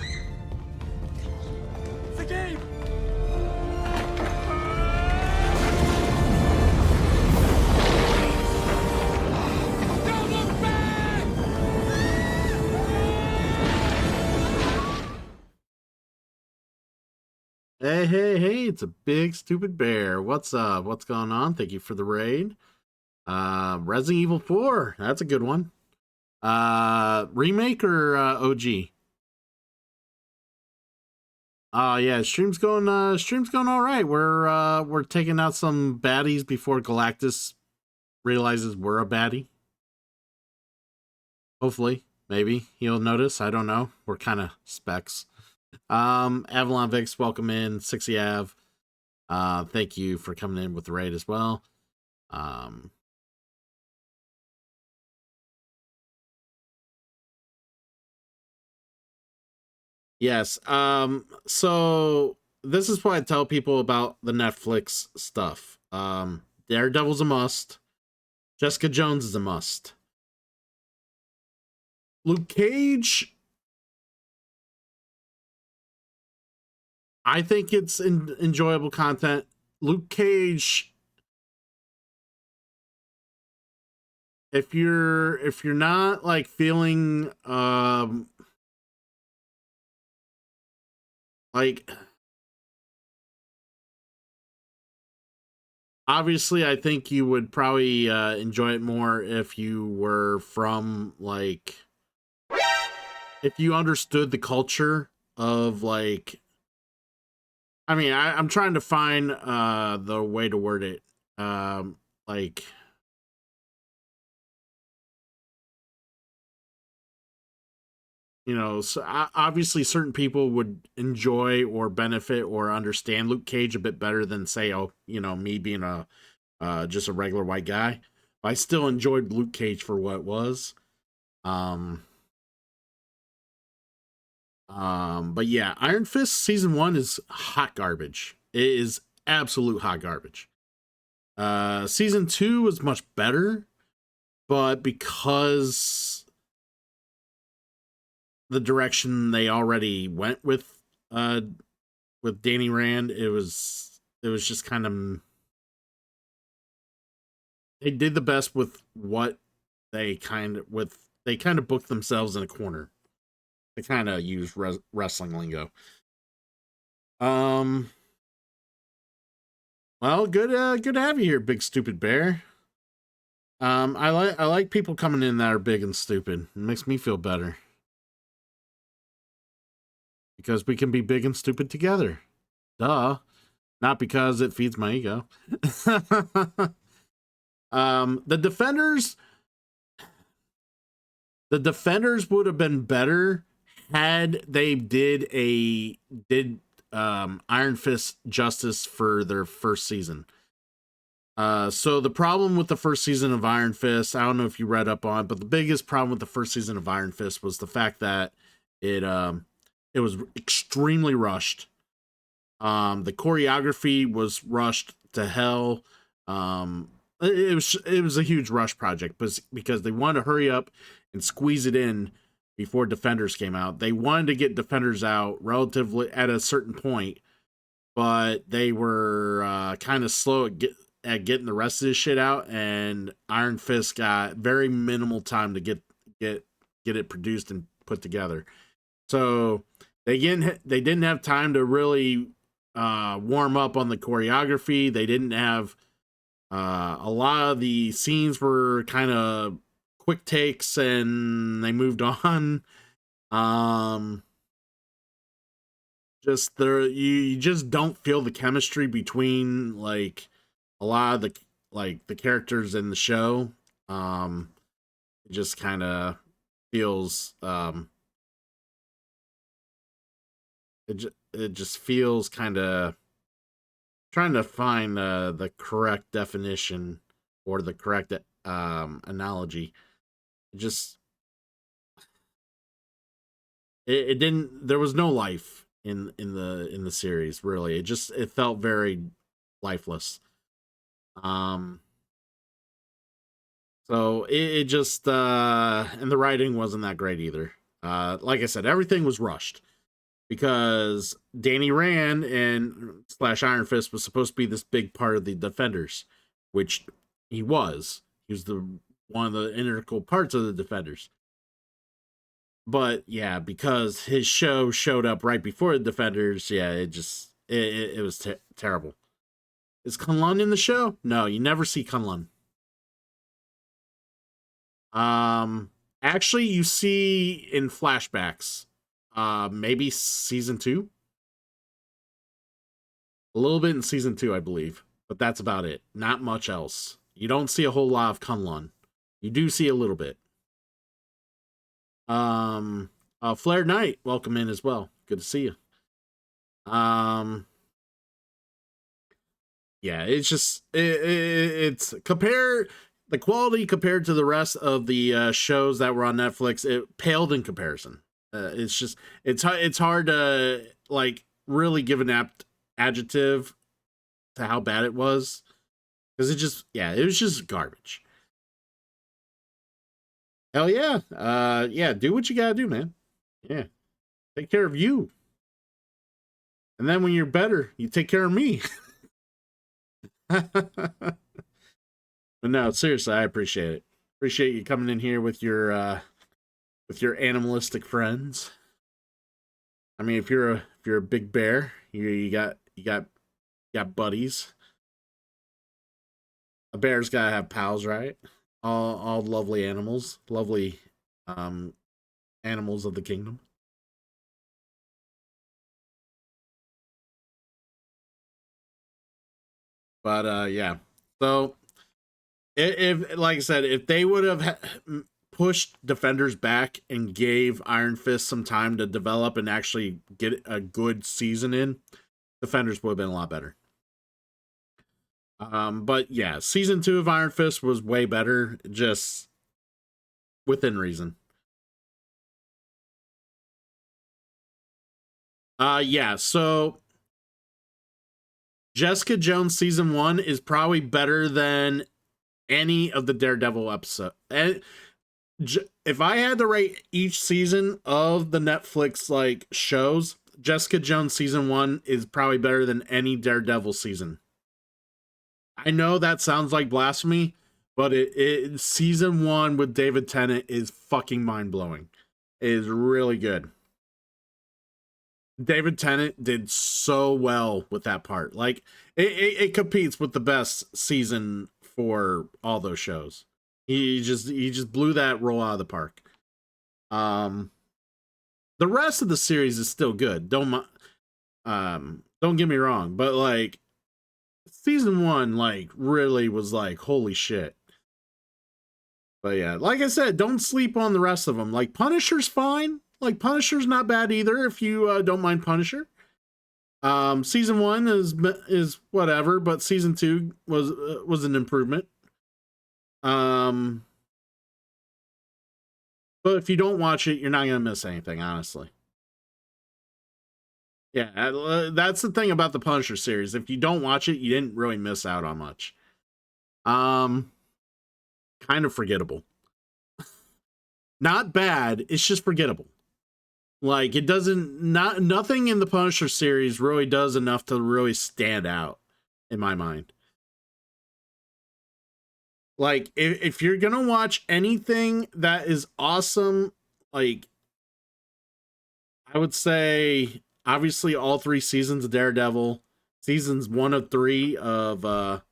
The game! Don't look back! Hey, hey, hey, it's a big stupid bear. What's up? What's going on? Thank you for the raid. Resident Evil 4, that's a good one. Remake or OG? Yeah, stream's going all right. We're taking out some baddies before Galactus realizes we're a baddie. Hopefully, maybe he'll notice. I don't know. We're kind of specs. Avalon Vix, welcome in. 60 Av, thank you for coming in with the raid as well. Yes. So this is what I tell people about the Netflix stuff. Daredevil's a must. Jessica Jones is a must. Luke Cage, I think it's enjoyable content. Luke Cage, if you're not like feeling like, obviously I think you would probably enjoy it more if you were from like, if you understood the culture of like, I mean, I'm trying to find the way to word it. Like, you know, so obviously certain people would enjoy or benefit or understand Luke Cage a bit better than, say, oh, you know, me being a just a regular white guy. I still enjoyed Luke Cage for what it was. But yeah, Iron Fist season 1 is hot garbage. It is absolute hot garbage. Season 2 was much better, but because the direction they already went with Danny Rand, it was just kind of, they did the best with what they kind of booked themselves in a corner. They kind of use wrestling lingo. Well, good to have you here, big stupid bear. I like people coming in that are big and stupid. It makes me feel better. Because we can be big and stupid together. Duh. not because it feeds my ego. The Defenders would have been better had they did Iron Fist justice for their first season. So the problem with the first season of Iron Fist, I don't know if you read up on it, but the biggest problem with the first season of Iron Fist was the fact that it was extremely rushed. The choreography was rushed to hell. It was a huge rush project, but because they wanted to hurry up and squeeze it in before Defenders came out. They wanted to get Defenders out relatively at a certain point, but they were kind of slow at getting the rest of this shit out, and Iron Fist got very minimal time to get it produced and put together. So they didn't have time to really warm up on the choreography. They didn't have a lot of the scenes were kind of quick takes and they moved on. Just there, you just don't feel the chemistry between like a lot of the characters in the show. It just kind of feels it just feels kind of, trying to find the correct definition or the correct analogy. It didn't, there was no life in the series, really. It felt very lifeless. So it just and the writing wasn't that great either. Like I said, everything was rushed because Danny Rand and / Iron Fist was supposed to be this big part of the Defenders, which he was. He was one of the integral parts of the Defenders. But yeah, because his show showed up right before the Defenders, yeah, it was terrible. Is Kunlun in the show? No, you never see Kunlun. Actually, you see in flashbacks, maybe season 2. A little bit in season 2, I believe, but that's about it. Not much else. You don't see a whole lot of Kunlun. You do see a little bit. Flared Knight, welcome in as well. Good to see you. Yeah, it's just it's compare the quality compared to the rest of the shows that were on Netflix. It paled in comparison. It's just it's hard to like really give an apt adjective to how bad it was, because it was just garbage. Hell yeah. Yeah, do what you gotta do, man. Yeah. Take care of you. And then when you're better, you take care of me. But no, seriously, I appreciate it. Appreciate you coming in here with your animalistic friends. I mean, if you're a big bear, you got buddies. A bear's gotta have pals, right? All lovely animals, lovely animals of the kingdom. But yeah, so if like I said, if they would have pushed Defenders back and gave Iron Fist some time to develop and actually get a good season in, Defenders would have been a lot better. But yeah, season 2 of Iron Fist was way better, just within reason. Yeah, so Jessica Jones season 1 is probably better than any of the Daredevil episodes. And if I had to rate each season of the Netflix like shows, Jessica Jones season 1 is probably better than any Daredevil season. I know that sounds like blasphemy, but season 1 with David Tennant is fucking mind-blowing. It is really good. David Tennant did so well with that part. Like, it competes with the best season for all those shows. He just blew that role out of the park. The rest of the series is still good. Don't get me wrong, but like season 1, like, really was like, holy shit. But yeah, like I said, don't sleep on the rest of them. Like, Punisher's fine. Like, Punisher's not bad either if you don't mind Punisher. Season 1 is whatever, but season 2 was an improvement. But if you don't watch it, you're not gonna miss anything, honestly. Yeah, that's the thing about the Punisher series. If you don't watch it, you didn't really miss out on much. Kind of forgettable. Not bad, it's just forgettable. Like, it doesn't, nothing in the Punisher series really does enough to really stand out, in my mind. Like, if you're gonna watch anything that is awesome, like, I would say, obviously, all 3 seasons of Daredevil, seasons 1 of 3 of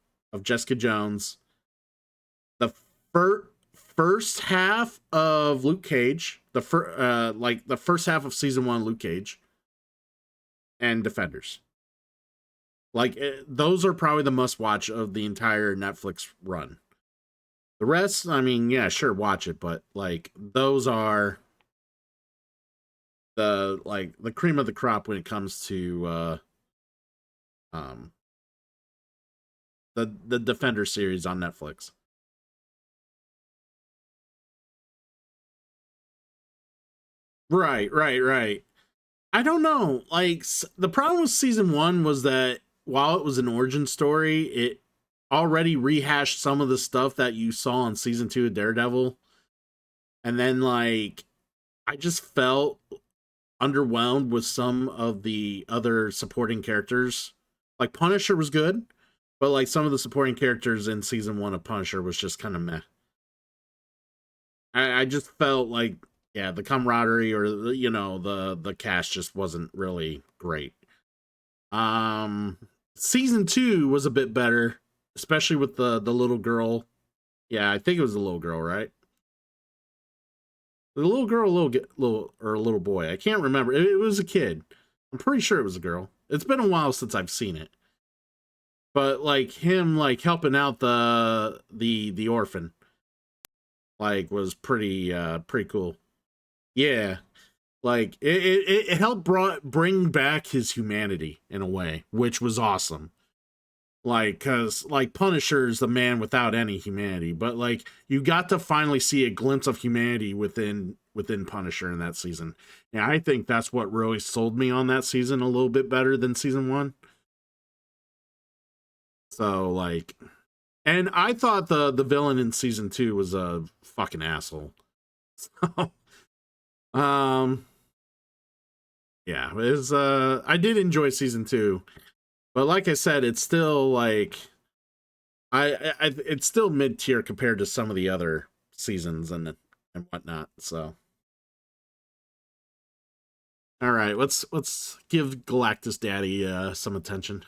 Jessica Jones, the first half of Luke Cage, the first half of season 1 Luke Cage, and Defenders. Like, those are probably the must-watch of the entire Netflix run. The rest, I mean, yeah, sure, watch it, but, like, those are the cream of the crop when it comes to the Defender series on Netflix. Right. I don't know. Like, the problem with season 1 was that while it was an origin story, it already rehashed some of the stuff that you saw in season 2 of Daredevil. And then, like, I just felt underwhelmed with some of the other supporting characters. Like, Punisher was good, but, like, some of the supporting characters in season 1 of Punisher was just kind of meh. I just felt like, yeah, the camaraderie or, you know, the cast just wasn't really great. Season 2 was a bit better, especially with the little girl. Yeah, I think it was a little girl, right? The little girl, or a little boy. I can't remember. It was a kid. I'm pretty sure it was a girl. It's been a while since I've seen it. But, like, him, like, helping out the orphan, like, was pretty cool. Yeah, like, it helped bring back his humanity in a way, which was awesome. Like, cause, like, Punisher's the man without any humanity, but, like, you got to finally see a glimpse of humanity within Punisher in that season. Yeah, I think that's what really sold me on that season a little bit better than season 1. So, like, and I thought the villain in season 2 was a fucking asshole. So, yeah, it was, I did enjoy season 2, but like I said, it's still, like, it's still mid-tier compared to some of the other seasons and whatnot, so. All right, let's give Galactus Daddy some attention.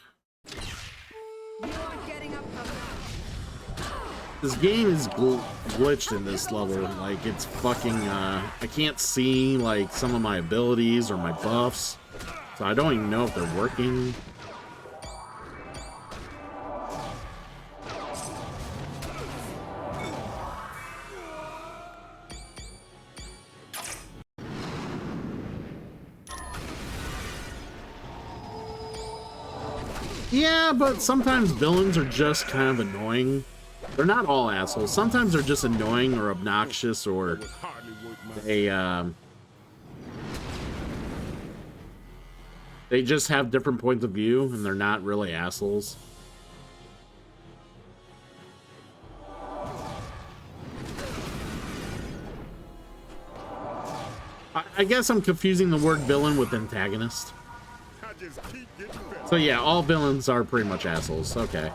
This game is glitched in this level. Like, it's fucking, I can't see, like, some of my abilities or my buffs. So I don't even know if they're working. Yeah, but sometimes villains are just kind of annoying. They're not all assholes. Sometimes they're just annoying or obnoxious, or they just have different points of view and they're not really assholes. I guess I'm confusing the word villain with antagonist. So yeah, all villains are pretty much assholes. Okay.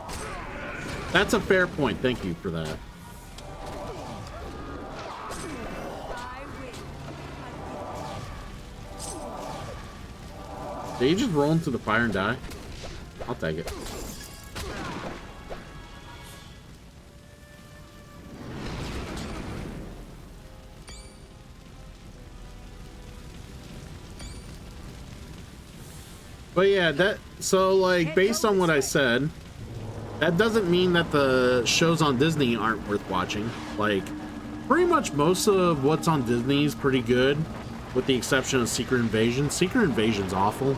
That's a fair point. Thank you for that. Did you just roll into the fire and die? I'll take it. But yeah, so, like, based on what I said, that doesn't mean that the shows on Disney aren't worth watching. Like, pretty much most of what's on Disney is pretty good, with the exception of Secret Invasion. Secret Invasion's awful.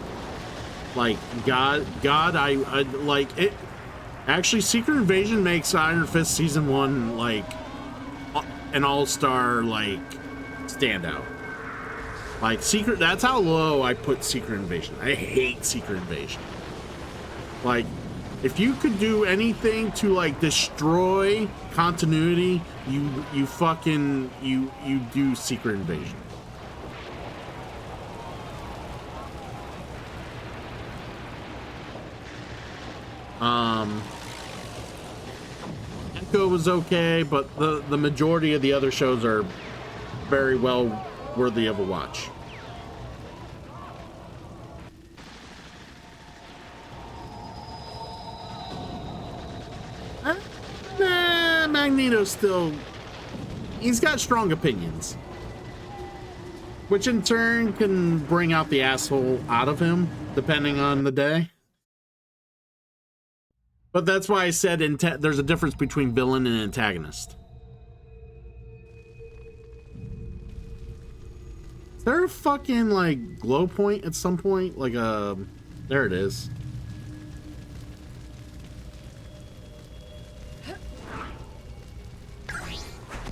Like, God, I like it. Actually, Secret Invasion makes Iron Fist Season 1, like, an all-star, like, standout. Like, that's how low I put Secret Invasion. I hate Secret Invasion. Like, if you could do anything to, like, destroy continuity, you do Secret Invasion. Echo was okay, but the majority of the other shows are very well worthy of a watch. Nah, Magneto's still... He's got strong opinions. Which in turn can bring out the asshole out of him, depending on the day. But that's why I said there's a difference between villain and antagonist. Is there a fucking, like, glow point at some point? Like, there it is.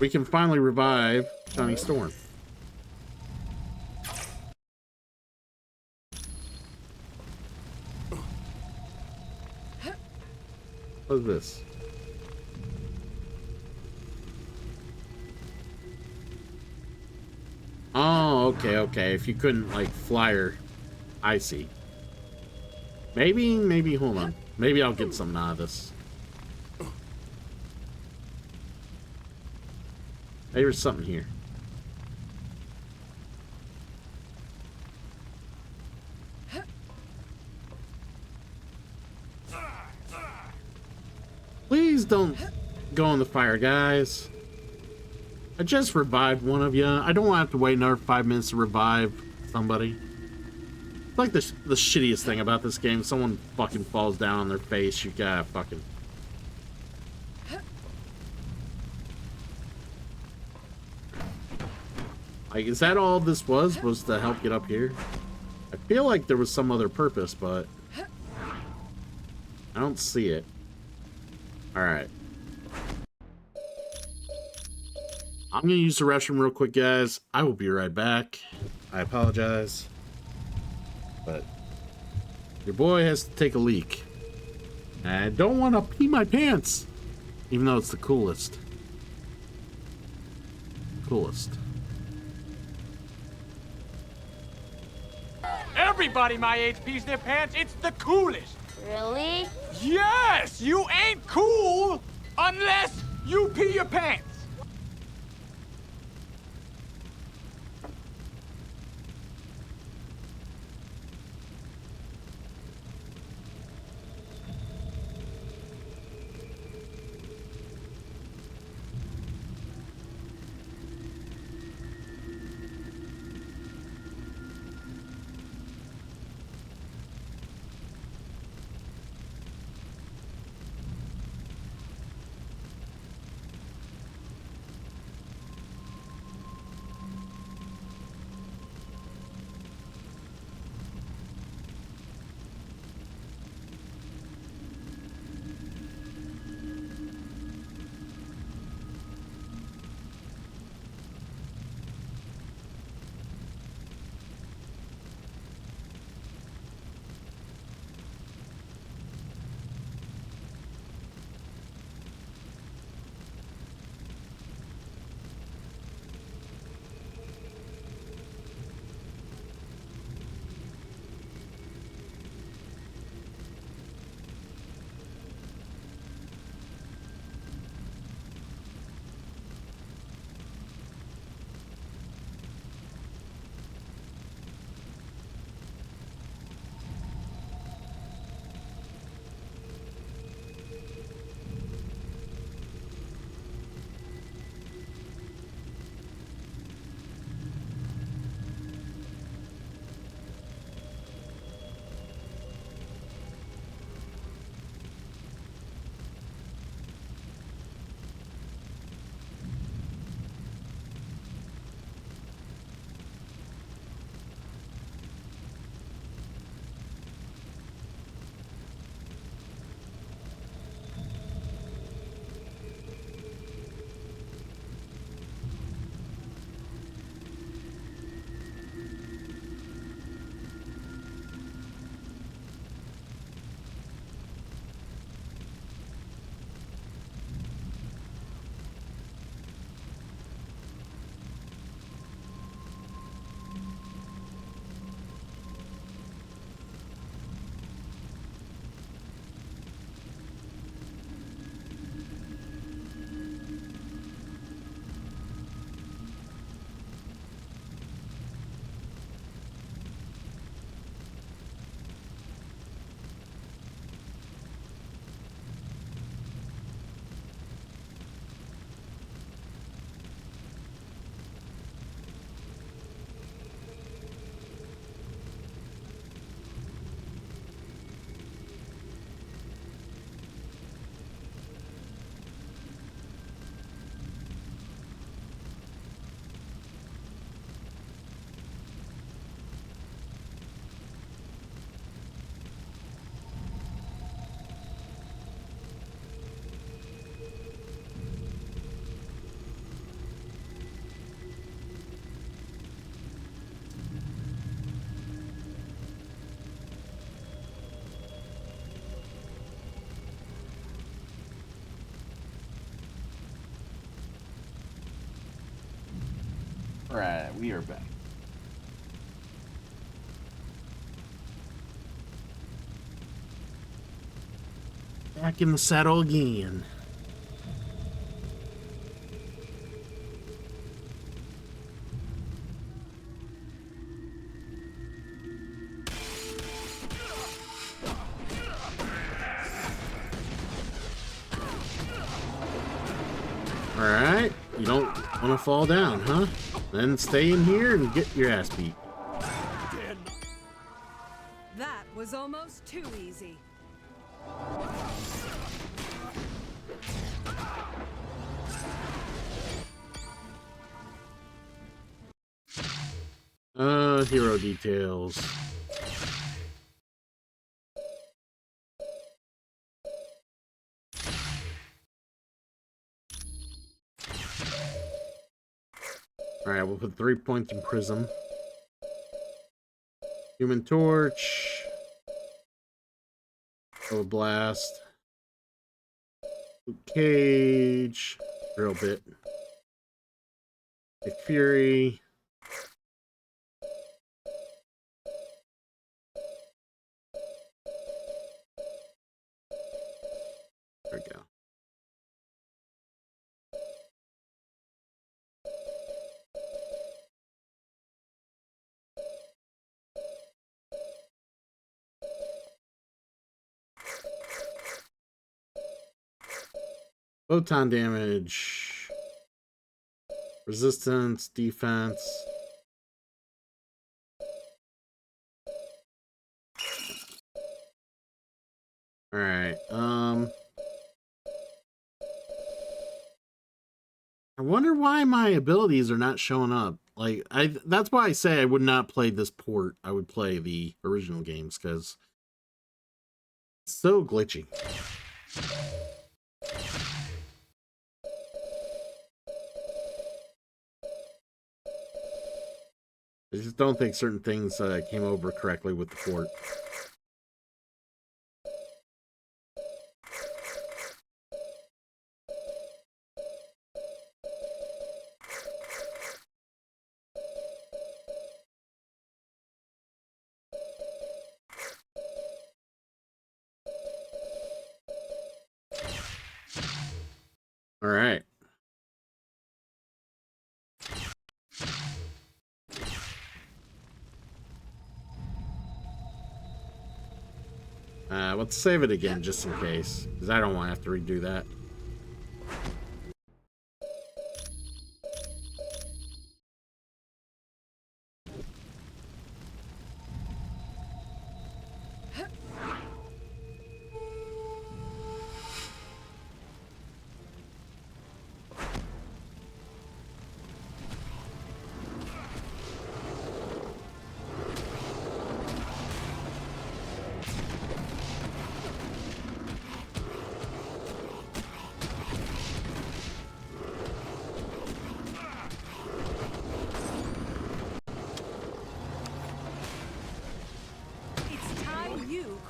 We can finally revive Johnny Storm. What is this? Oh, okay. If you couldn't, like, fly her. I see. Maybe, hold on. Maybe I'll get something out of this. Maybe there's something here. Please don't go in the fire, guys. I just revived one of you. I don't want to have to wait another 5 minutes to revive somebody. It's like the shittiest thing about this game. Someone fucking falls down on their face. You gotta fucking... Like, is that all this was to help get up here? I feel like there was some other purpose, but I don't see it. Alright. I'm gonna use the restroom real quick, guys. I will be right back. I apologize. But your boy has to take a leak. And I don't want to pee my pants. Even though it's the coolest. Coolest. Everybody my age pees their pants. It's the coolest. Really? Yes! You ain't cool unless you pee your pants. Alright, we are back. Back in the saddle again. Alright, you don't want to fall down, huh? Then stay in here and get your ass beat. That was almost too easy. Hero details. Alright, we'll put 3 points in Prism. Human Torch. Blast. Cage. Drill Bit. Nick Fury. There we go. Photon damage, resistance, defense. All right. I wonder why my abilities are not showing up. Like, that's why I say I would not play this port. I would play the original games because it's so glitchy. I just don't think certain things came over correctly with the port. All right. Let's save it again just in case, because I don't want to have to redo that.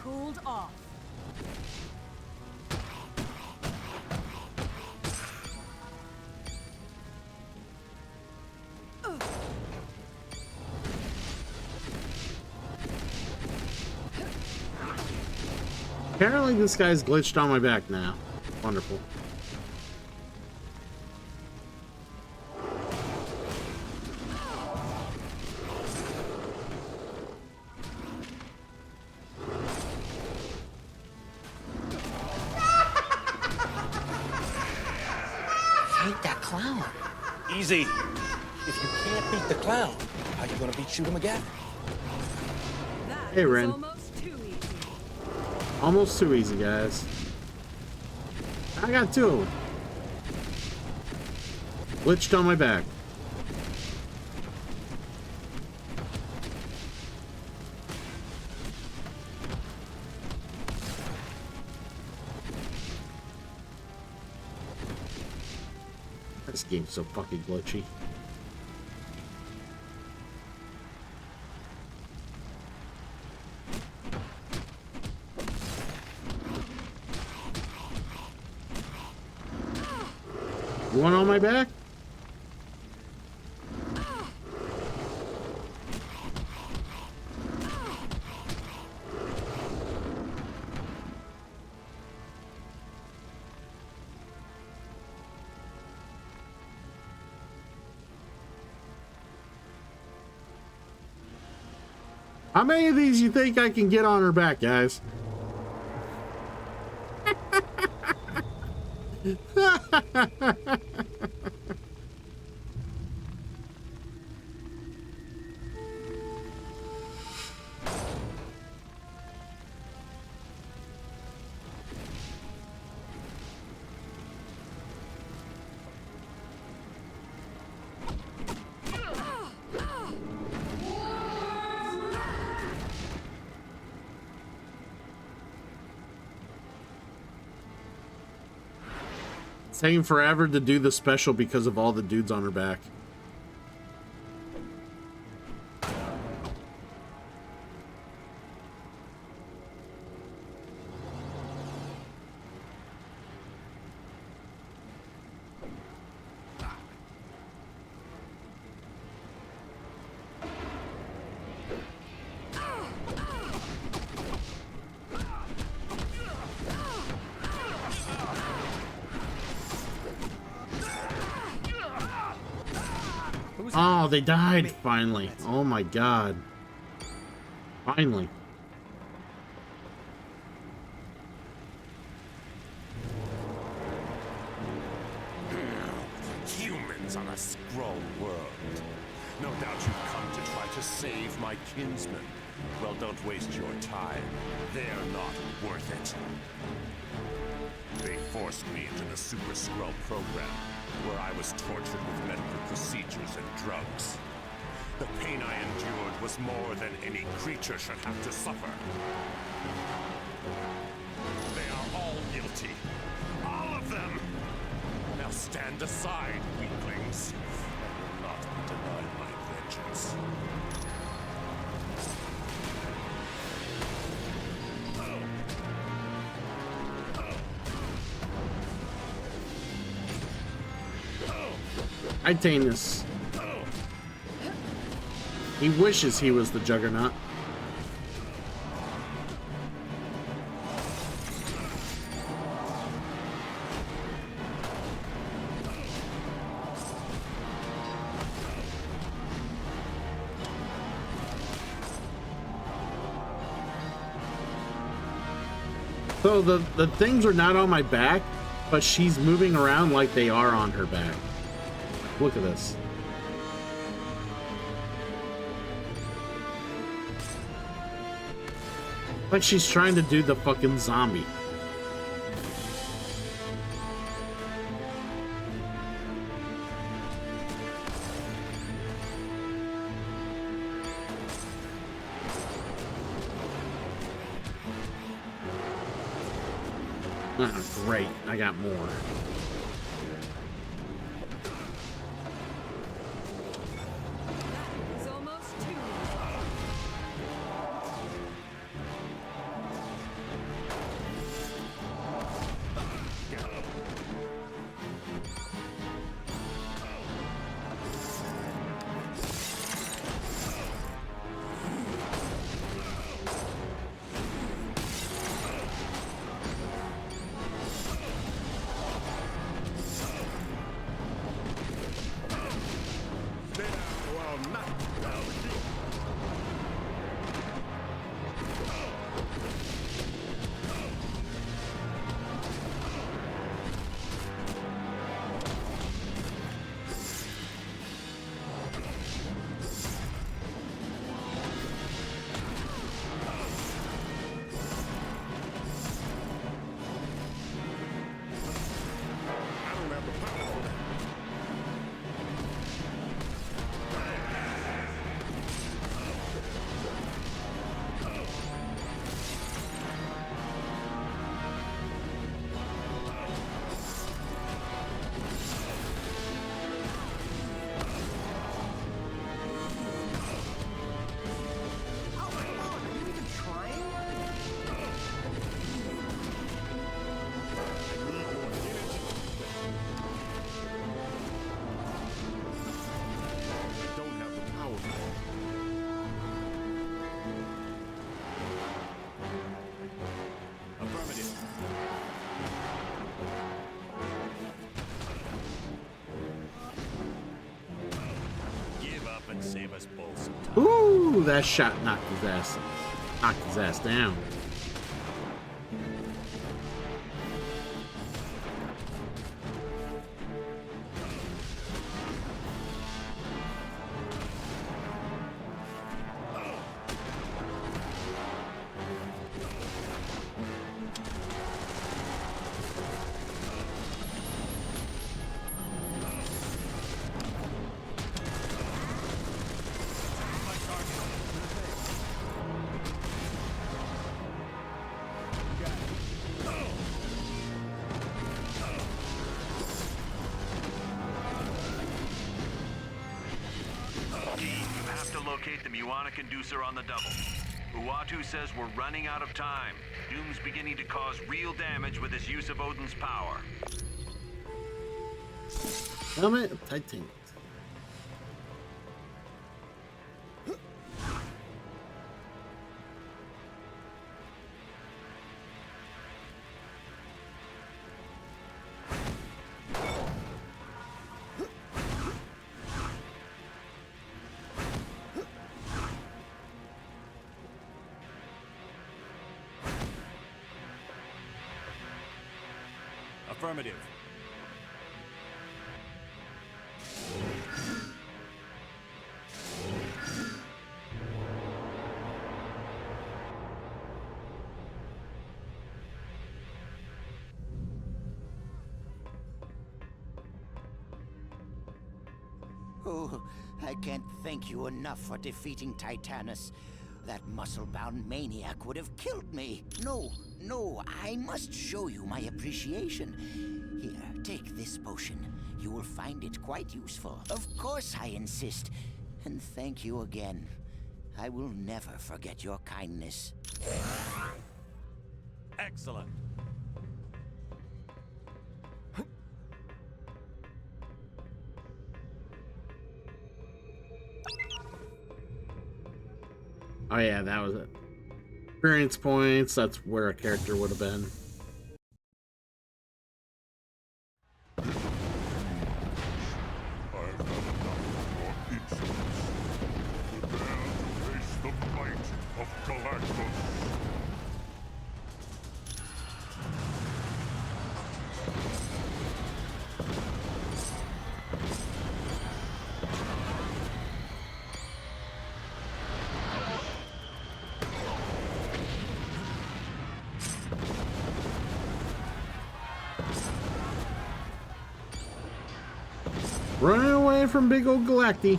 Cooled off. Apparently this guy's glitched on my back now. Wonderful. Fight that clown. Easy. If you can't beat the clown, how you gonna beat Shooter McGavin? Hey, Ren. Almost too easy, guys. I got two of them. Glitched on my back. This game's so fucking glitchy. You want on my back? How many of these you think I can get on her back, guys? It's taking forever to do the special because of all the dudes on her back. Oh, they died finally. Oh my god. Finally. Humans on a scroll world. No doubt you've come to try to save my kinsmen. Well, don't waste your time. They're not worth it. They forced me into the Super Skrull program, where I was tortured with medical procedures and drugs. The pain I endured was more than any creature should have to suffer. They are all guilty. All of them! Now stand aside, weaklings. I will not be denied my vengeance. Titanus. He wishes he was the Juggernaut. So the things are not on my back, but she's moving around like they are on her back. Look at this. Like she's trying to do the fucking zombie. Great, I got more. Save us both some time. Ooh! Ooh, that shot knocked his ass down. Locate the Muana conducer on the double. Uatu says we're running out of time. Doom's beginning to cause real damage with his use of Odin's power. Helmet of Titanium. Affirmative. Oh, I can't thank you enough for defeating Titanus. That muscle-bound maniac would have killed me. No, I must show you my appreciation. Here, take this potion. You will find it quite useful. Of course I insist. And thank you again. I will never forget your kindness. Excellent. Oh yeah, that was it. Experience points, that's where a character would have been. I've had enough of your insolence. Prepare to face the might of Galactus. Running away from big old Galacti.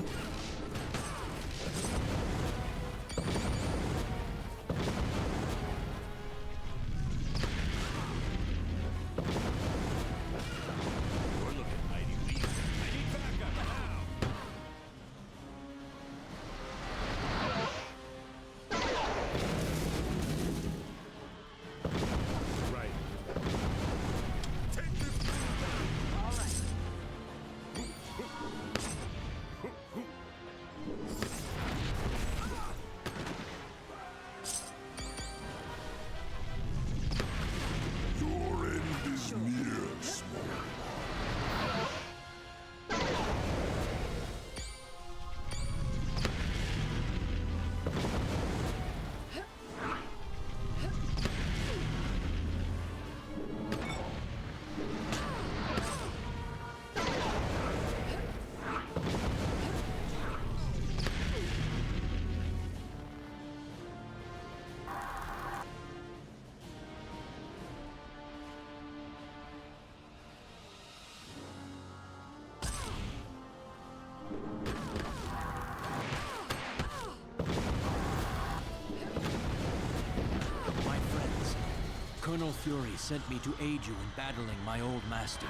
Colonel Fury sent me to aid you in battling my old master.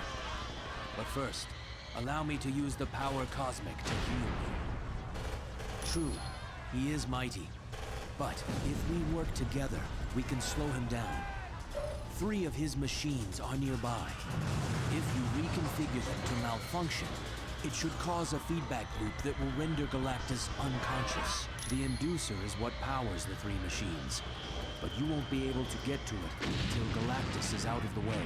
But first, allow me to use the power cosmic to heal you. True, he is mighty, but if we work together, we can slow him down. 3 of his machines are nearby. If you reconfigure them to malfunction, it should cause a feedback loop that will render Galactus unconscious. The Inducer is what powers the 3 machines, but you won't be able to get to it until Galactus is out of the way.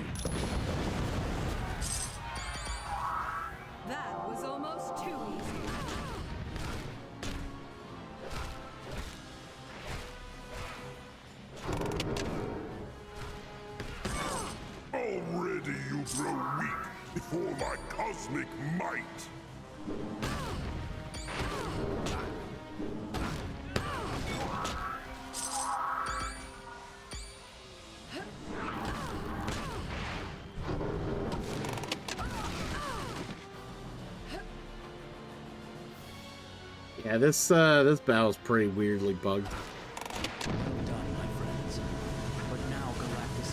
That was almost too easy. you grow weak before my cosmic might. Yeah, this battle's pretty weirdly bugged. Well done, my friends. But now, Galactus.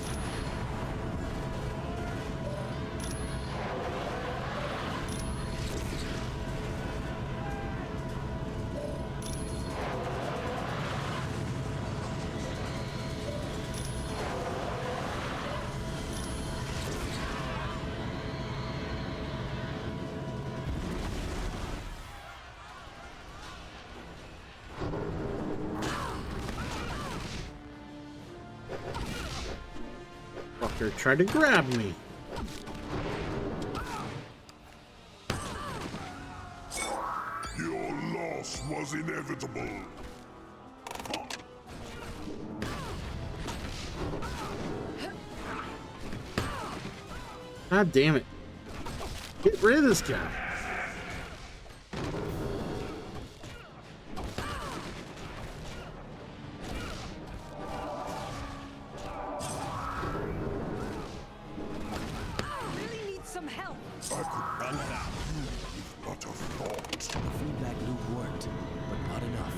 Fucker tried to grab me. Your loss was inevitable. God damn it. Get rid of this guy. I could run it out with but a thought. The feedback loop worked, but not enough.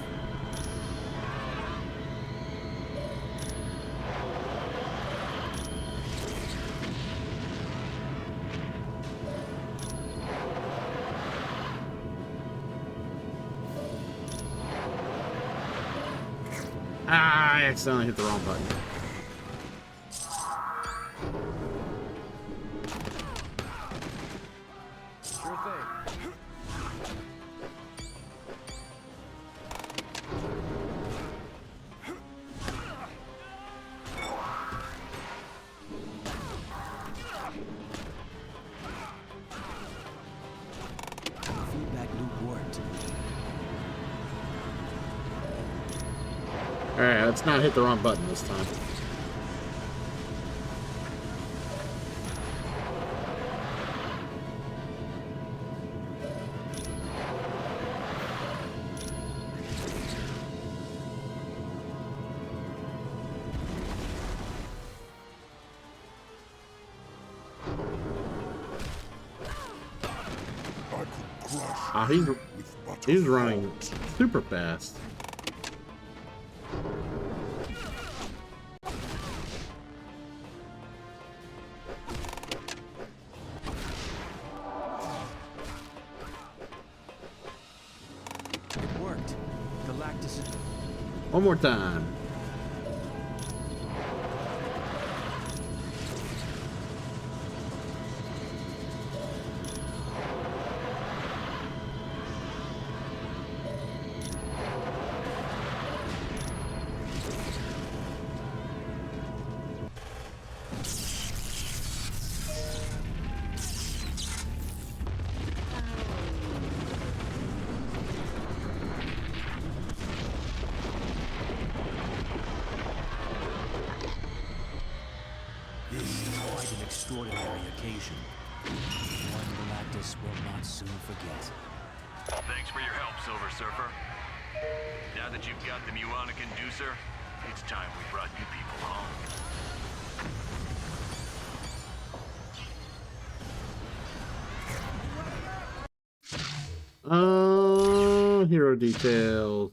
Ah, I accidentally hit the wrong button. Sure thing. The feedback loop worked. Alright, let's not hit the wrong button this time. Ah, he's running super fast. It worked. Galactus is... One more time. This is quite an extraordinary occasion. One Galactus will not soon forget. Thanks for your help, Silver Surfer. Now that you've got the Muonic Inducer, it's time we brought you people home. Hero details.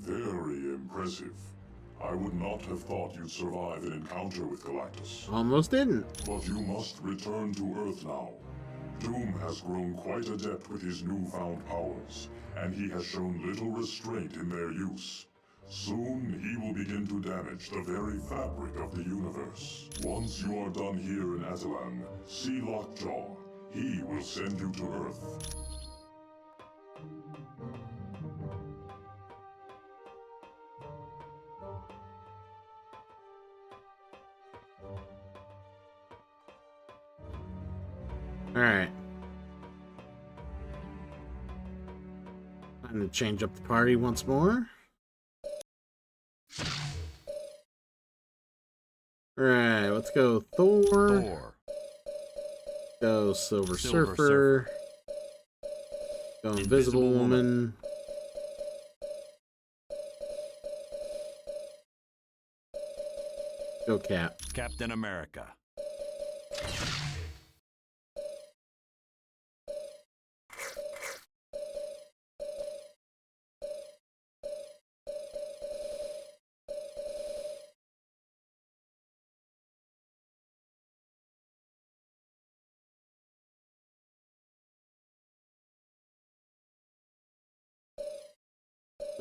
Very impressive. I would not have thought you'd survive an encounter with Galactus. Almost didn't. But you must return to Earth now. Doom has grown quite adept with his newfound powers, and he has shown little restraint in their use. Soon he will begin to damage the very fabric of the universe. Once you are done here in Attilan, see Lockjaw. He will send you to Earth. Time to change up the party once more. Alright, let's go Thor. Go Silver Surfer. Go Invisible Woman. Go Cap. Captain America.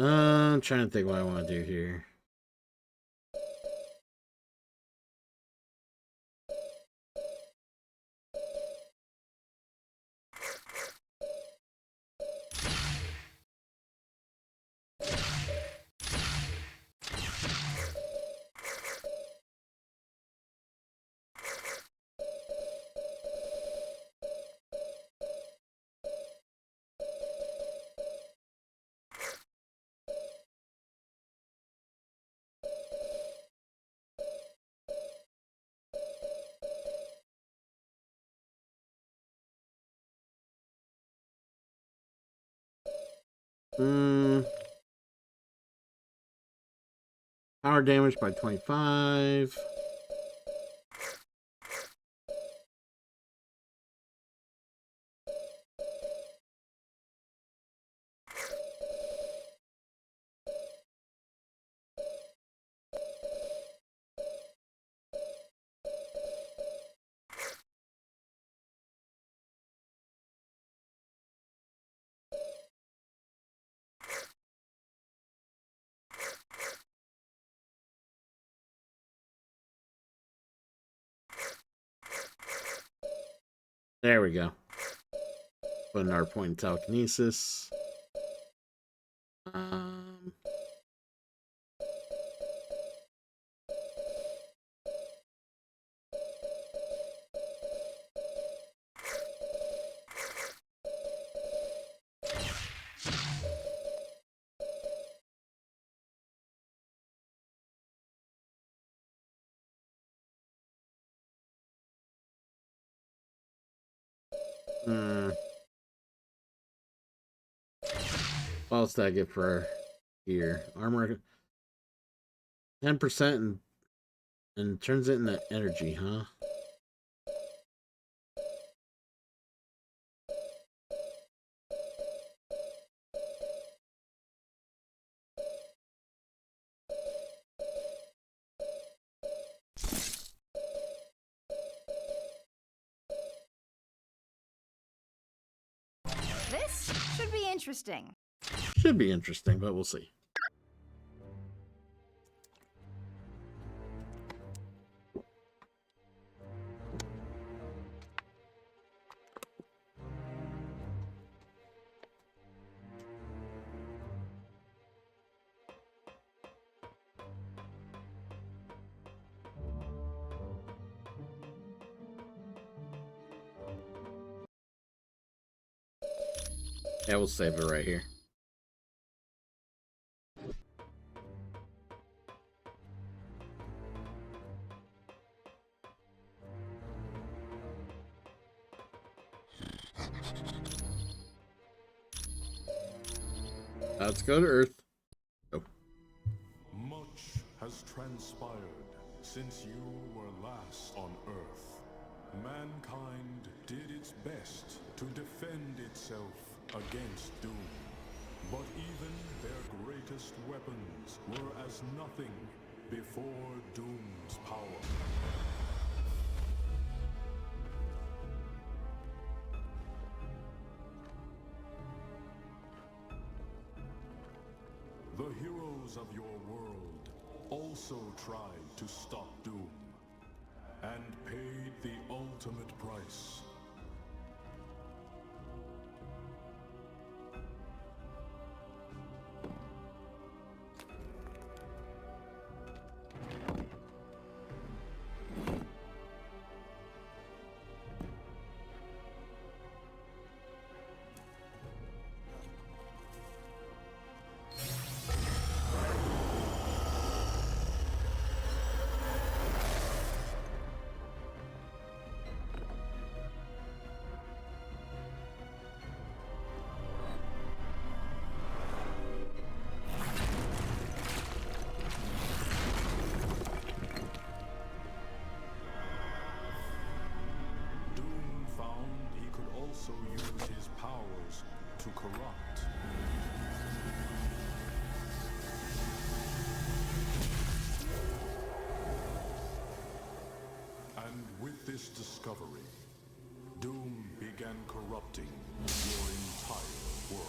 I'm trying to think what I want to do here. Power damage by 25. There we go. Put another point in telekinesis. What else did I get for here? Armor 10% and turns it into energy, huh? This should be interesting. Should be interesting, but we'll see. Yeah, we'll save it right here. Let's go to Earth. Oh. Much has transpired since you were last on Earth. Mankind did its best to defend itself against Doom. But even their greatest weapons were as nothing before Doom's power. The heroes of your world also tried to stop Doom, and paid the ultimate price. this discovery, Doom began corrupting your entire world.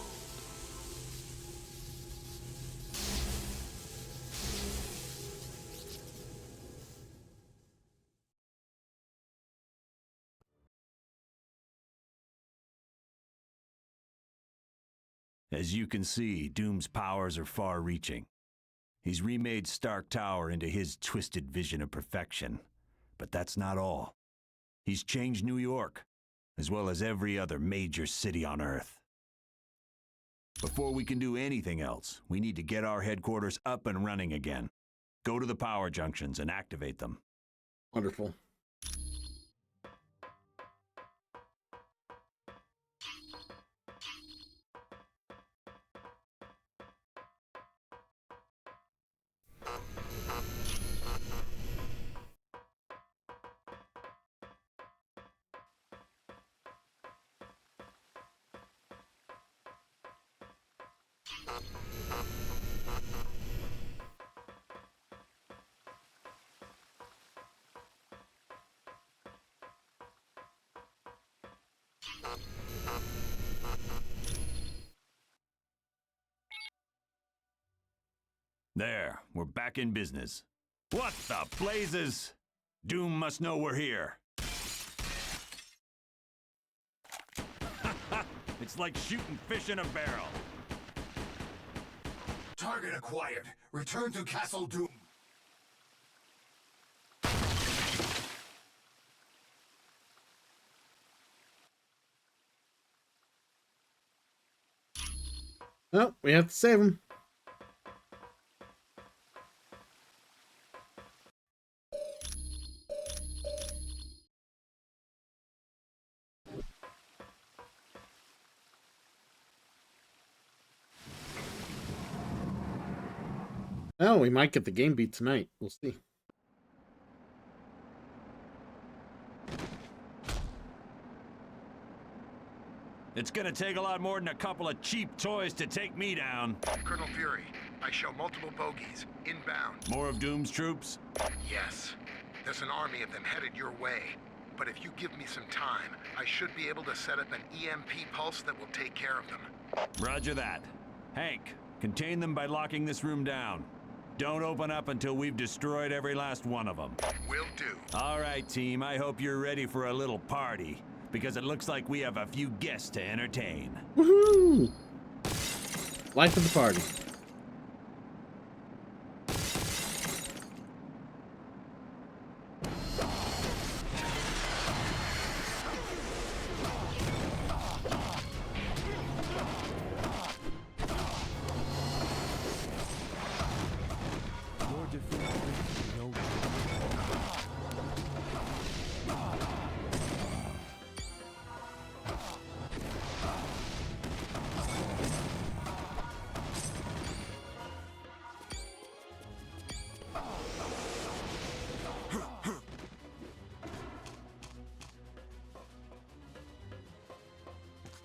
As you can see, Doom's powers are far-reaching. He's remade Stark Tower into his twisted vision of perfection. But that's not all. He's changed New York, as well as every other major city on Earth. Before we can do anything else, we need to get our headquarters up and running again. Go to the power junctions and activate them. Wonderful. There, we're back in business. What the blazes? Doom must know we're here. It's like shooting fish in a barrel. Target acquired. Return to Castle Doom. Oh, we have to save him. Oh, we might get the game beat tonight. We'll see. It's gonna take a lot more than a couple of cheap toys to take me down. Colonel Fury, I show multiple bogies, inbound. More of Doom's troops? Yes. There's an army of them headed your way. But if you give me some time, I should be able to set up an EMP pulse that will take care of them. Roger that. Hank, contain them by locking this room down. Don't open up until we've destroyed every last one of them. Will do. All right, team. I hope you're ready for a little party, because it looks like we have a few guests to entertain. Woohoo! Life of the party.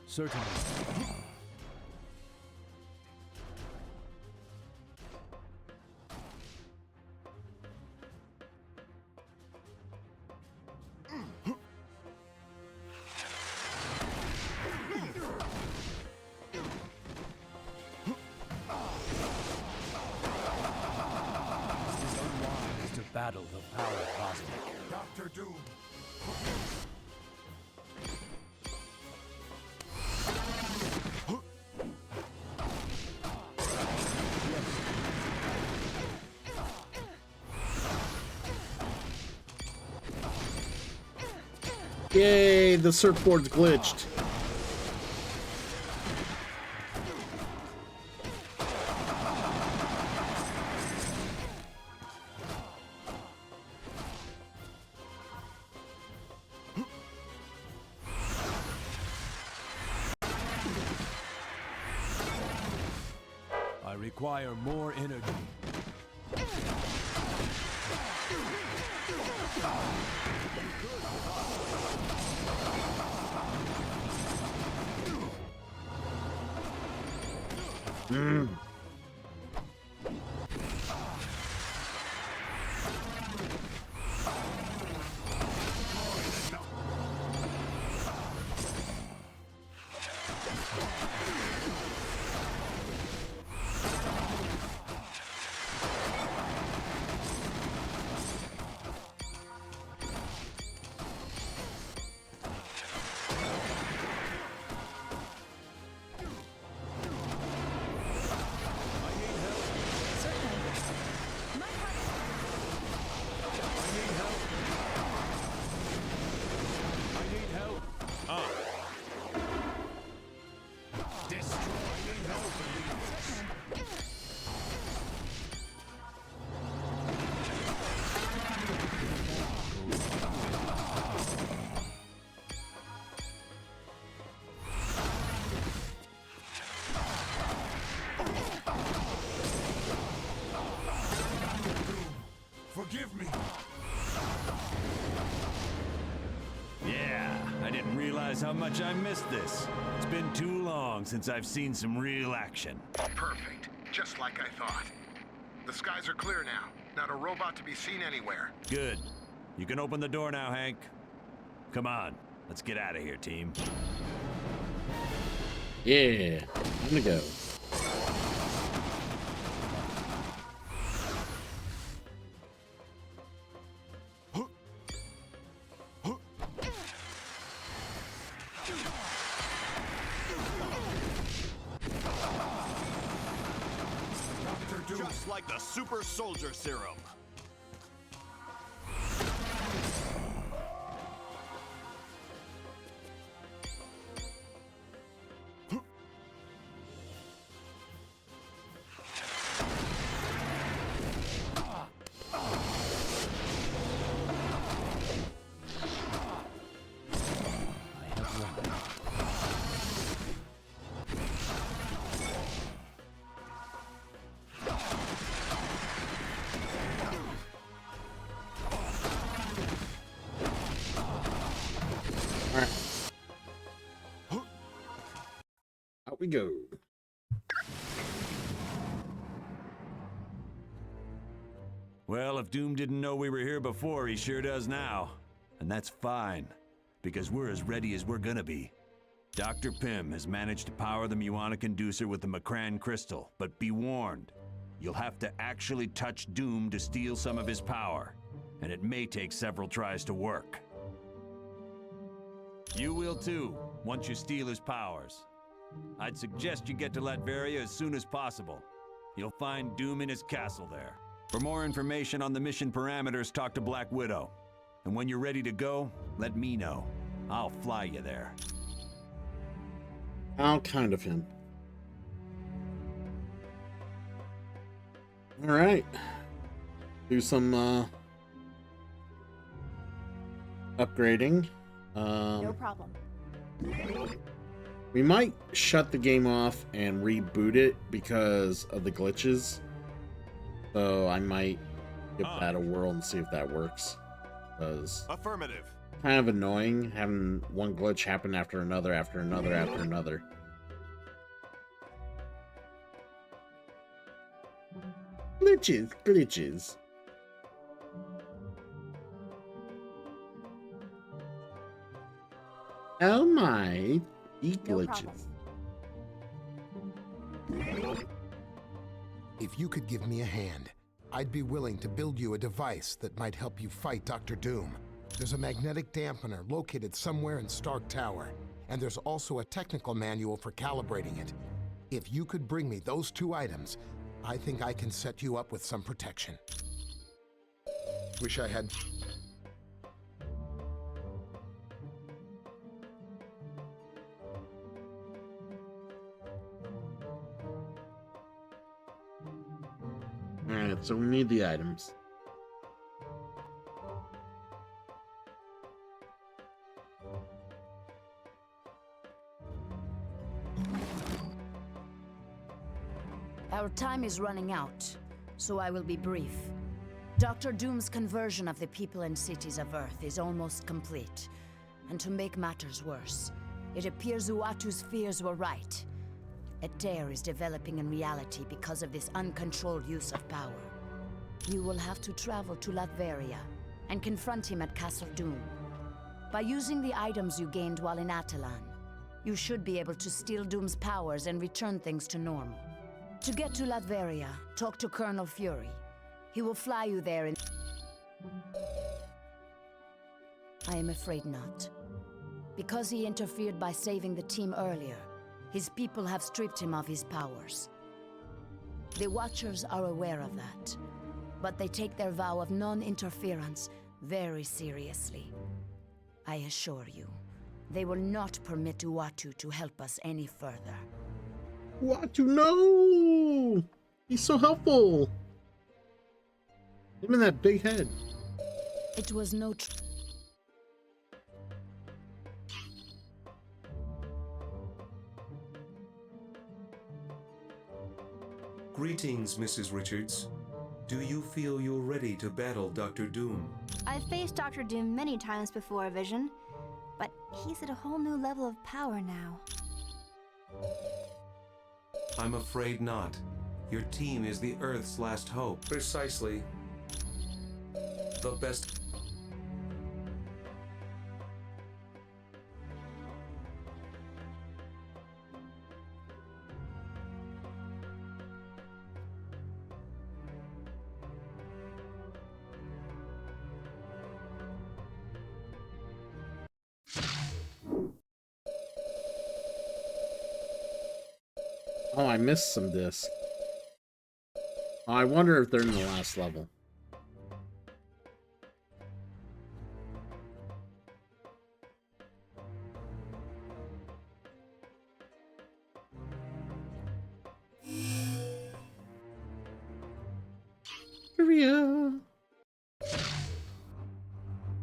Certainly. To battle the power cosmic. Dr. Doom. Yay, the surfboard's glitched. I require more energy. realize how much I missed this. It's been too long since I've seen some real action. Perfect. Just like I thought. The skies are clear now. Not a robot to be seen anywhere. Good. You can open the door now, Hank. Come on. Let's get out of here, team. Yeah, I'm gonna go. Just like the super soldier serum. Out we go. Well, if Doom didn't know we were here before, he sure does now. And that's fine, because we're as ready as we're gonna be. Dr. Pym has managed to power the Muonic inducer with the Macran crystal, but be warned, you'll have to actually touch Doom to steal some of his power, and it may take several tries to work. You will too, once you steal his powers. I'd suggest you get to Latveria as soon as possible. You'll find Doom in his castle there. For more information on the mission parameters, talk to Black Widow. And when you're ready to go, let me know. I'll fly you there. How kind of him. All right. Do some upgrading. No problem. We might shut the game off and reboot it because of the glitches. So I might give that a whirl and see if that works. Because Affirmative. kind of annoying having one glitch happen after another, after another, after another. Glitches. Oh my, glitches. If you could give me a hand, I'd be willing to build you a device that might help you fight Dr. Doom. There's a magnetic dampener located somewhere in Stark Tower, and there's also a technical manual for calibrating it. If you could bring me those two items, I think I can set you up with some protection. Wish I had... Alright, so we need the items. Our time is running out, so I will be brief. Dr. Doom's conversion of the people and cities of Earth is almost complete. And to make matters worse, it appears Uatu's fears were right. A tear is developing in reality because of this uncontrolled use of power. You will have to travel to Latveria and confront him at Castle Doom. By using the items you gained while in Atalan, you should be able to steal Doom's powers and return things to normal. To get to Latveria, talk to Colonel Fury. He will fly you there in... I am afraid not. Because he interfered by saving the team earlier, his people have stripped him of his powers. The Watchers are aware of that, but they take their vow of non-interference very seriously. I assure you, they will not permit Uatu to help us any further. Uatu, no! He's so helpful! Him and that big head. It was no Greetings, Mrs. Richards. Do you feel you're ready to battle Dr. Doom? I've faced Dr. Doom many times before, Vision, but he's at a whole new level of power now. I'm afraid not. Your team is the Earth's last hope. Precisely. The best... Oh, I missed some discs. Oh, I wonder if they're in the last level. Liberia.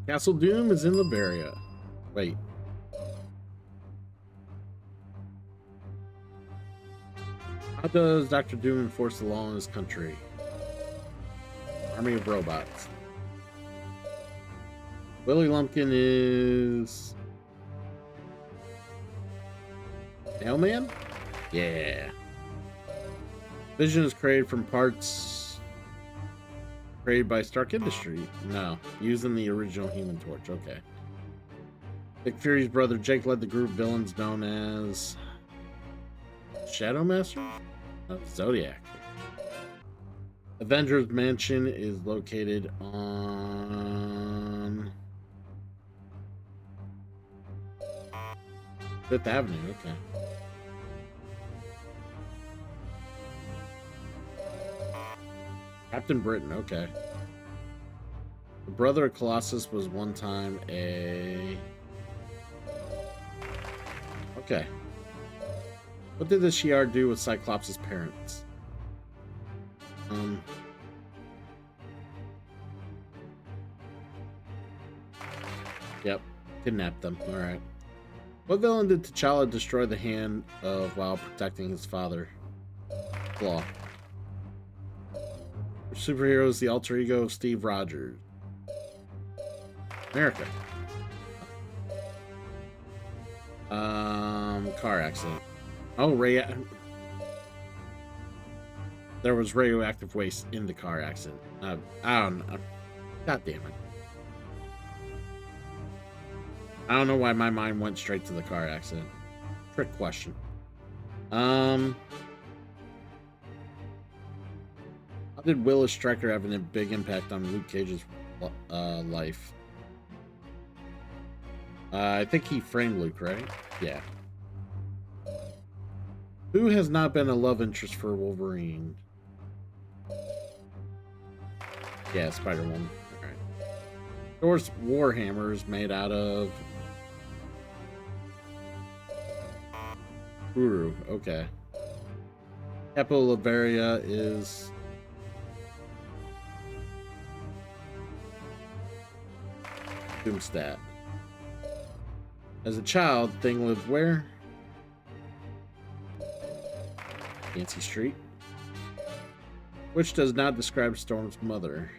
Castle Doom is in Liberia. Wait. How does Dr. Doom enforce the law in his country? Army of robots. Willie Lumpkin is... Mailman? Yeah. Vision is created from parts created by Stark Industries. No, using the original Human Torch. Okay. Nick Fury's brother Jake led the group of villains known as Shadow Master? Oh, Zodiac. Avengers Mansion is located on 5th Avenue. Okay. Captain Britain. Okay. The brother of Colossus was one time a... Okay. What did the Shi'ar do with Cyclops' parents? Yep. Kidnapped them. Alright. What villain did T'Challa destroy the hand of while protecting his father? Claw. Which superhero is the alter ego of Steve Rogers? America. Car accident. Oh, there was radioactive waste in the car accident. I don't know. God damn it. I don't know why my mind went straight to the car accident. Trick question. How did Willis Stryker have a big impact on Luke Cage's life? I think he framed Luke, right? Yeah. Who has not been a love interest for Wolverine? Yeah, Spider-Woman. Alright. Thor's Warhammer is made out of... Uru. Okay. Capital Liberia is... Doomstat. As a child, Thing lived where? Yancey Street. Which does not describe Storm's mother.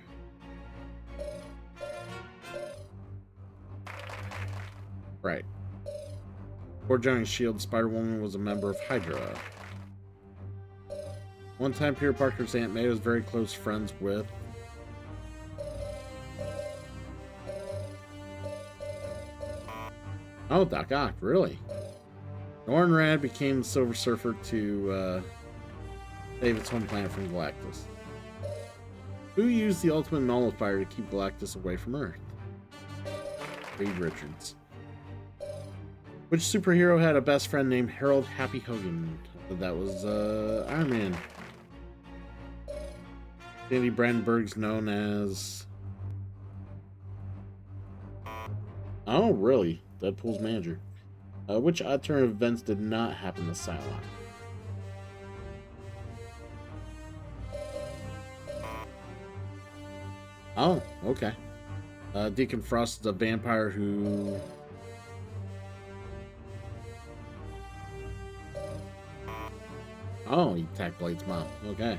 Right. Before joining S.H.I.E.L.D., Spider-Woman was a member of Hydra. One time, Peter Parker's Aunt May was very close friends with... Oh, Doc Ock, really? Norrin Radd became the Silver Surfer to save its home planet from Galactus. Who used the ultimate nullifier to keep Galactus away from Earth? Reed Richards. Which superhero had a best friend named Harold Happy Hogan? That was Iron Man. Sandy Brandenburg's known as... Oh, really? Deadpool's manager. Which alternative events did not happen to Psylocke? Oh, okay. Deacon Frost is a vampire who... Oh, he attacked Blade's mom. Okay.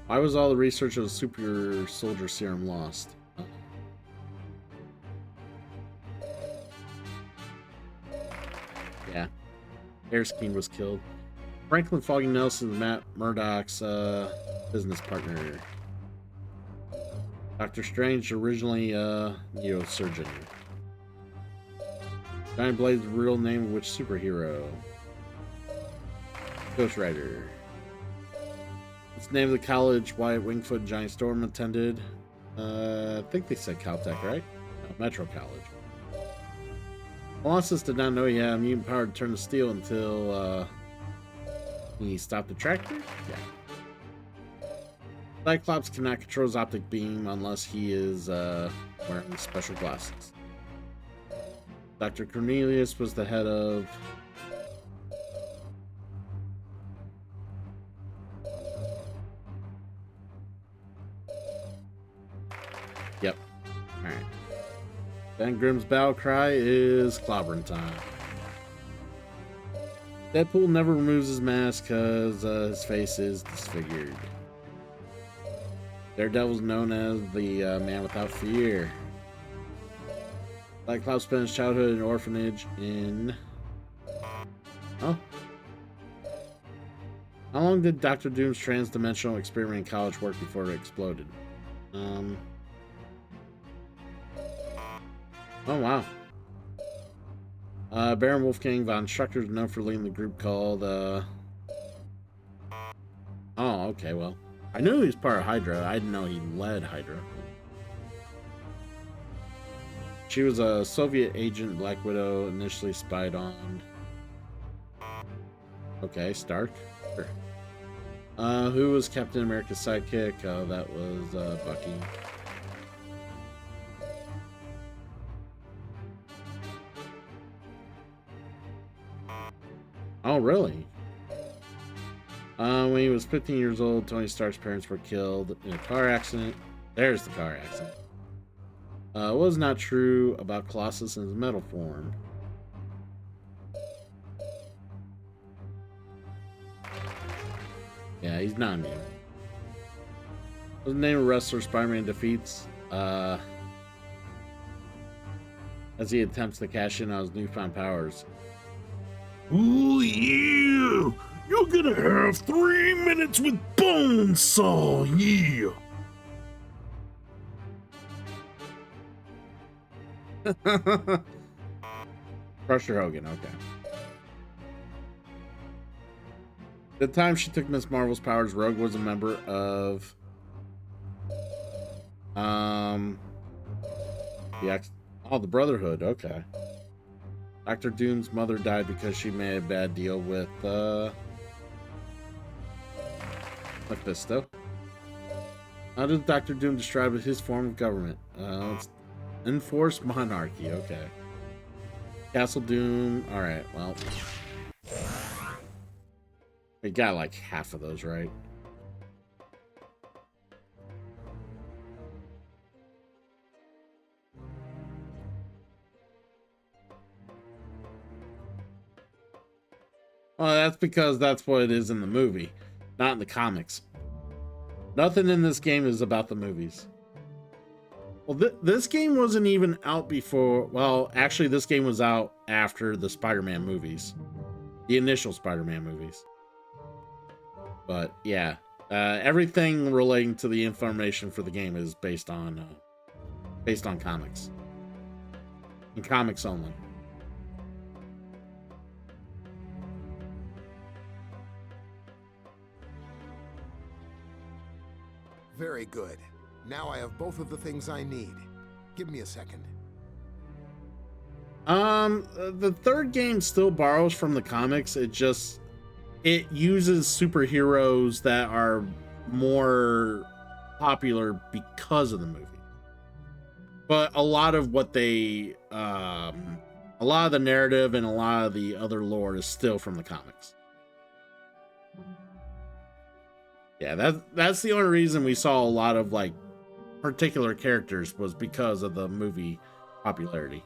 Why was all the research of the super soldier serum lost? Erskine was killed. Franklin Foggy Nelson is Matt Murdock's business partner. Dr. Strange, originally a neurosurgeon. Johnny Blade's real name of which superhero? Ghost Rider. It's the name of the college Wyatt Wingfoot and Johnny Storm attended. I think they said Caltech, right? No, Metro College. Colossus did not know he had mutant power to turn to steel until he stopped the tractor? Yeah. Cyclops cannot control his optic beam unless he is wearing special glasses. Dr. Cornelius was the head of... Yep. Alright. Ben Grimm's battle cry is clobbering time. Deadpool never removes his mask because his face is disfigured. Daredevil's known as the man without fear. Cyclops spent his childhood in an orphanage in... Oh. How long did Dr. Doom's trans-dimensional experiment in college work before it exploded? Oh, wow. Baron Wolfgang von Strucker is known for leading the group called, Oh, okay, well. I knew he was part of Hydra. I didn't know he led Hydra. She was a Soviet agent Black Widow initially spied on. Okay, Stark. Sure. Who was Captain America's sidekick? That was Bucky. Oh, really? When he was 15 years old, Tony Stark's parents were killed in a car accident. There's the car accident. What was not true about Colossus in his metal form? Yeah, he's not new. What's the name of wrestler Spider-Man defeats? As he attempts to cash in on his newfound powers. Ooh, yeah! You're gonna have 3 minutes with Bonesaw, yeah! Crusher Hogan, okay. The time she took Miss Marvel's powers, Rogue was a member of the Brotherhood, okay. Dr. Doom's mother died because she made a bad deal with Mephisto. How does Dr. Doom describe his form of government? It's enforced monarchy, okay. Castle Doom, alright, well. We got like half of those, right? Well, that's because that's what it is in the movie, not in the comics. Nothing in this game is about the movies. Well, this game wasn't even out before... Well, actually, this game was out after the Spider-Man movies. The initial Spider-Man movies. But, yeah. Everything relating to the information for the game is based on comics. And comics only. Very good. Now I have both of the things I need. Give me a second. The third game still borrows from the comics. It uses superheroes that are more popular because of the movie. But a lot of what they, a lot of the narrative and a lot of the other lore is still from the comics. Yeah, that's the only reason we saw a lot of like particular characters was because of the movie popularity.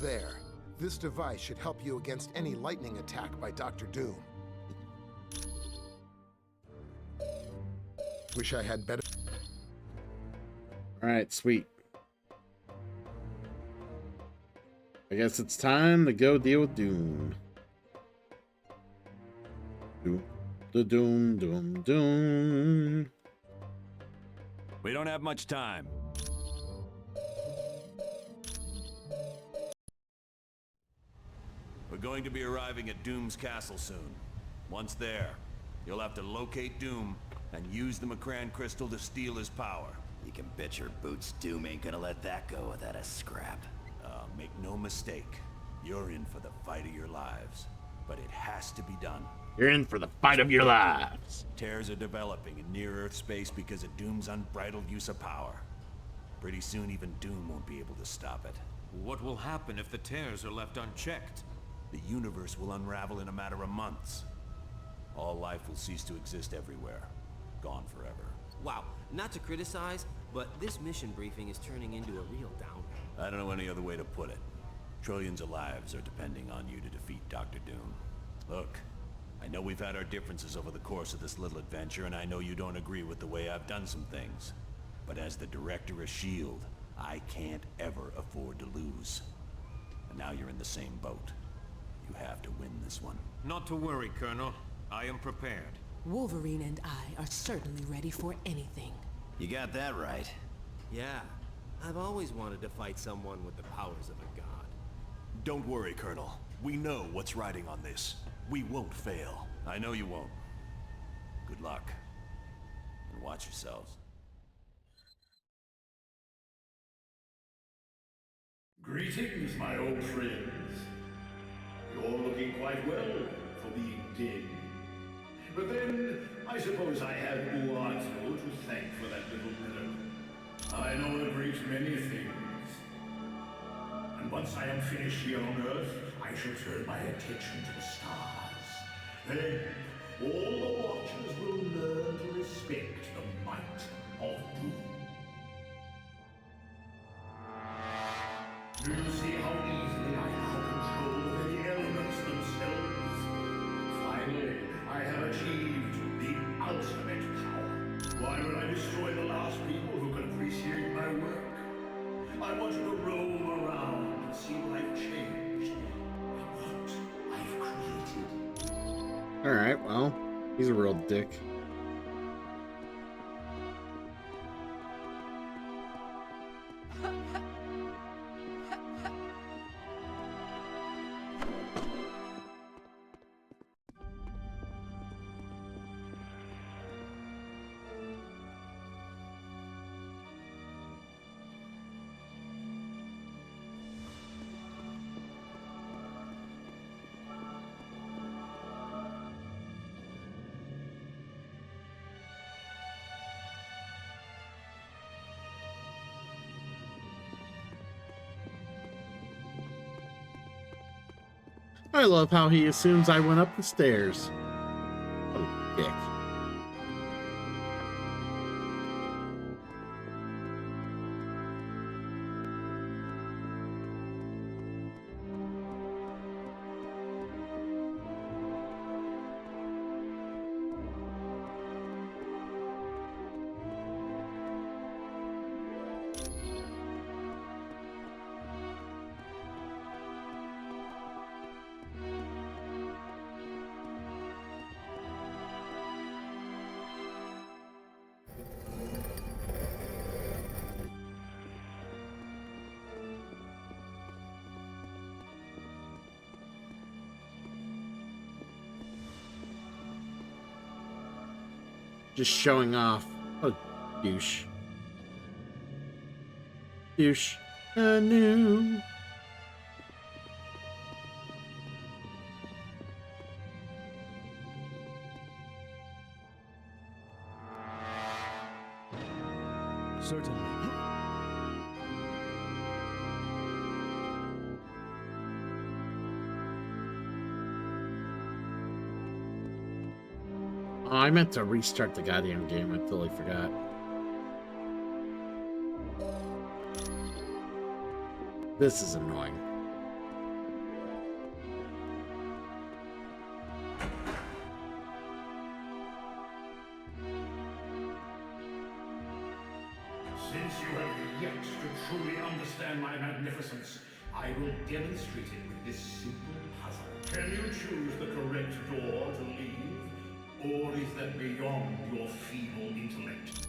There. This device should help you against any lightning attack by Dr. Doom. Wish I had better... Alright, sweet. I guess it's time to go deal with Doom. Doom. We don't have much time. We're going to be arriving at Doom's castle soon. Once there, you'll have to locate Doom and use the Macran crystal to steal his power. You can bet your boots Doom ain't gonna let that go without a scrap. Make no mistake. You're in for the fight of your lives. But it has to be done. You're in for the fight of your lives. Tears are developing in near-Earth space because of Doom's unbridled use of power. Pretty soon, even Doom won't be able to stop it. What will happen if the tears are left unchecked? The universe will unravel in a matter of months. All life will cease to exist everywhere. Gone forever. Wow, not to criticize, but this mission briefing is turning into a real downer. I don't know any other way to put it. Trillions of lives are depending on you to defeat Dr. Doom. Look, I know we've had our differences over the course of this little adventure, and I know you don't agree with the way I've done some things. But as the director of S.H.I.E.L.D., I can't ever afford to lose. And now you're in the same boat. You have to win this one. Not to worry, Colonel. I am prepared. Wolverine and I are certainly ready for anything. You got that right. Yeah, I've always wanted to fight someone with the powers of a god. Don't worry, Colonel. We know what's riding on this. We won't fail. I know you won't. Good luck. And watch yourselves. Greetings, my old friends. You're looking quite well for being dead. But then, I suppose I have Uatu to thank for that little miracle. I know a great many things. And once I am finished here on Earth, I shall turn my attention to the stars. Then, all the Watchers will learn to respect the might of Doom. Do you see how easily I now control the very elements themselves? Finally, I have achieved the ultimate power. Why would I destroy the last people who can appreciate my work? I want you to roam around and see what I've changed and what I've created. Alright, well, he's a real dick. I love how he assumes I went up the stairs. What a dick. Just showing off. What a douche. Douche. Anew. Certainly. Oh, I meant to restart the goddamn game. I totally forgot. This is annoying. Since you have yet to truly understand my magnificence, I will demonstrate it with this simple puzzle. Can you choose the correct door to leave? beyond your feeble intellect.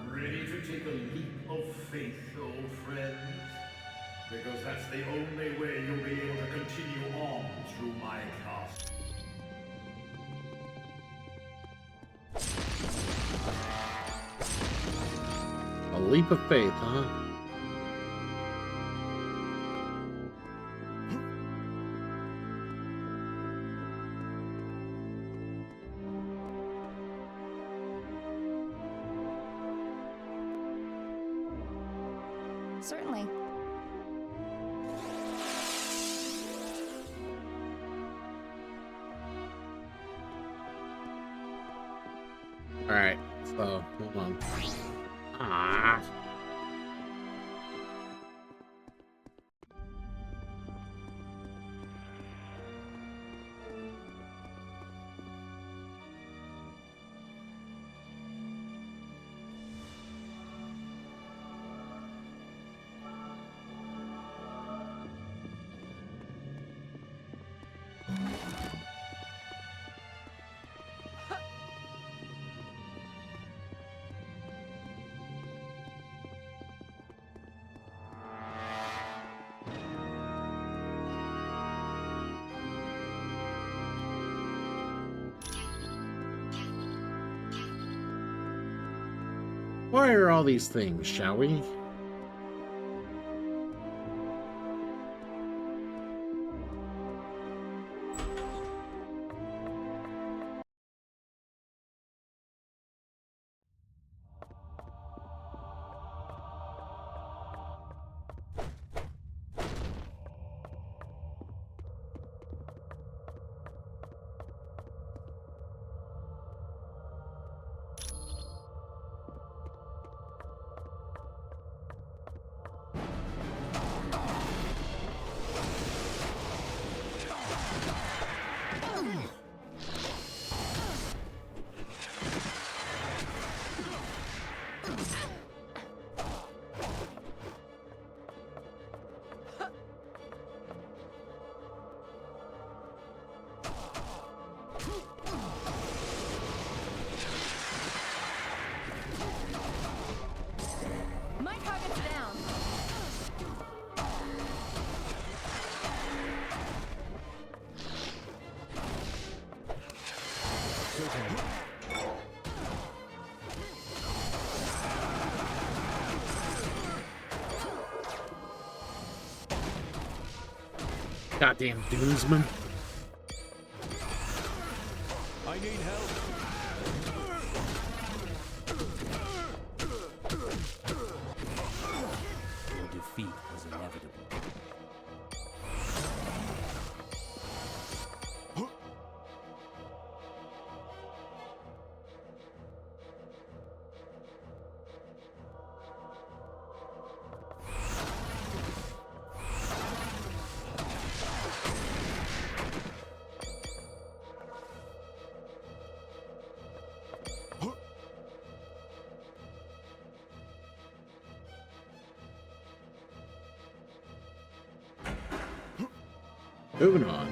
Ready to take a leap of faith, old friends? Because that's the only way you'll be able to continue on through my castle. A leap of faith, huh? Certainly. All right, so hold on. Ah. Why are all these things, shall we? My target's down. Goddamn Doomsman. I need help. Your defeat was inevitable. Moving on.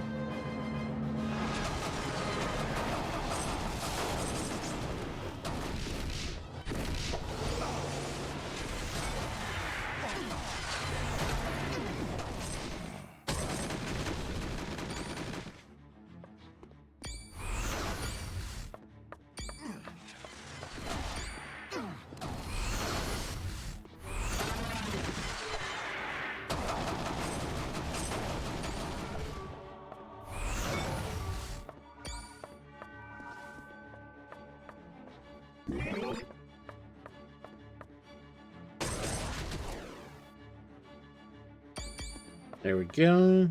There we go.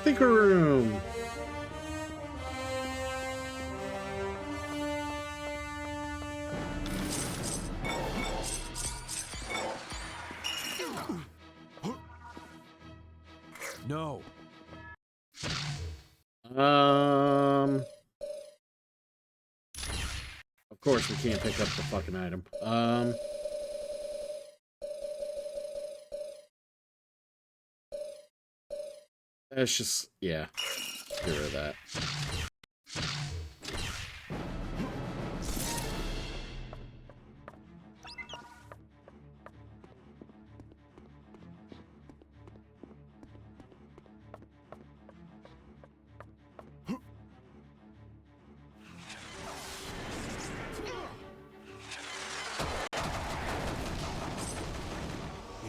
Thinker room. Of course we can't pick up the fucking item. That's just, yeah. Get rid of that.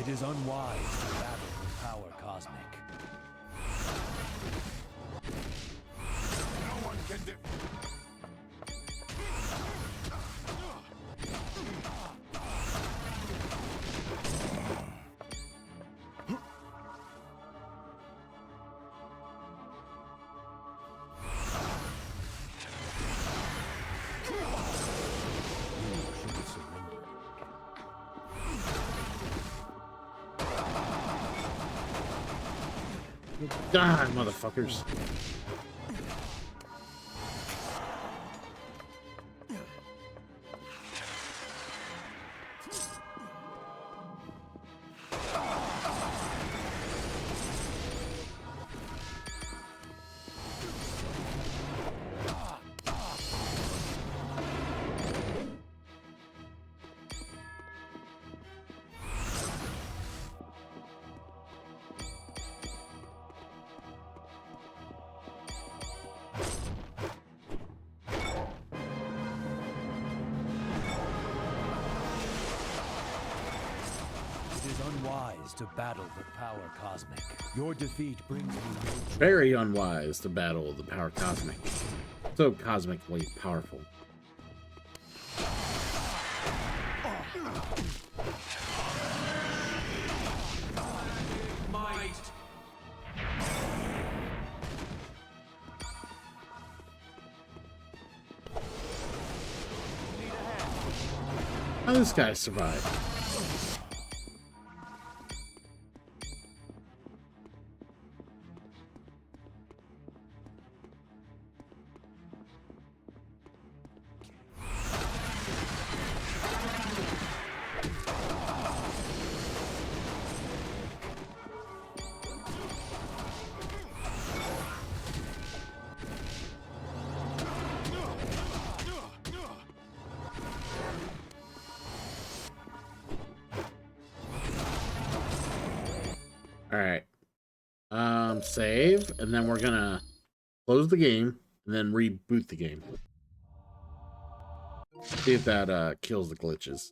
It is unwise to battle with power cosmic. No one can God, motherfuckers. To battle the power cosmic. Your defeat brings me very unwise to battle the power cosmic. So cosmically powerful. might. How this guy survived? Alright. Save, and then we're gonna close the game, and then reboot the game. See if that kills the glitches.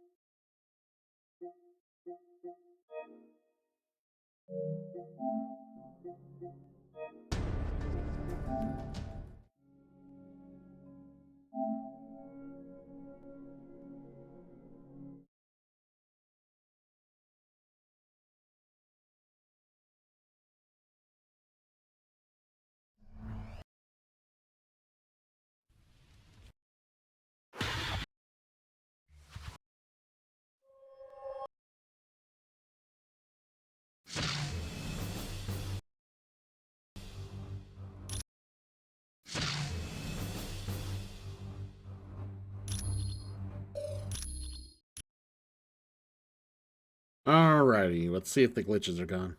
Alrighty, let's see if the glitches are gone.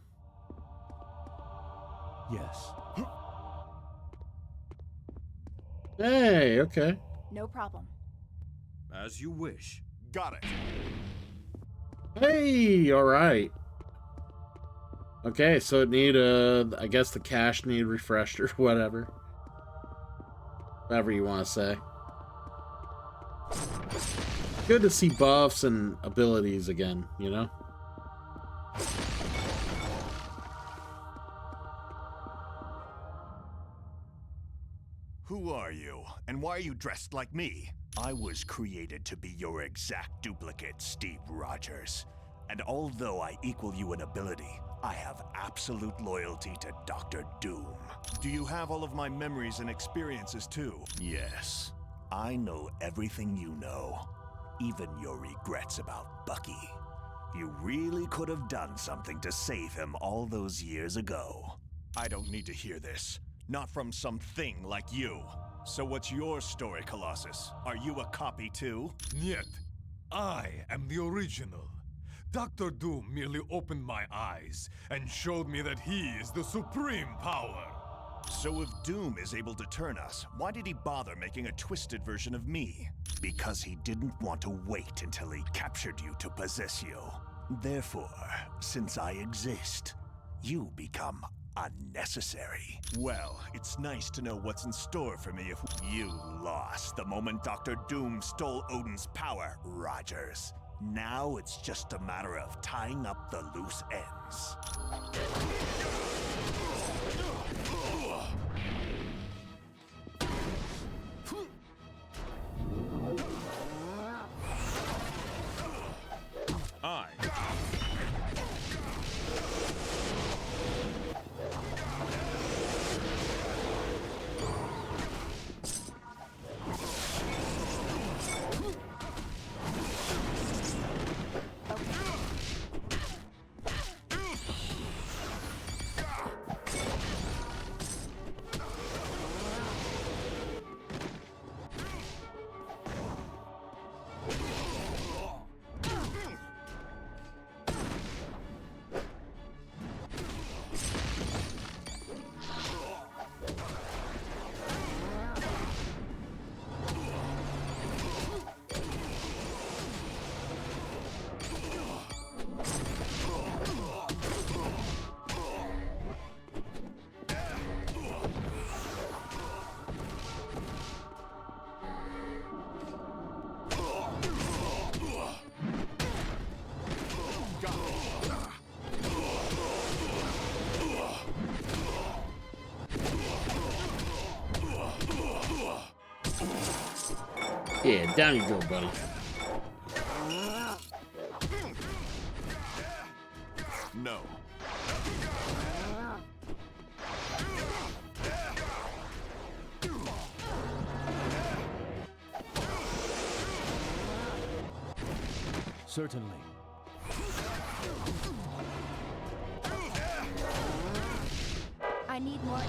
Yes. Hey, okay. No problem. As you wish. Got it. Hey, alright. Okay, so it need I guess the cache need refreshed or whatever. Whatever you want to say. Good to see buffs and abilities again, you know? Who are you, and why are you dressed like me? I was created to be your exact duplicate, Steve Rogers. And although I equal you in ability, I have absolute loyalty to Dr. Doom. Do you have all of my memories and experiences too? Yes. I know everything you know, even your regrets about Bucky. You really could have done something to save him all those years ago. I don't need to hear this. Not from some thing like you. So what's your story, Colossus? Are you a copy too? Niet. I am the original. Dr. Doom merely opened my eyes and showed me that he is the supreme power. So if Doom is able to turn us, why did he bother making a twisted version of me? Because he didn't want to wait until he captured you to possess you. Therefore, since I exist, you become unnecessary. Well, it's nice to know what's in store for me if you lost the moment Dr. Doom stole Odin's power, Rogers. Now it's just a matter of tying up the loose ends. Yeah, down you go, buddy. No. Certainly. I need more.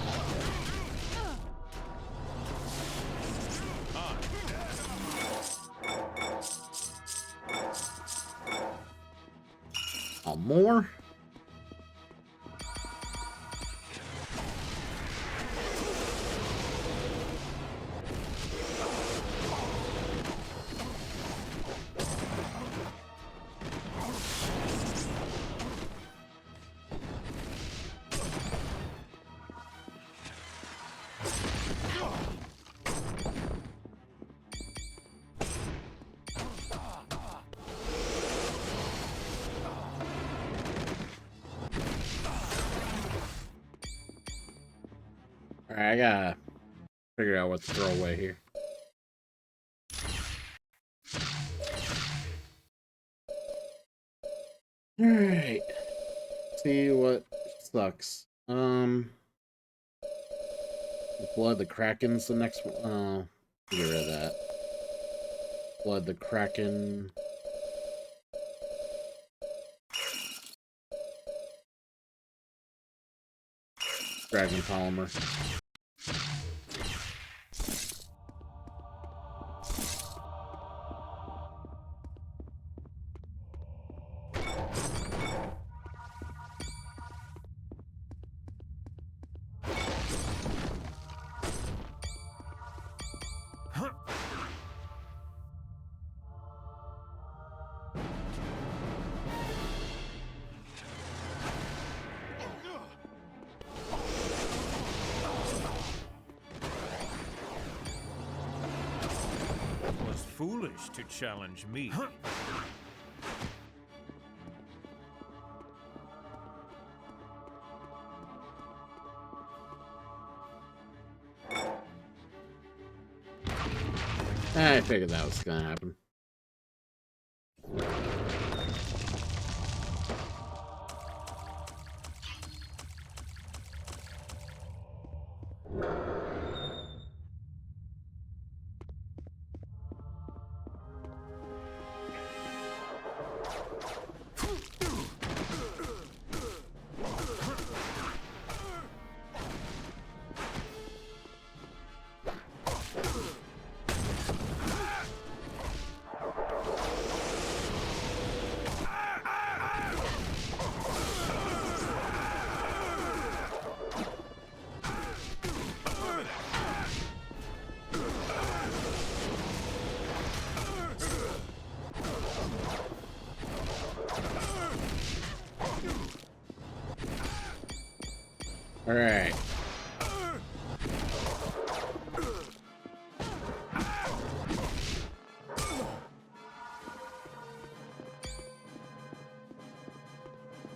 More? Alright, I gotta figure out what to throw away here. Alright. See what sucks. Blood the Kraken's the next one. Oh, get rid of that. Blood the Kraken. Dragon Polymer. Foolish to challenge me. I figured that was gonna happen. Alright.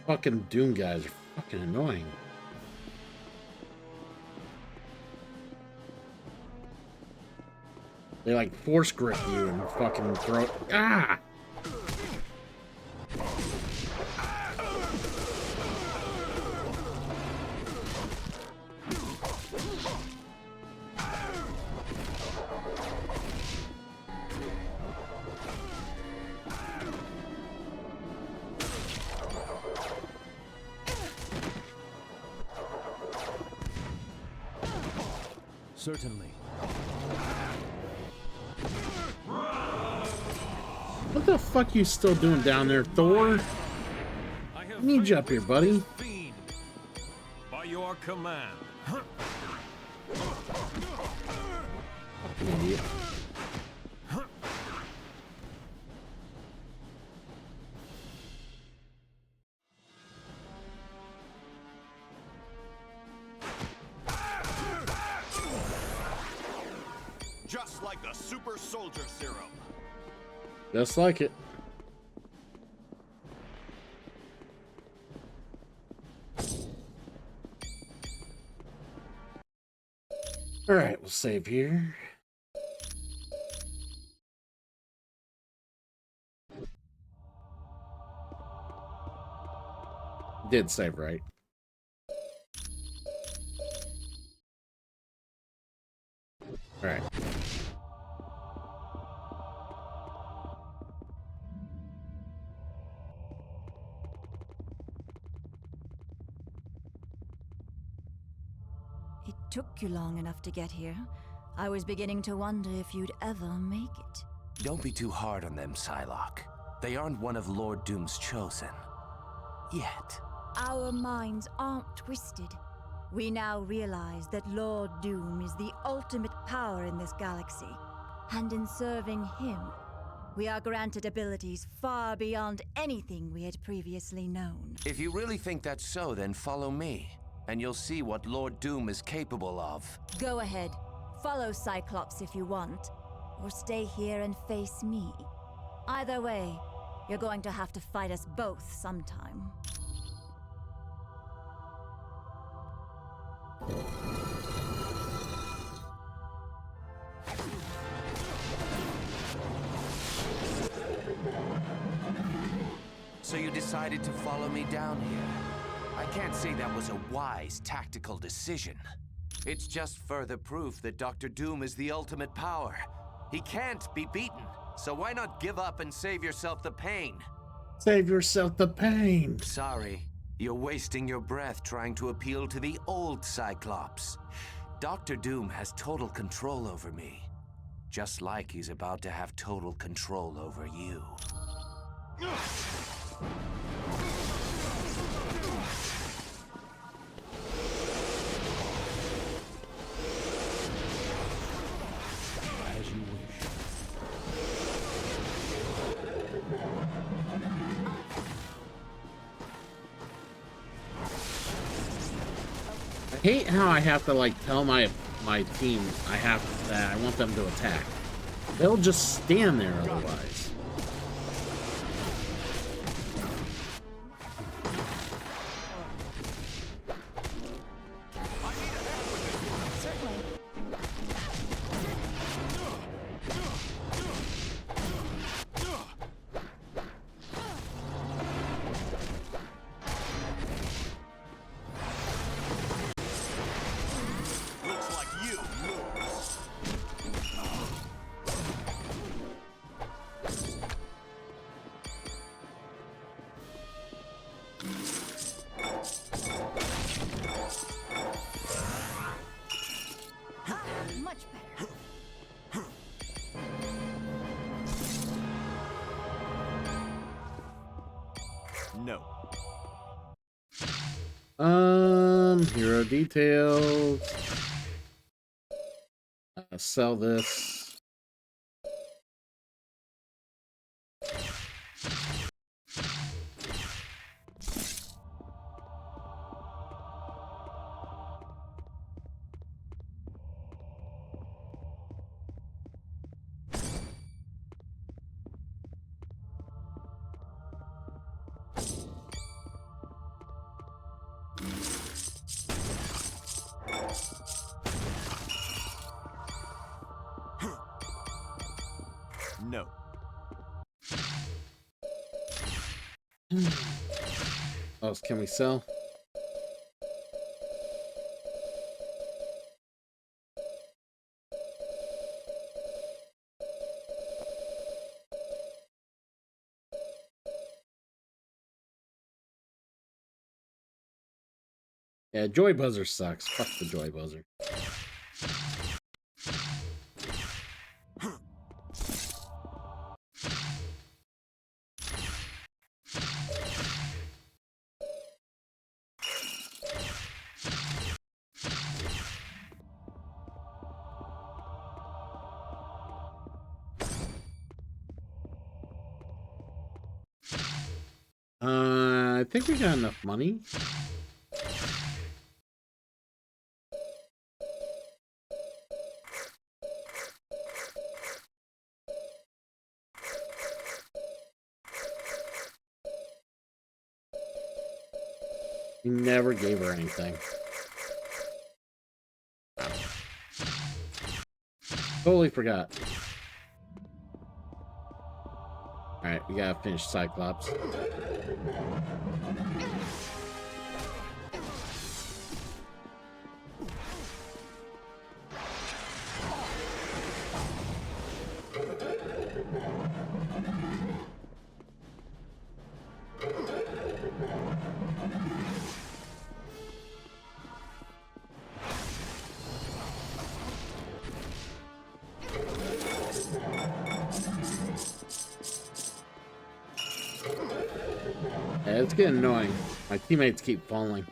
Fucking Doom guys are fucking annoying. They like force grip you and fucking throw it. Ah! Certainly. What the fuck you still doing down there, Thor? I need you up here, buddy. By your command. Idiot. Just like the super soldier serum. Just like it. Alright, we'll save here. Did save right. Alright. It took you long enough to get here. I was beginning to wonder if you'd ever make it. Don't be too hard on them, Psylocke. They aren't one of Lord Doom's chosen. Yet. Our minds aren't twisted. We now realize that Lord Doom is the ultimate power in this galaxy. And in serving him, we are granted abilities far beyond anything we had previously known. If you really think that's so, then follow me, and you'll see what Lord Doom is capable of. Go ahead. Follow Cyclops if you want, or stay here and face me. Either way, you're going to have to fight us both sometime. So you decided to follow me down here. I can't say that was a wise, tactical decision. It's just further proof that Dr. Doom is the ultimate power. He can't be beaten, so why not give up and save yourself the pain? Save yourself the pain. Sorry, you're wasting your breath trying to appeal to the old Cyclops. Dr. Doom has total control over me, just like he's about to have total control over you. As you wish. I hate how I have to like tell my team I want them to attack. They'll just stand there otherwise. Much better. No. Hero details. Sell this. note. What else can we sell? Yeah, Joy Buzzer sucks. Fuck the Joy Buzzer. I think we got enough money. He never gave her anything. Totally forgot. Alright, we gotta finish Cyclops. Yeah, it's getting annoying. My teammates keep falling.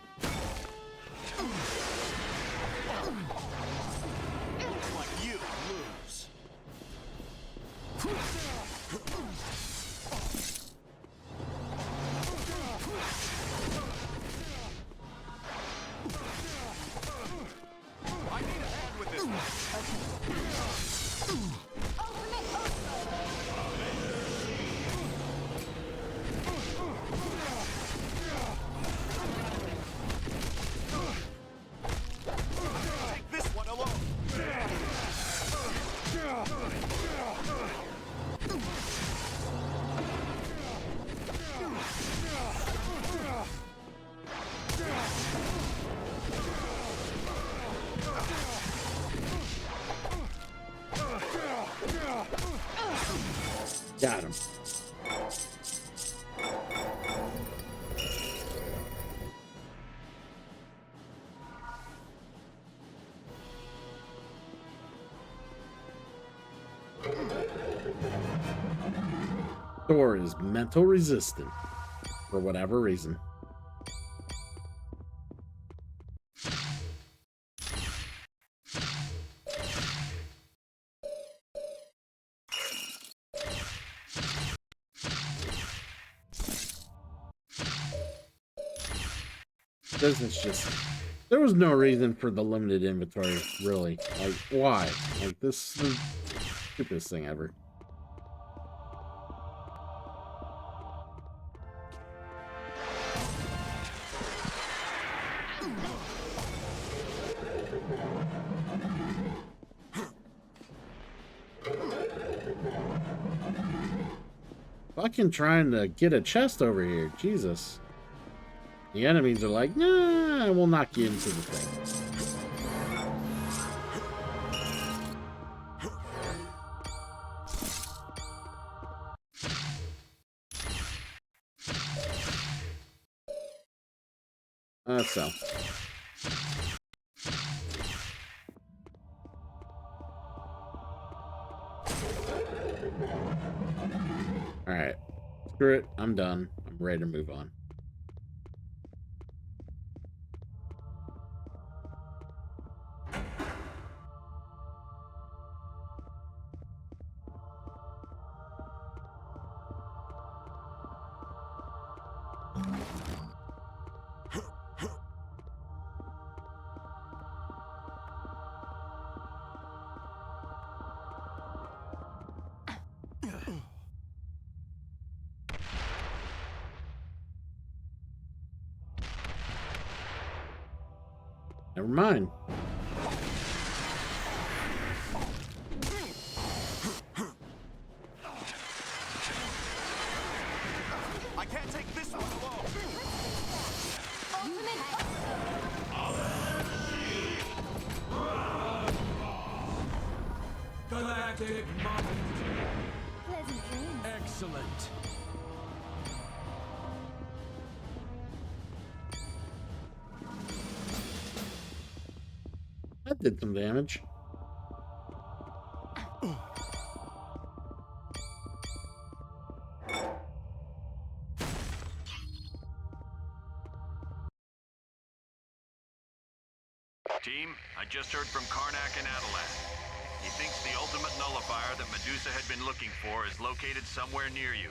Got him. Thor is mental resistant for whatever reason. Business just... There was no reason for the limited inventory, really. Like, why? Like, this is the stupidest thing ever. Fucking trying to get a chest over here. Jesus. The enemies are like, nah, I will knock you into the thing. So. Alright. Screw it. I'm done. I'm ready to move on. Never mind. climactic moment. Pleasant dreams. Excellent. That did some damage. Team, I just heard from Karnak and Adelan. He thinks the ultimate nullifier that Medusa had been looking for is located somewhere near you.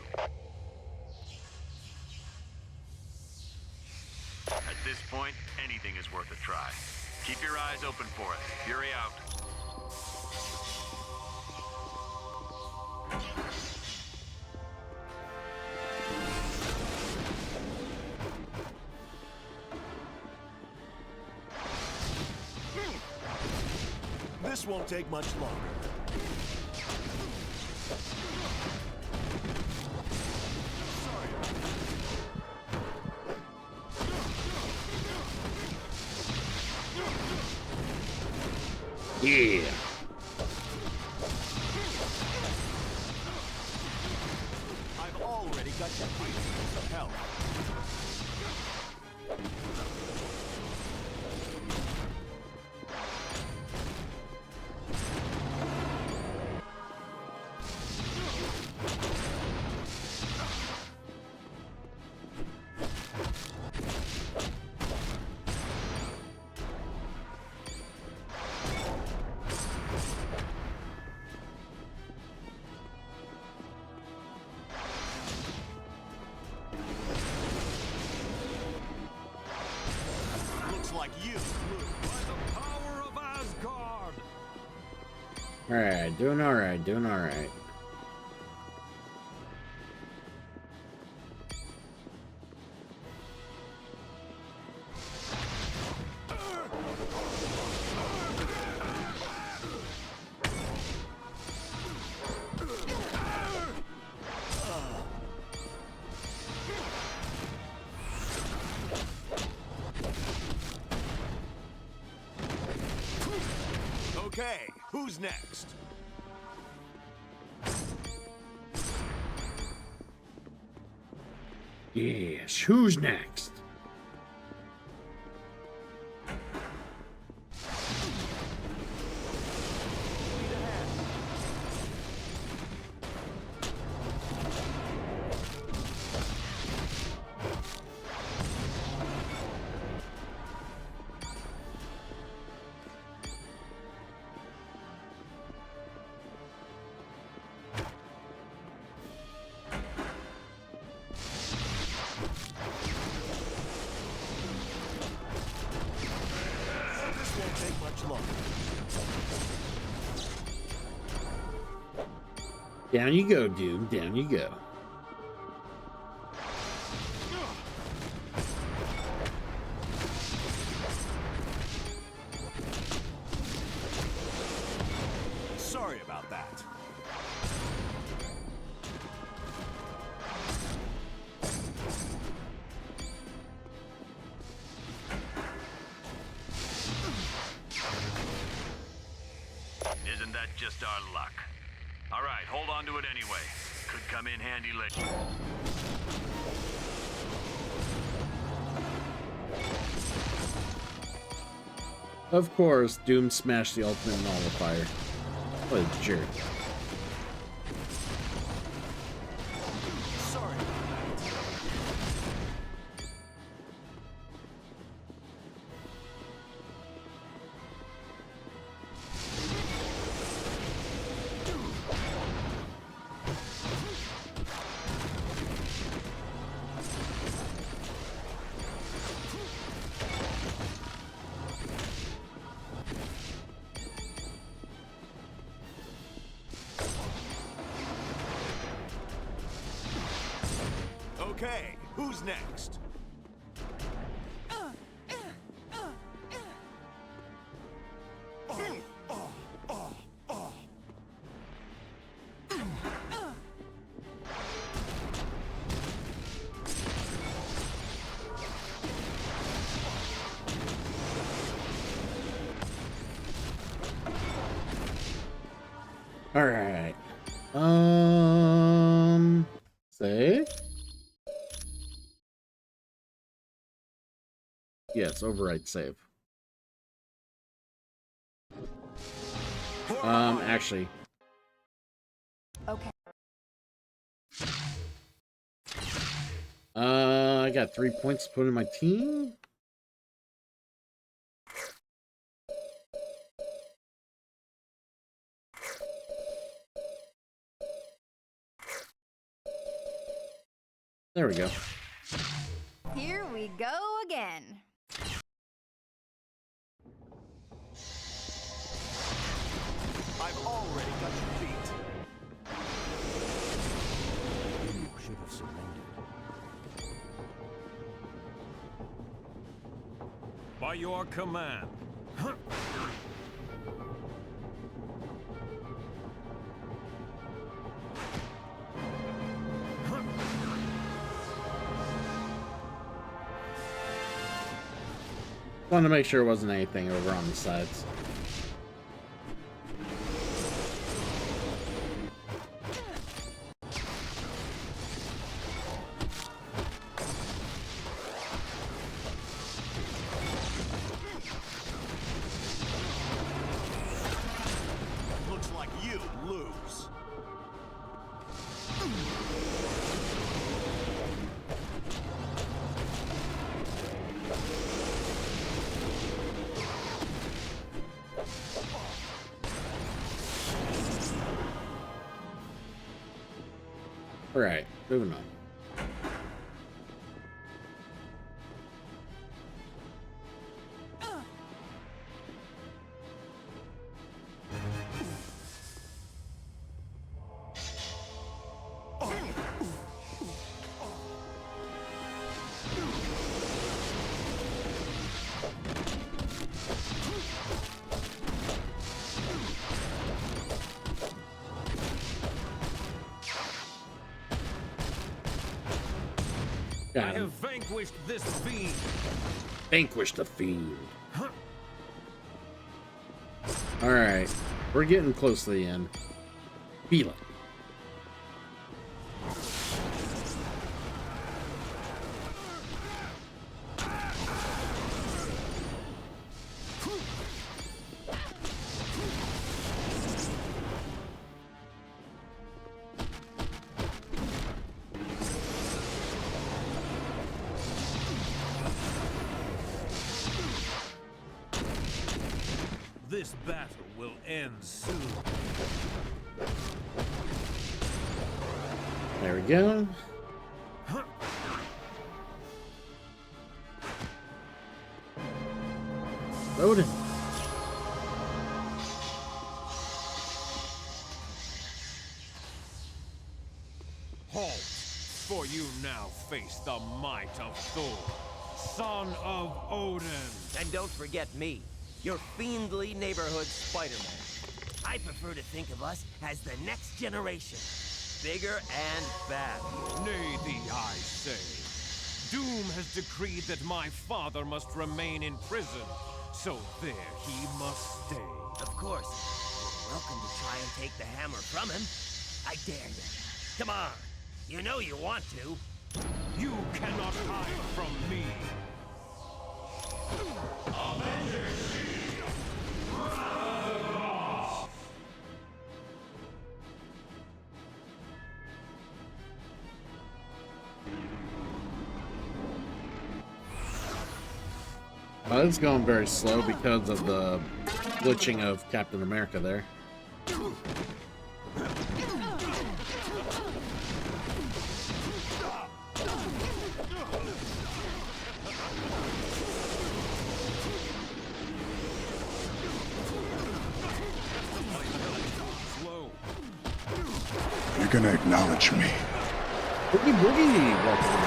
At this point, anything is worth a try. Keep your eyes open for it. Fury out. This won't take much longer. Yeah. I've already got you fighting some hell. Like you. By the power of Asgard. Alright, doing alright, doing alright. Okay, who's next? Yes, who's next? Down you go, dude. Down you go. Sorry about that. Isn't that just our luck? All right, hold on to it anyway. Could come in handy later. Of course, Doom smashed the ultimate nullifier. What a jerk. Sorry. Okay, who's next? Alright. Save? Yes, override save. Actually. Okay. I got 3 points to put in my team. There we go. Here we go again. I've already got you beat. You should have surrendered. By your command. Wanted to make sure it wasn't anything over on the sides. Looks like you lose. Alright, moving on. I have vanquished this fiend. Vanquish the fiend. Alright, we're getting close to the end. Feel it. This battle will end soon. There we go. Loading. Halt, for you now face the might of Thor, son of Odin. And don't forget me, your fiendly neighborhood Spider-Man. I prefer to think of us as the next generation. Bigger and badder. Nay, thee, I say. Doom has decreed that my father must remain in prison, so there he must stay. Of course, you're welcome to try and take the hammer from him. I dare you. Come on, you know you want to. You cannot hide from me. It's going very slow because of the glitching of Captain America there. You're gonna acknowledge me. Boogie Boogie, welcome.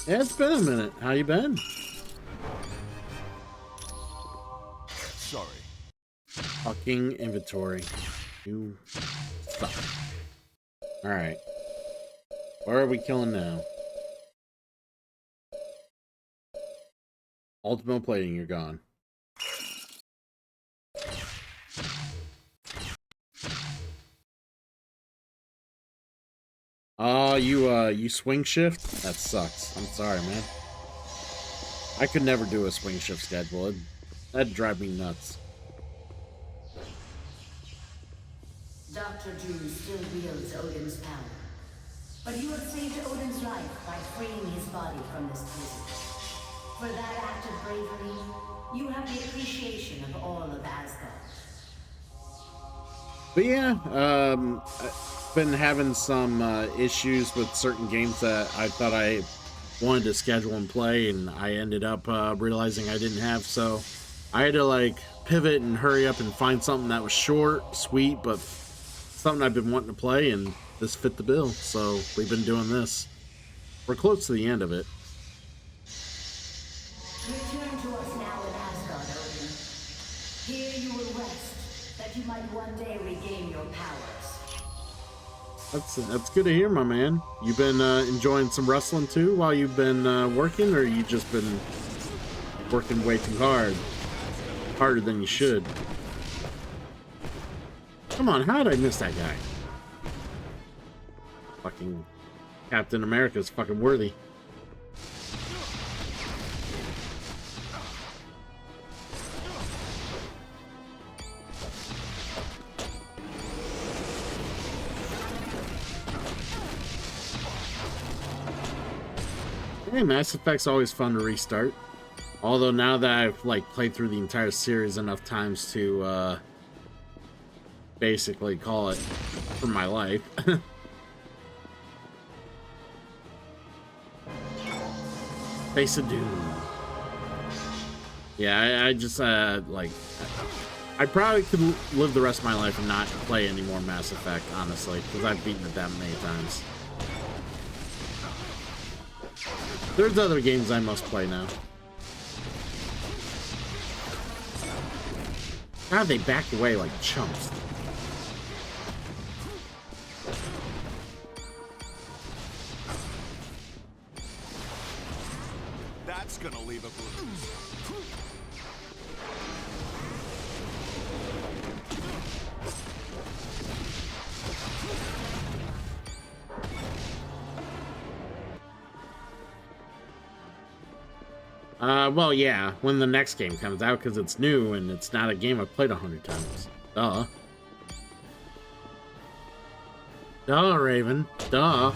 Yeah, it's been a minute. How you been? Sorry. Fucking inventory. You suck. Alright. Where are we killing now? Ultimate plating, you're gone. Oh, you swing shift? That sucks. I'm sorry, man. I could never do a swing shift schedule. That'd drive me nuts. Dr. Doom still wields Odin's power. But you have saved Odin's life by freeing his body from this prison. For that act of bravery, you have the appreciation of all of Asgard. But yeah, I've been having some issues with certain games that I thought I wanted to schedule and play, and I ended up realizing I didn't have, so I had to like pivot and hurry up and find something that was short, sweet, but something I've been wanting to play, and this fit the bill, so we've been doing this. We're close to the end of it. Return to us now in Asgard, Odin. Here you will rest, that you might one day regain your powers. That's good to hear, my man. You been enjoying some wrestling too while you've been working, or you just been working way too hard? Harder than you should. Come on, how did I miss that guy? Fucking Captain America's fucking worthy. Hey, Mass Effect's always fun to restart. Although now that I've like played through the entire series enough times to basically call it for my life. Face of Doom. Yeah, I just like I probably could live the rest of my life and not play any more Mass Effect, honestly, because I've beaten it that many times. There's other games I must play now. God, they backed away like chumps. That's gonna leave a bruise. Well, yeah, when the next game comes out, because it's new and it's not a game I've played 100 times. Duh. Duh, Raven. Duh.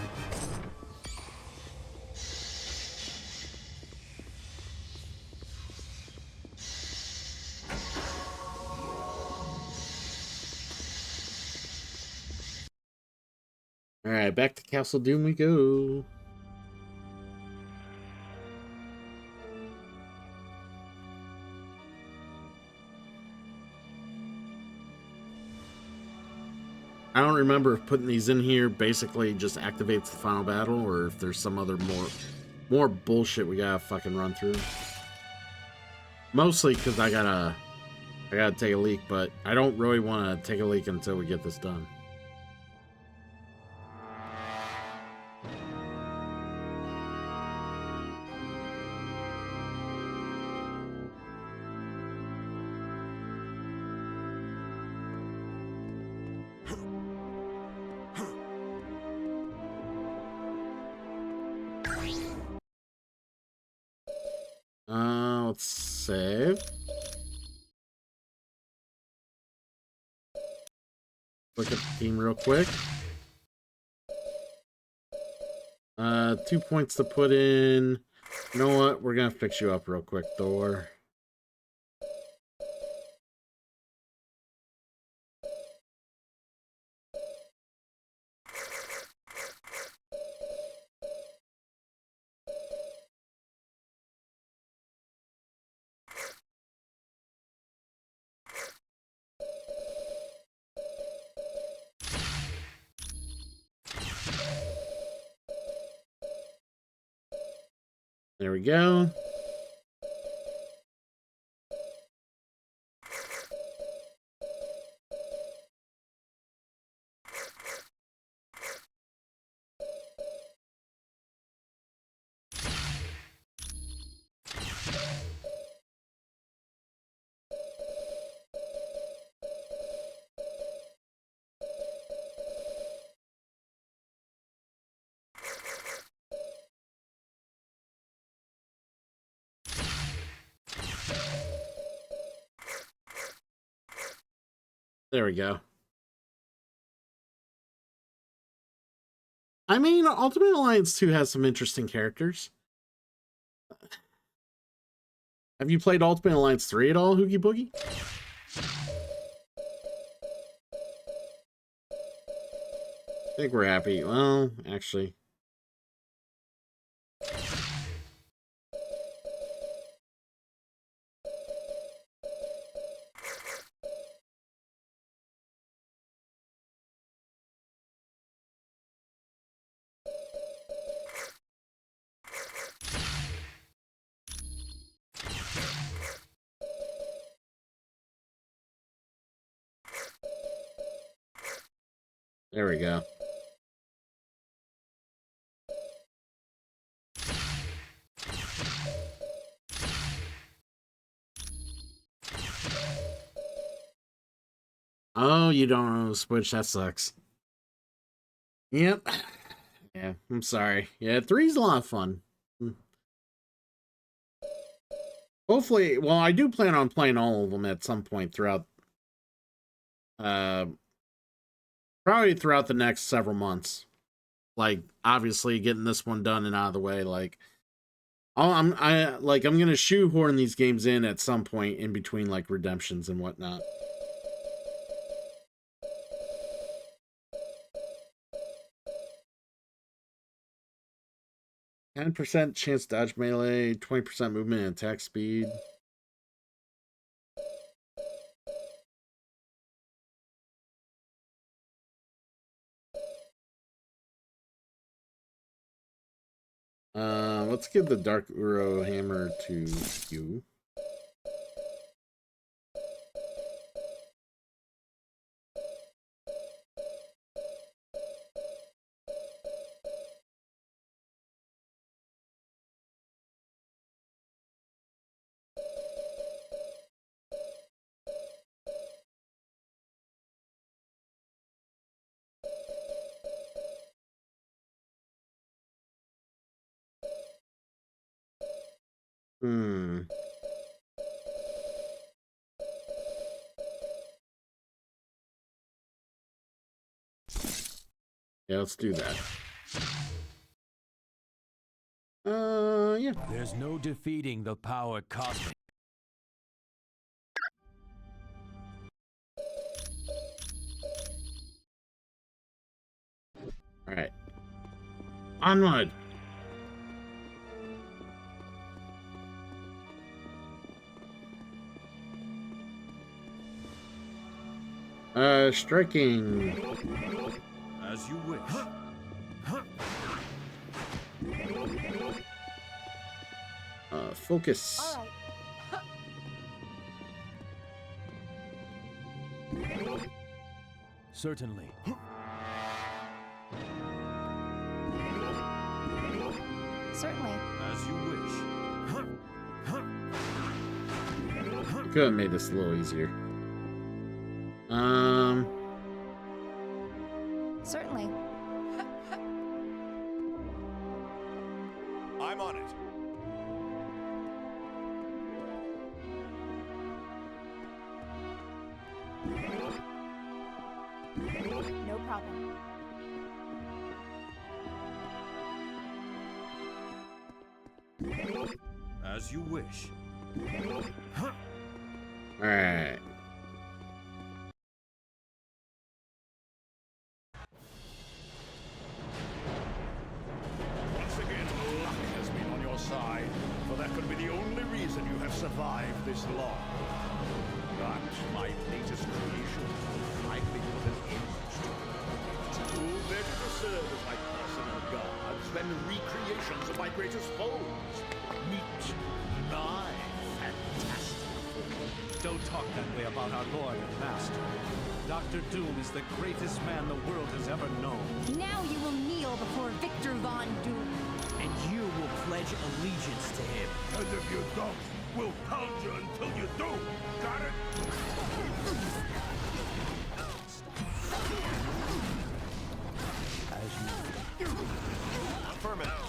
Alright, back to Castle Doom we go. I don't remember if putting these in here basically just activates the final battle, or if there's some other more bullshit we gotta fucking run through. Mostly because I gotta take a leak, but I don't really want to take a leak until we get this done. Let's save. Look at the team real quick. 2 points to put in. You know what? We're gonna fix you up real quick, Thor. There we go. There we go. I mean, Ultimate Alliance 2 has some interesting characters. Have you played Ultimate Alliance 3 at all, Hoogie Boogie? I think we're happy. Well, actually. There we go. Oh, you don't own a Switch? That sucks. Yep. Yeah, I'm sorry. Yeah, 3's a lot of fun. Hopefully, well, I do plan on playing all of them at some point throughout, probably throughout the next several months. Like, obviously, getting this one done and out of the way. Like, I'm gonna shoehorn these games in at some point in between, like, redemptions and whatnot. %, chance to dodge melee, 20% movement and attack speed. Let's give the Dark Uro hammer to you. Yeah, let's do that. Yeah. There's no defeating the power cosmic. All right. Onward. Striking. As you wish. Focus. All right. Certainly. Certainly. As you wish. Could have made this a little easier. Certainly. I'm on it. No problem. As you wish. All right. Once again, luck has been on your side, for that could be the only reason you have survived this long. But my latest creation will finally put an end to it. Who better to serve as my personal guards than recreations of my greatest foes. Meet my fantastic form. Don't talk that way about our Lord and Master. Dr. Doom is the greatest man the world has ever known. Now you will kneel before Victor Von Doom. And you will pledge allegiance to him. And if you don't, we'll pound you until you do. Got it? As you... Affirmative.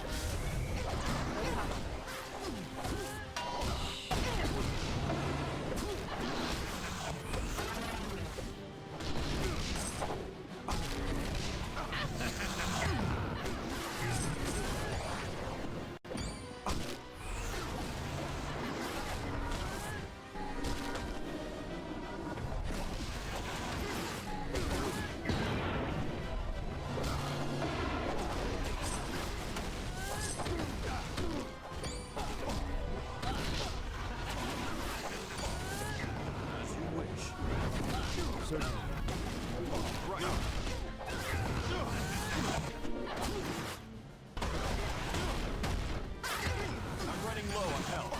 I'm running low on health.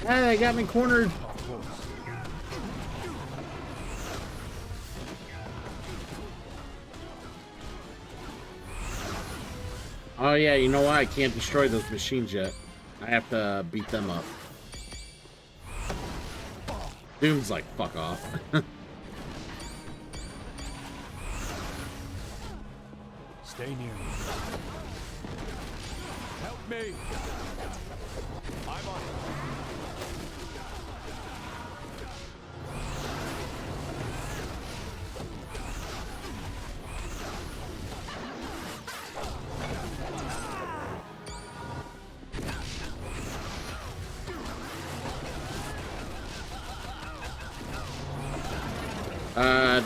Hey, they got me cornered. Oh yeah, you know why I can't destroy those machines yet? I have to beat them up. Doom's like, fuck off. Stay near me. Help me. I'm on it.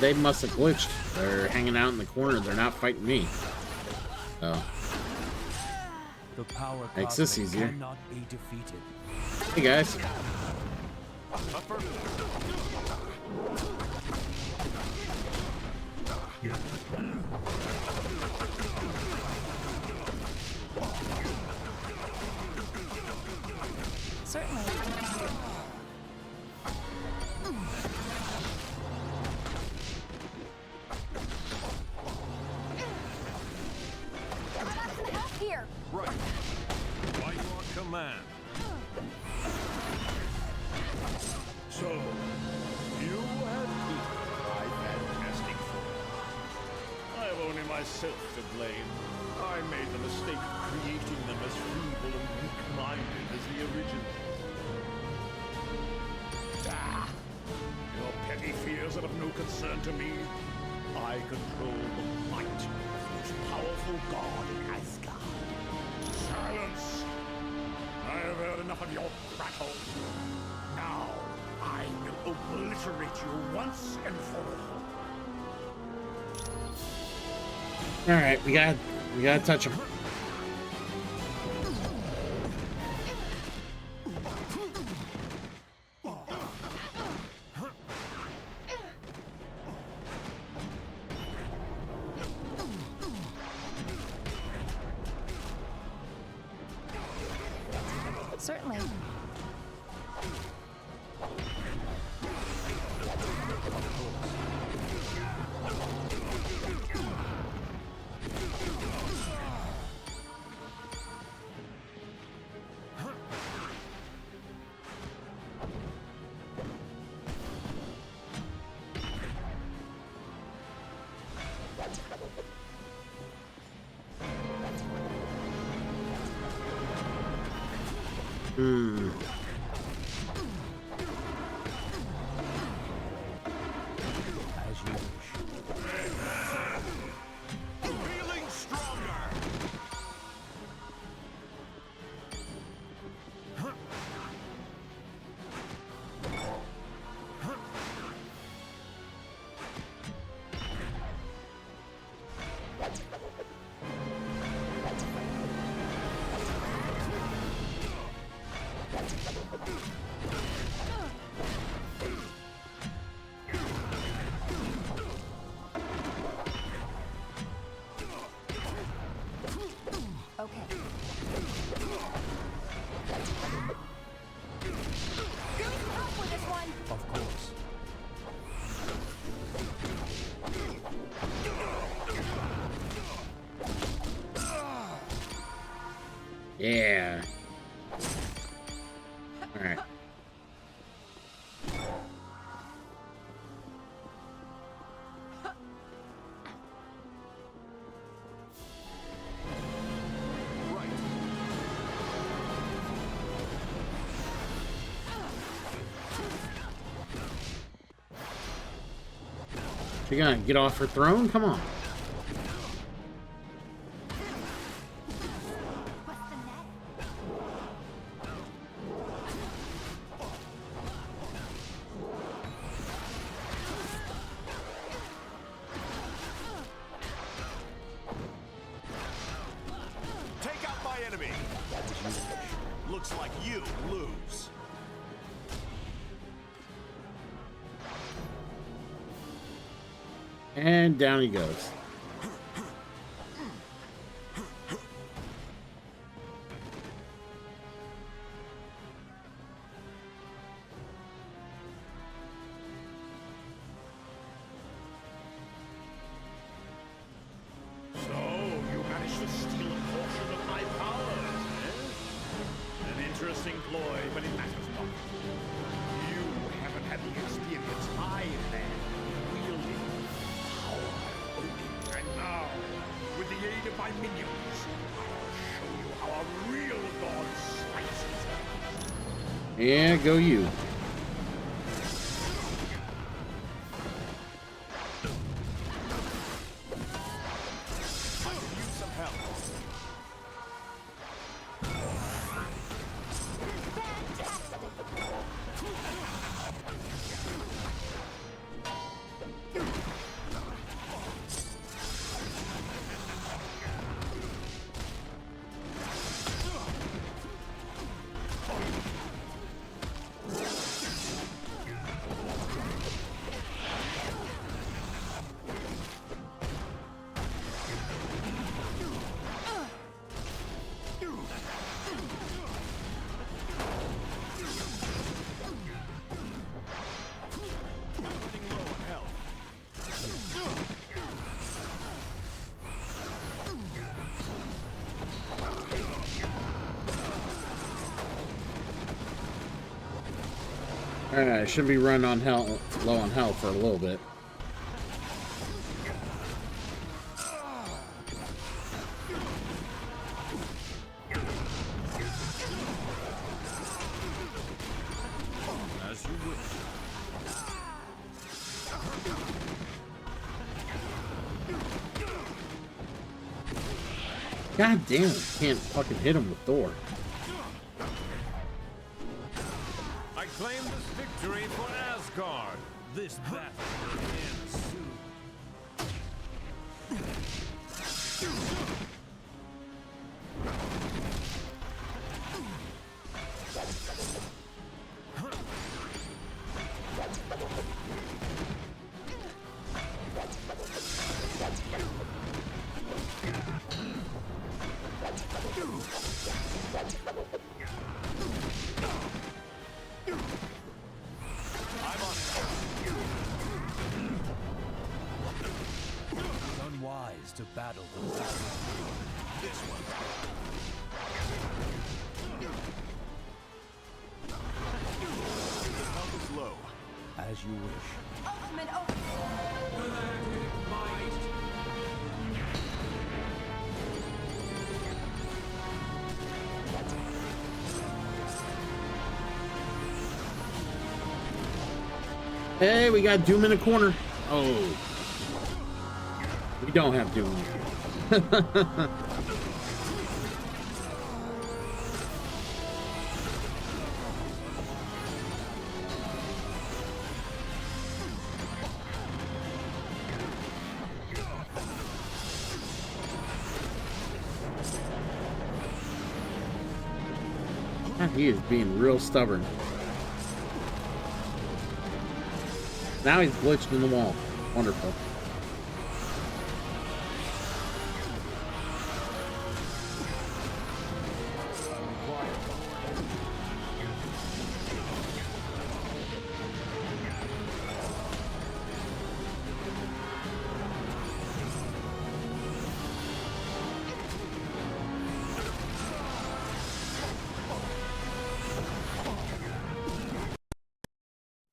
They must have glitched. They're hanging out in the corner. They're not fighting me. Oh. The power Makes this cosmic easier. cannot be defeated. Hey guys. Certainly. Here. Right. By your command. So, you have beaten my fantastic form. I have only myself to blame. I made the mistake of creating them as feeble and weak-minded as the originals. Ah! Your petty fears are of no concern to me. I control the might of the most powerful god in Asgard. Silence! I have heard enough of your prattle. Now, I will obliterate you once and for all. All right, we gotta touch him. Certainly. As you wish. Feeling stronger. All right. She gonna get off her throne? Come on. Take out my enemy. Looks like you lose. And down he goes. So, you managed to steal a portion of my powers, eh? An interesting ploy, but it matters not. You haven't had the experience I had wielding power. And now, with the aid of my minions, I'll show you how a real god slices. Yeah, go you. Alright, I should be running on low on health for a little bit. As you wish. God damn it, can't fucking hit him with Thor. I claim this victory for Asgard. This battle will end soon. It's unwise to battle the battle. This one. The health is low. As you wish. Ultimate Hey, we got Doom in the corner. Oh. We don't have Doom. He is being real stubborn. Now he's glitched in the wall. Wonderful.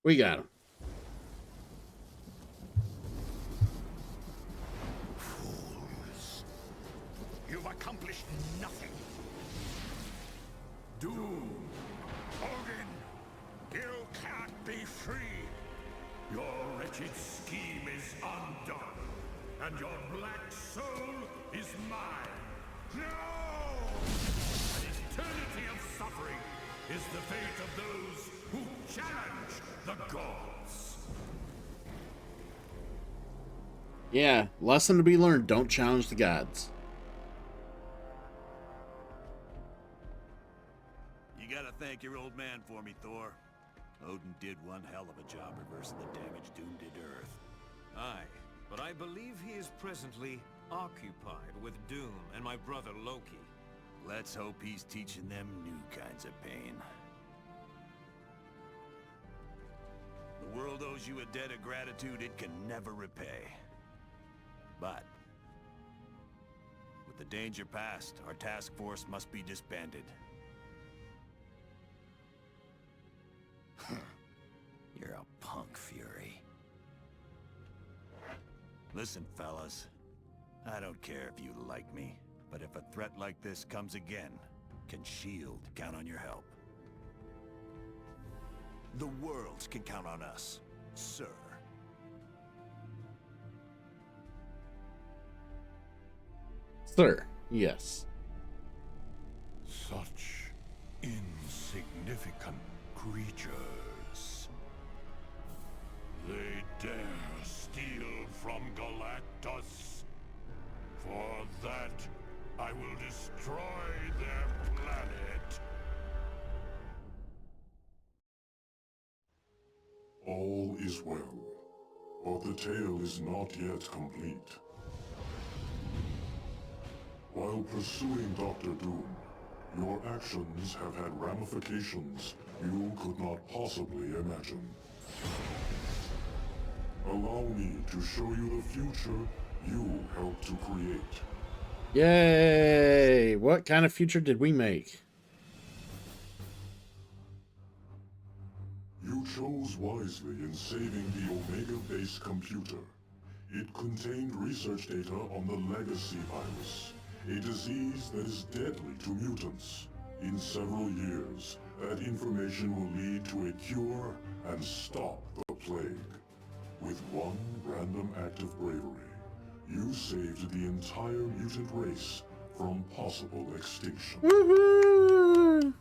We got him. Fools. You've accomplished nothing. Doom. Odin. You can't be free. Your wretched scheme is undone. And your black soul is mine. No! An eternity of suffering is the fate of those who challenge the gods. Yeah, lesson to be learned. Don't challenge the gods. You gotta thank your old man for me, Thor. Odin did one hell of a job reversing the damage Doom did to Earth. Aye, but I believe he is presently occupied with Doom and my brother Loki. Let's hope he's teaching them new kinds of pain. The world owes you a debt of gratitude it can never repay. But with the danger past, our task force must be disbanded. You're a punk, Fury. Listen, fellas. I don't care if you like me, but if a threat like this comes again, can S.H.I.E.L.D. count on your help? The world can count on us, sir. Sir, yes. Such insignificant creatures. They dare steal from Galactus. For that, I will destroy their planet. All is well, but the tale is not yet complete. While pursuing Dr. Doom, your actions have had ramifications you could not possibly imagine. Allow me to show you the future you helped to create. Yay! What kind of future did we make? You chose wisely in saving the Omega-based computer. It contained research data on the Legacy virus, a disease that is deadly to mutants. In several years, that information will lead to a cure and stop the plague. With one random act of bravery, you saved the entire mutant race from possible extinction. Woohoo!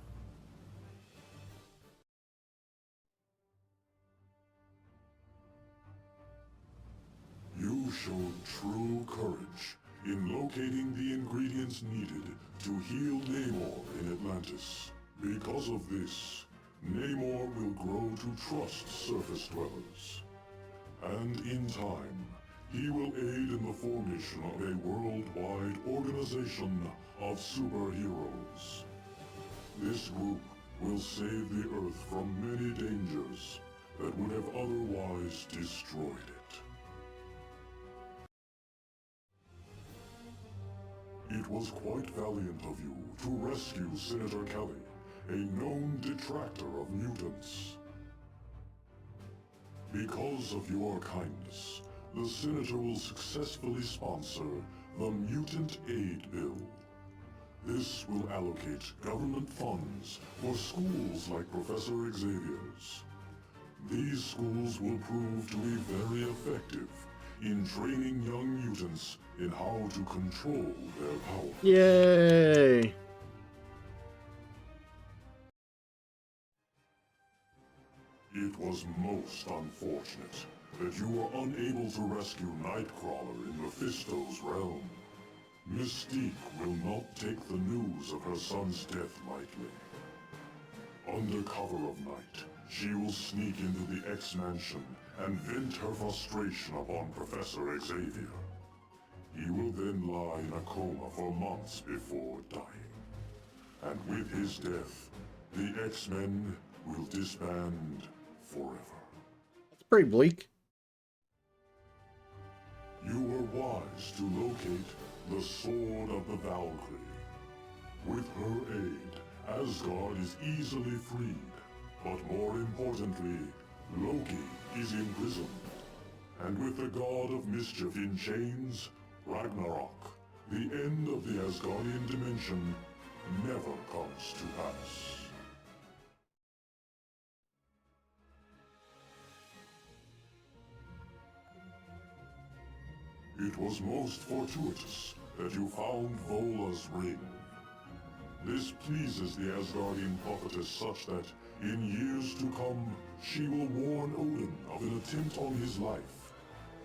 You showed true courage in locating the ingredients needed to heal Namor in Atlantis. Because of this, Namor will grow to trust surface dwellers. And in time, he will aid in the formation of a worldwide organization of superheroes. This group will save the Earth from many dangers that would have otherwise destroyed it. It was quite valiant of you to rescue Senator Kelly, a known detractor of mutants. Because of your kindness, the Senator will successfully sponsor the Mutant Aid Bill. This will allocate government funds for schools like Professor Xavier's. These schools will prove to be very effective in training young mutants in how to control their power. Yay! It was most unfortunate that you were unable to rescue Nightcrawler in Mephisto's realm. Mystique will not take the news of her son's death lightly. Under cover of night, she will sneak into the X-Mansion and vent her frustration upon Professor Xavier. He will then lie in a coma for months before dying. And with his death, the X-Men will disband forever. That's pretty bleak. You were wise to locate the Sword of the Valkyrie. With her aid, Asgard is easily freed, but more importantly, Loki is imprisoned, and with the god of mischief in chains, Ragnarok, the end of the Asgardian dimension, never comes to pass. It was most fortuitous that you found Vola's ring. This pleases the Asgardian prophetess such that, in years to come, she will warn Odin of an attempt on his life.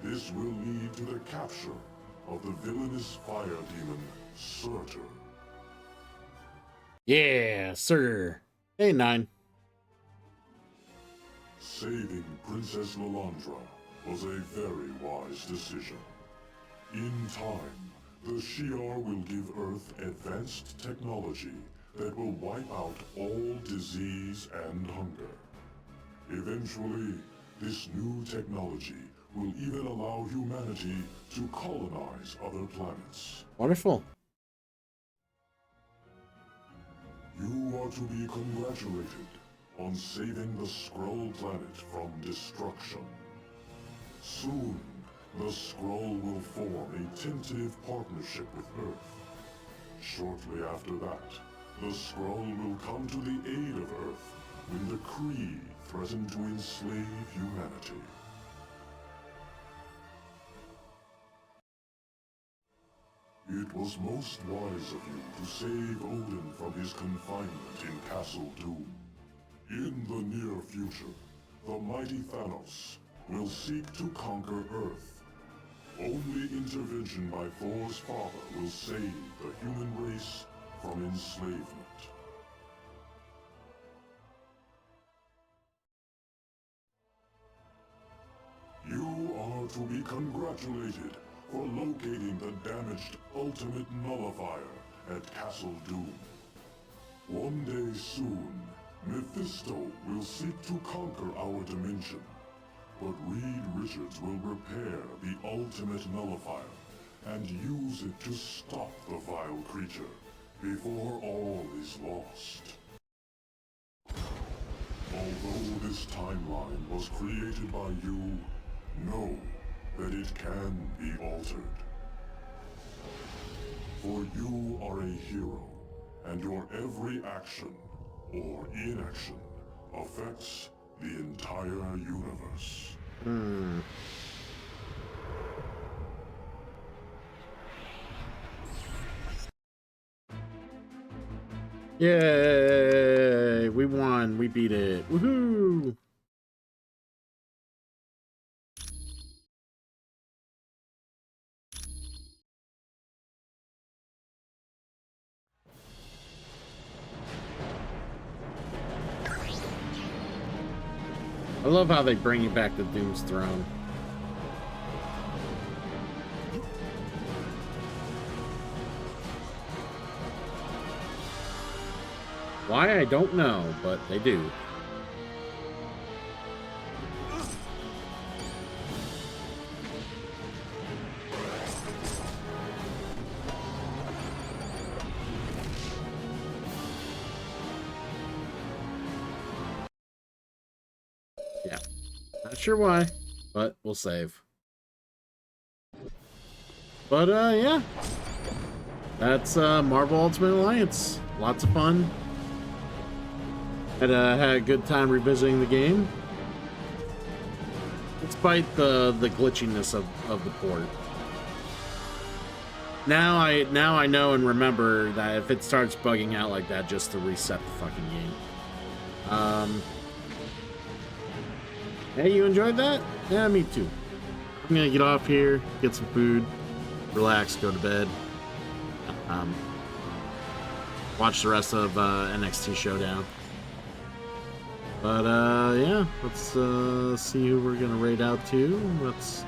This will lead to the capture of the villainous fire demon, Surtur. Yeah, sir. Hey, 9. Saving Princess Lilandra was a very wise decision. In time, the Shi'ar will give Earth advanced technology that will wipe out all disease and hunger. Eventually, this new technology will even allow humanity to colonize other planets. Wonderful. You are to be congratulated on saving the Skrull planet from destruction. Soon, the Skrull will form a tentative partnership with Earth. Shortly after that, the Skrull will come to the aid of Earth when the Kree threaten to enslave humanity. It was most wise of you to save Odin from his confinement in Castle Doom. In the near future, the mighty Thanos will seek to conquer Earth. Only intervention by Thor's father will save the human race from enslavement. You are to be congratulated for locating the damaged Ultimate Nullifier at Castle Doom. One day soon, Mephisto will seek to conquer our dimension, but Reed Richards will repair the Ultimate Nullifier and use it to stop the vile creature before all is lost. Although this timeline was created by you, know that it can be altered. For you are a hero, and your every action, or inaction, affects the entire universe. Yay! We won. We beat it. Woohoo! I love how they bring you back to Doom's throne. Why, I don't know, but they do. Yeah. Not sure why, but we'll save. But, yeah. That's Marvel Ultimate Alliance. Lots of fun. Had a good time revisiting the game, despite the glitchiness of the port. Now I know and remember that if it starts bugging out like that, just to reset the fucking game. Hey, you enjoyed that? Yeah, me too. I'm gonna get off here, get some food, relax, go to bed. Watch the rest of NXT Showdown. But, yeah, let's see who we're gonna raid out to. Let's...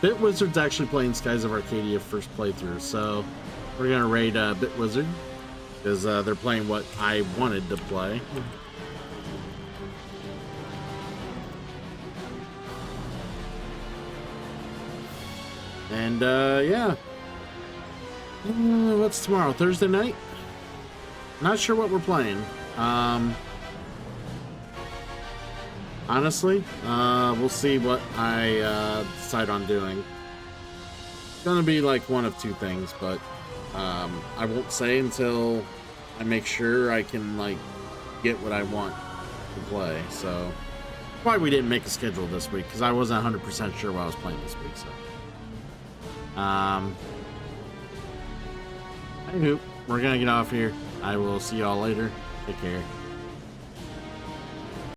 Bitwizard's actually playing Skies of Arcadia first playthrough, so we're gonna raid Bitwizard, because they're playing what I wanted to play. And, yeah. What's tomorrow? Thursday night? Not sure what we're playing. Honestly, we'll see what I decide on doing. It's gonna be like one of two things, but I won't say until I make sure I can like get what I want to play. So why we didn't make a schedule this week, because I wasn't 100% sure what I was playing this week. So anywho, we're gonna get off here. I will see y'all later. Take care.